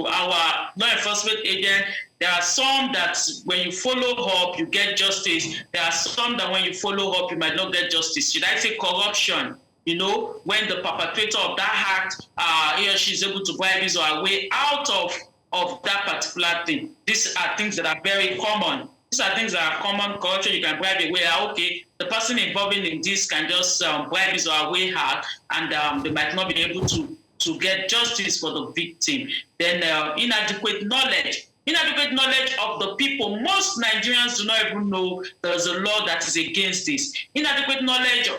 our law enforcement agent, there are some that when you follow up, you get justice. There are some that when you follow up, you might not get justice. Should I say corruption? You know, when the perpetrator of that act, he or she is able to bribe his or her way out of that particular thing. These are things that are very common. These are things that are common. Corruption, you can bribe your way out. Okay, the person involved in this can just bribe his or her way out, and they might not be able to get justice for the victim. Then inadequate knowledge. Inadequate knowledge of the people. Most Nigerians do not even know there's a law that is against this. Inadequate knowledge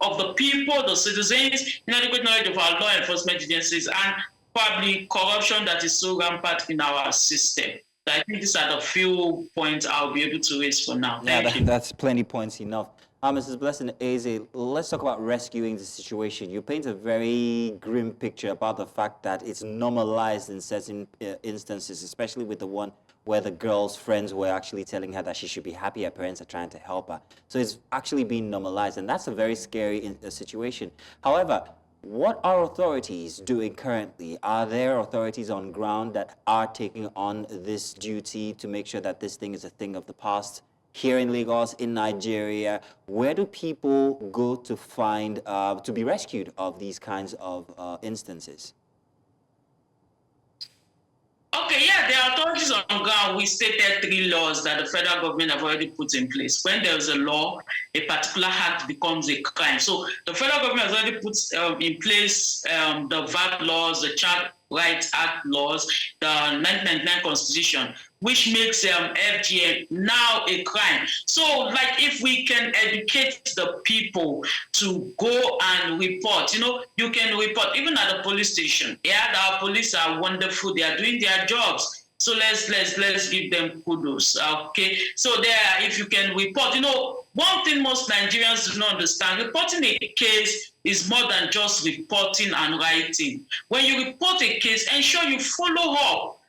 of the people, the citizens, inadequate knowledge of our law enforcement agencies, and probably corruption that is so rampant in our system. So I think these are the few points I'll be able to raise for now. Thank you. That's plenty points enough. Mrs. Blessing Eze, let's talk about rescuing the situation. You paint a very grim picture about the fact that it's normalized in certain instances, especially with the one where the girl's friends were actually telling her that she should be happy her parents are trying to help her. So it's actually being normalized, and that's a very scary situation. However, what are authorities doing currently? Are there authorities on ground that are taking on this duty to make sure that this thing is a thing of the past? Here in Lagos, in Nigeria, where do people go to find, to be rescued of these kinds of instances? Okay, yeah, there are authorities on ground. We stated 3 laws that the federal government have already put in place. When there is a law, a particular act becomes a crime. So the federal government has already put in place the VAT laws, the Child Rights Act laws, the 1999 Constitution, which makes FGM now a crime. So, like, if we can educate the people to go and report, you know, you can report even at the police station. Yeah, our police are wonderful; they are doing their jobs. So let's give them kudos. Okay. So there, if you can report, you know, one thing most Nigerians do not understand: reporting a case is more than just reporting and writing. When you report a case, ensure you follow up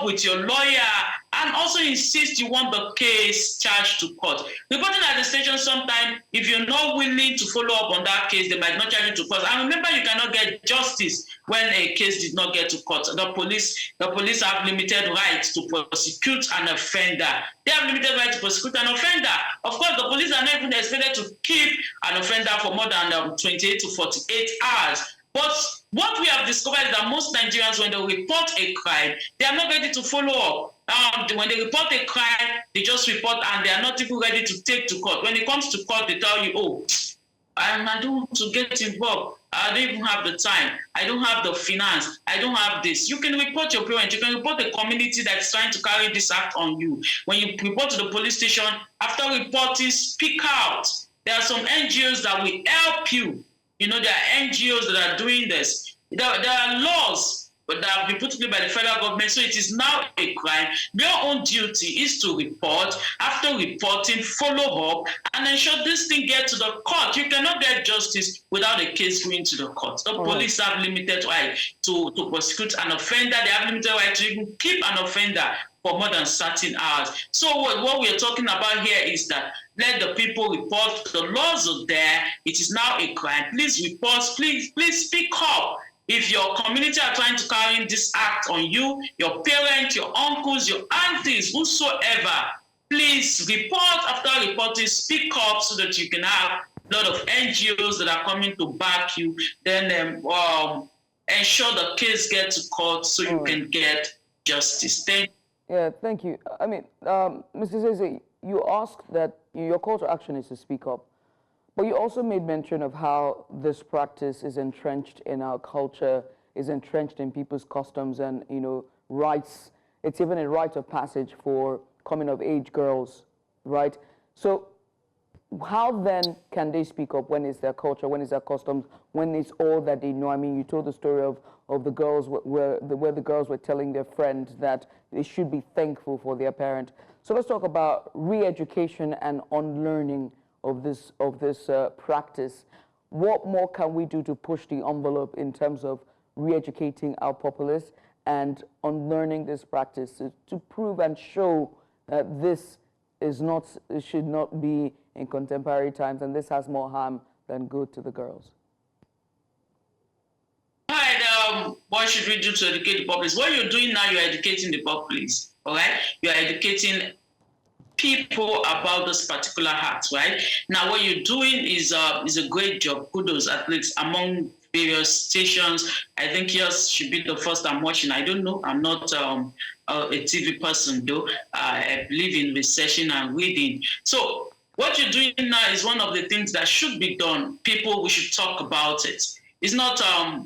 with your lawyer, and also insist you want the case charged to court. Reporting at the station, sometimes, if you're not willing to follow up on that case, they might not charge you to court. And remember, you cannot get justice when a case did not get to court. The police have limited rights to prosecute an offender. They have limited rights to prosecute an offender. Of course, the police are not even expected to keep an offender for more than 28 to 48 hours. But what we have discovered is that most Nigerians, when they report a crime, they are not ready to follow up. When they report a crime, they just report and they are not even ready to take to court. When it comes to court, they tell you, oh, I don't want to get involved. I don't even have the time. I don't have the finance. I don't have this. You can report your parents. You can report the community that's trying to carry this act on you. When you report to the police station, after reporting, speak out. There are some NGOs that will help you. You know, there are NGOs that are doing this. There are laws that have been put in place by the federal government, so it is now a crime. Your own duty is to report. After reporting, follow up, and ensure this thing gets to the court. You cannot get justice without a case going to the court. The police have limited right to prosecute an offender. They have limited right to even keep an offender for more than certain hours. So what we are talking about here is that let the people report. The laws are there. It is now a crime. Please report. Please speak up. If your community are trying to carry this act on you, your parents, your uncles, your aunties, whosoever, please report. After reporting, speak up so that you can have a lot of NGOs that are coming to back you. Then ensure the case gets to court so you can get justice. Thank you. Yeah, thank you. I mean, Mr. Zeze, you asked that your call to action is to speak up, but you also made mention of how this practice is entrenched in our culture, is entrenched in people's customs and, you know, rights. It's even a rite of passage for coming-of-age girls, right? So how then can they speak up when it's their culture, when it's their customs, when it's all that they know? I mean, you told the story of the girls where the girls were telling their friend that they should be thankful for their parent. So let's talk about re-education and unlearning of this practice. What more can we do to push the envelope in terms of re-educating our populace and on learning this practice to prove and show that this is not, it should not be in contemporary times, and this has more harm than good to the girls? What should we do to educate the populace? What you're doing now, you're educating the populace, all right? You're educating people about this particular act, right? Now, what you're doing is a great job. Kudos, athletes, among various stations. I think yours should be the first I'm watching. I don't know. I'm not a TV person, though. I believe in researching and reading. So what you're doing now is one of the things that should be done. People, we should talk about it. It's not a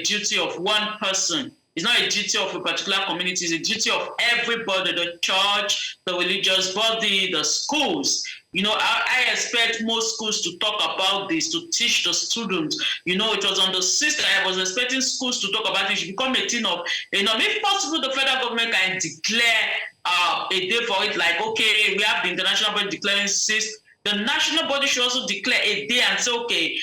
duty of one person. It's not a duty of a particular community. It's a duty of everybody, the church, the religious body, the schools. You know, I expect most schools to talk about this, to teach the students. You know, it was on the system. I was expecting schools to talk about it. It should become a thing of, you know, if possible, the federal government can declare a day for it. Like, okay, we have the international body declaring CIS. The national body should also declare a day and say, okay,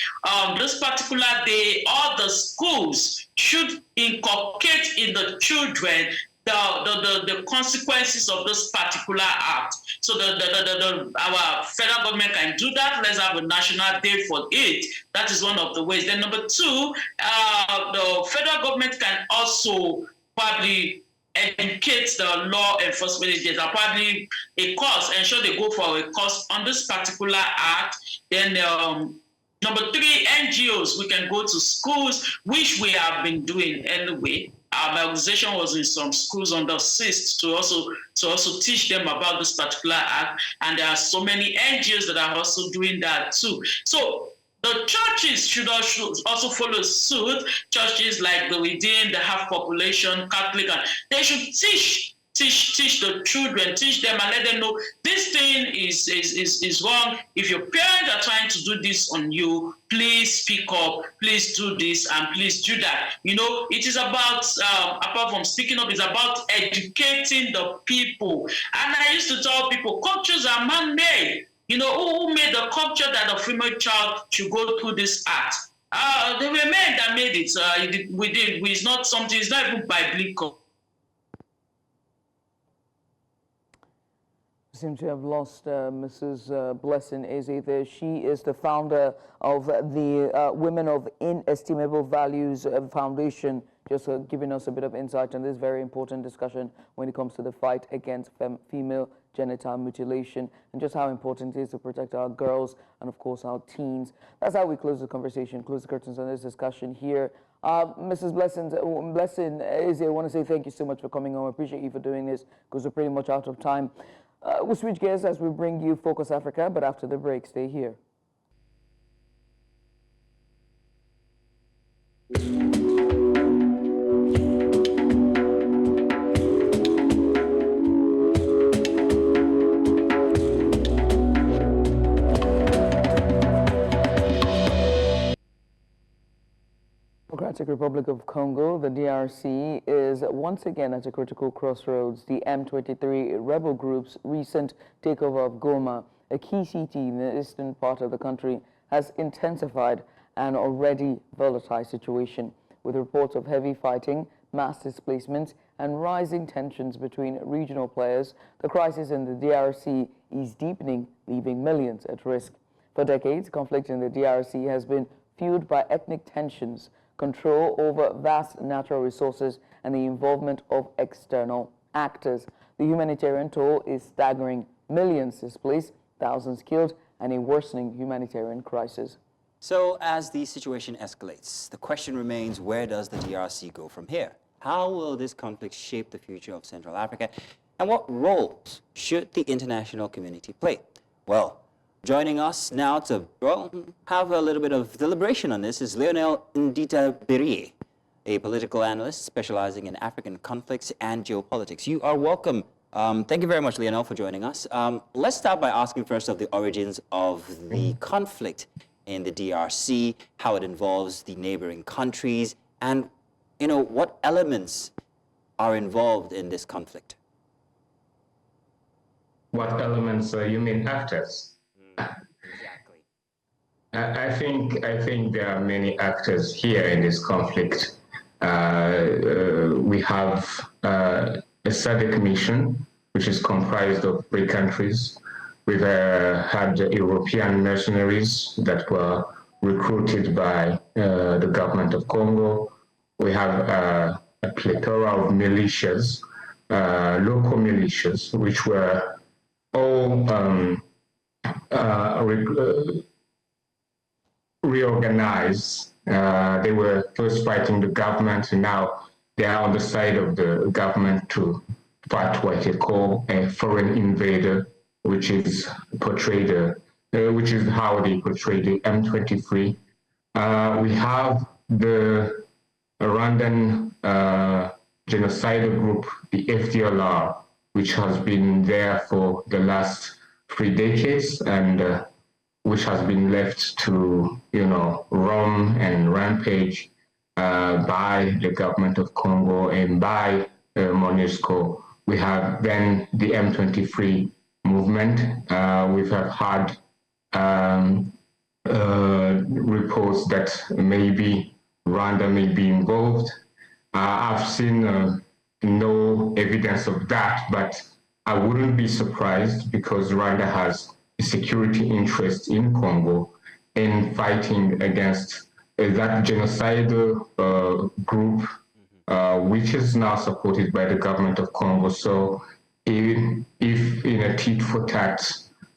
this particular day, all the schools should inculcate in the children the consequences of this particular act. So our federal government can do that. Let's have a national day for it. That is one of the ways. Then number two, the federal government can also probably educate the law enforcement agents. Probably a course, ensure they go for a course on this particular act. Then number three, NGOs, we can go to schools, which we have been doing anyway. My organization was in some schools under CIS to also teach them about this particular act, and there are so many NGOs that are also doing that too. So the churches should also follow suit. Churches like the Within, the Half Population, Catholic, and they should teach the children, teach them and let them know this thing is wrong. If your parents are trying to do this on you, please speak up, please do this and please do that. You know, it is about, apart from speaking up, it's about educating the people. And I used to tell people, cultures are man-made. You know, who made the culture that a female child should go through this act? They were men that made it. It's not something, it's not even biblical. Seem to have lost Mrs. Blessing Eze there. She is the founder of the Women of Inestimable Values Foundation, just giving us a bit of insight on this very important discussion when it comes to the fight against female genital mutilation and just how important it is to protect our girls and, of course, our teens. That's how we close the conversation, close the curtains on this discussion here. Mrs. Blessing Eze, I want to say thank you so much for coming on. I appreciate you for doing this because we're pretty much out of time. We'll switch gears as we bring you Focus Africa, but after the break, stay here. Democratic Republic of Congo, the DRC, is once again at a critical crossroads. The M23 rebel group's recent takeover of Goma, a key city in the eastern part of the country, has intensified an already volatile situation, with reports of heavy fighting, mass displacement, and rising tensions between regional players. The crisis in the DRC is deepening, leaving millions at risk. For decades, conflict in the DRC has been fueled by ethnic tensions, control over vast natural resources, and the involvement of external actors. The humanitarian toll is staggering. Millions displaced, thousands killed, and a worsening humanitarian crisis. So as the situation escalates, the question remains, where does the DRC go from here? How will this conflict shape the future of Central Africa? And what roles should the international community play? Well, joining us now to have a little bit of deliberation on this is Lionel Ndita-Birie, a political analyst specializing in African conflicts and geopolitics. You are welcome. Thank you very much, Lionel, for joining us. Let's start by asking first of the origins of the conflict in the DRC, how it involves the neighboring countries, and what elements are involved in this conflict. What elements you mean actors? Exactly. I think there are many actors here in this conflict. We have a SADC mission, which is comprised of 3 countries. We've had European mercenaries that were recruited by the government of Congo. We have a plethora of militias, local militias, which were all reorganized. They were first fighting the government, and now they are on the side of the government to fight what they call a foreign invader, which is portrayed, which is how they portray the M23. We have the Rwandan genocidal group, the FDLR, which has been there for the last 3 decades and which has been left to, roam and rampage by the government of Congo and by MONUSCO. We have then the M23 movement. We've had reports that maybe Rwanda may be involved. I've seen no evidence of that, but I wouldn't be surprised because Rwanda has a security interest in Congo in fighting against that genocidal group, which is now supported by the government of Congo. So if in a tit-for-tat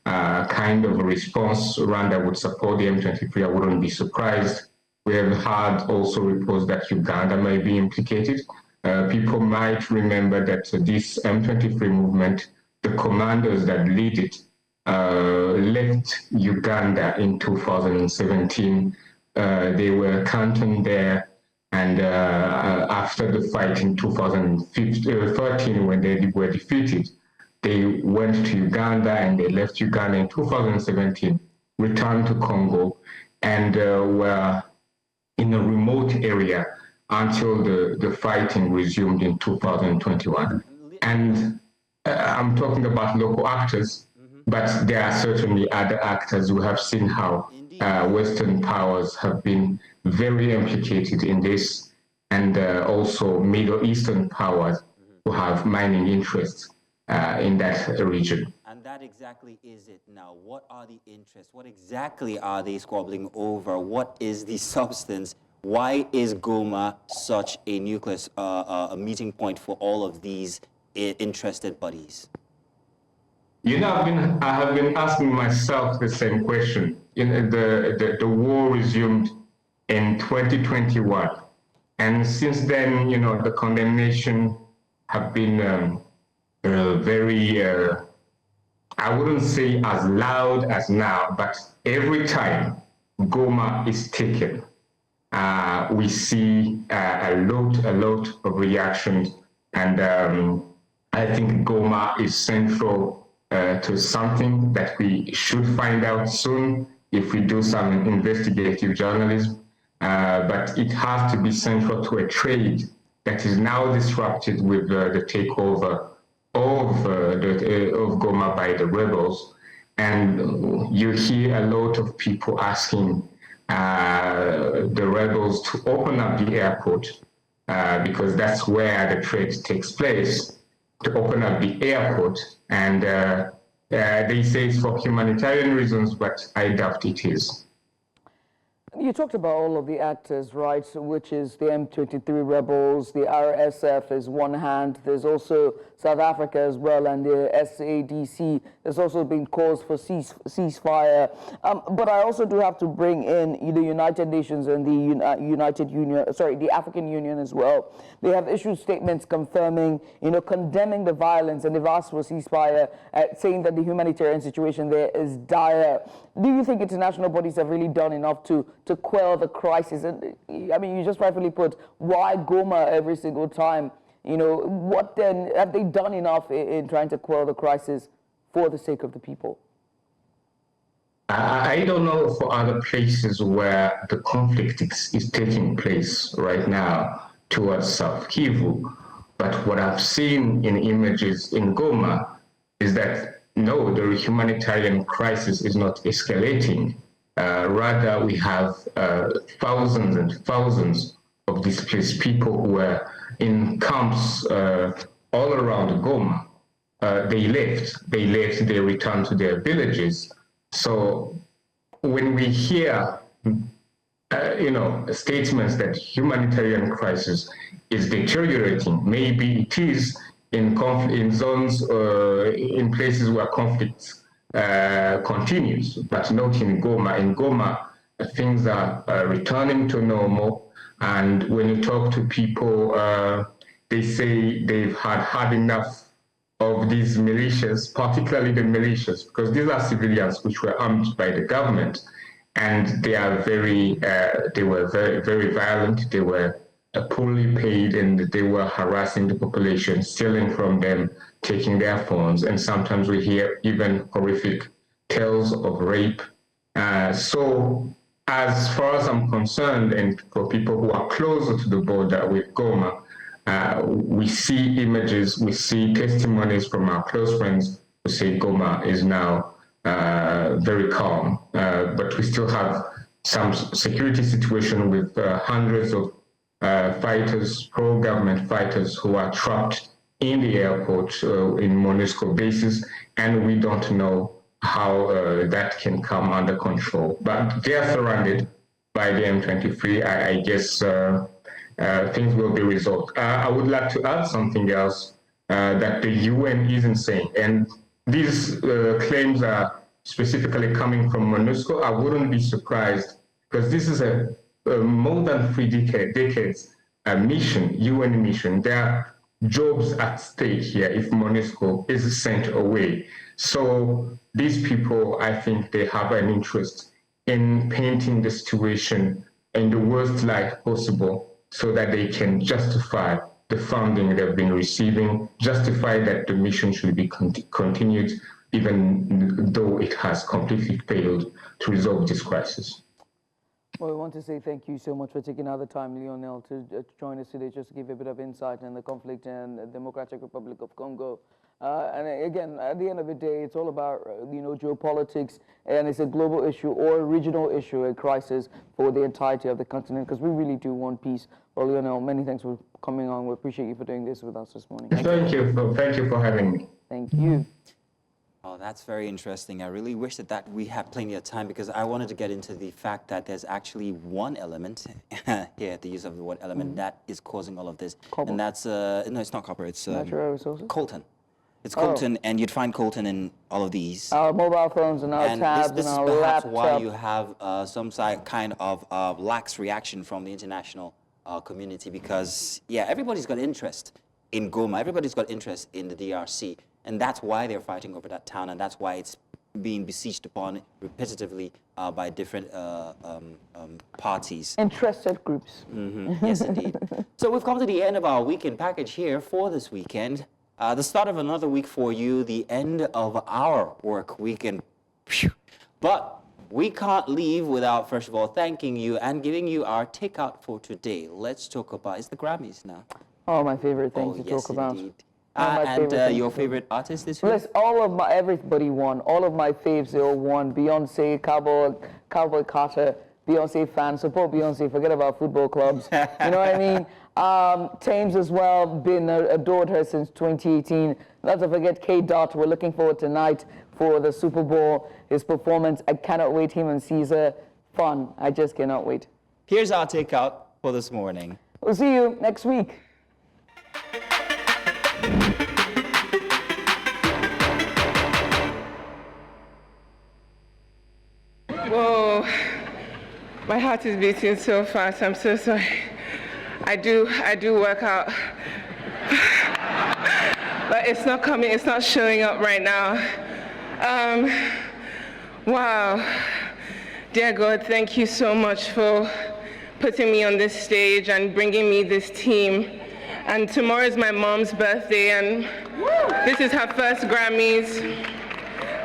kind of a response, Rwanda would support the M23, I wouldn't be surprised. We have had also reports that Uganda may be implicated. People might remember that this M23 movement, the commanders that lead it, left Uganda in 2017. They were cantoned there, and after the fight in 2013, when they were defeated, they went to Uganda, and they left Uganda in 2017, returned to Congo, and were in a remote area until the fighting resumed in 2021. And I'm talking about local actors, but there are certainly other actors who have seen how Western powers have been very implicated in this, and also Middle Eastern powers who have mining interests in that region. And that exactly is it now. What are the interests? What exactly are they squabbling over? What is the substance? Why is Goma such a nucleus, a meeting point for all of these interested bodies? I have been asking myself the same question. The war resumed in 2021, and since then, the condemnation have been very, I wouldn't say as loud as now, but every time Goma is taken, we see a lot of reactions, and I think Goma is central to something that we should find out soon if we do some investigative journalism, but it has to be central to a trade that is now disrupted with the takeover of Goma by the rebels. And you hear a lot of people asking the rebels to open up the airport because that's where the trade takes place, to open up the airport. And they say it's for humanitarian reasons, but I doubt it is. You talked about all of the actors, right, which is the M23 rebels, the RSF is one hand, there's also South Africa as well, and the SADC. There's also been calls for ceasefire. But I also do have to bring in the United Nations and the the African Union as well. They have issued statements confirming, condemning the violence, and they've asked for ceasefire, saying that the humanitarian situation there is dire. Do you think international bodies have really done enough to quell the crisis? And I mean, you just rightfully put, why Goma every single time? What then, have they done enough in trying to quell the crisis for the sake of the people? I don't know for other places where the conflict is taking place right now towards South Kivu, but what I've seen in images in Goma is that no, the humanitarian crisis is not escalating. Rather, we have thousands and thousands of displaced people who were in camps all around Goma. They left, they returned to their villages. So when we hear, statements that humanitarian crisis is deteriorating, maybe it is in zones, in places where conflict continues, but not in Goma. In Goma, things are returning to normal. And when you talk to people, they say they've had enough of these militias, particularly the militias, because these are civilians which were armed by the government, and they were very, very violent. They were poorly paid, and they were harassing the population, stealing from them, taking their phones, and sometimes we hear even horrific tales of rape. So as far as I'm concerned, and for people who are closer to the border with Goma, we see images, we see testimonies from our close friends who say Goma is now very calm, but we still have some security situation with hundreds of fighters, pro-government fighters who are trapped in the airport in MONUSCO bases, and we don't know how that can come under control. But they are surrounded by the M23. I guess things will be resolved. I would like to add something else that the UN isn't saying, and these claims are specifically coming from MONUSCO. I wouldn't be surprised, because this is a more than 3 decades mission, UN mission. There are jobs at stake here if MONUSCO is sent away. So these people, I think they have an interest in painting the situation in the worst light possible, so that they can justify the funding they've been receiving, justify that the mission should be continued, even though it has completely failed to resolve this crisis. Well, we want to say thank you so much for taking out the time, Lionel, to join us today, just to give a bit of insight in the conflict in the Democratic Republic of Congo. And again, at the end of the day, it's all about, geopolitics, and it's a global issue or a regional issue, a crisis for the entirety of the continent, because we really do want peace. Well, Lionel, many thanks for coming on. We appreciate you for doing this with us this morning. Thank you for having me. Thank you. Oh, that's very interesting. I really wish that we had plenty of time, because I wanted to get into the fact that there's actually one element here, the use of the word element, that is causing all of this. Copper. And that's, no, it's not copper, it's natural resources? coltan. It's coltan, and you'd find coltan in all of these. Our mobile phones and our tabs this and our is perhaps laptop. why you have some kind of lax reaction from the international community, because, yeah, everybody's got interest in Goma, everybody's got interest in the DRC, and that's why they're fighting over that town, and that's why it's being besieged upon repetitively by different parties. Interested groups. Mm-hmm. Yes, indeed. So we've come to the end of our weekend package here for this weekend. The start of another week for you, the end of our work weekend. But we can't leave without, first of all, thanking you and giving you our takeout for today. Let's talk about, it's the Grammys now. Oh, my favorite thing to talk about. Indeed. And your favorite artist this week? Listen, everybody won. All of my faves, they all won. Beyonce, Cowboy Carter, Beyonce fans, support Beyonce, forget about football clubs. You know what I mean? Thames as well, been adored her since 2018. Not to forget K-Dot, we're looking forward tonight for the Super Bowl, his performance. I cannot wait, him and Caesar. Fun, I just cannot wait. Here's our takeout for this morning. We'll see you next week. Whoa, my heart is beating so fast. I'm so sorry. I do work out, but it's not coming. It's not showing up right now. Wow, dear God, thank you so much for putting me on this stage and bringing me this team. And tomorrow is my mom's birthday, and this is her first Grammys.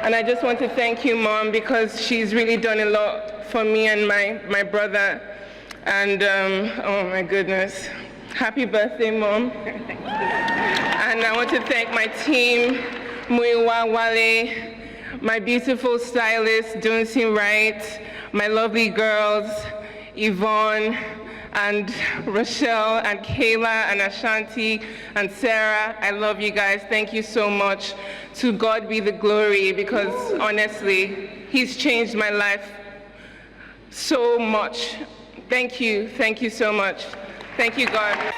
And I just want to thank you, Mom, because she's really done a lot for me and my brother. And oh my goodness, happy birthday, Mom. And I want to thank my team, Muiwa Wale, my beautiful stylist, Dunsin Wright, my lovely girls, Yvonne, and Rochelle and Kayla and Ashanti and Sarah. I love you guys. Thank you so much. To God be the glory, because honestly, He's changed my life so much. Thank you so much. Thank you, God.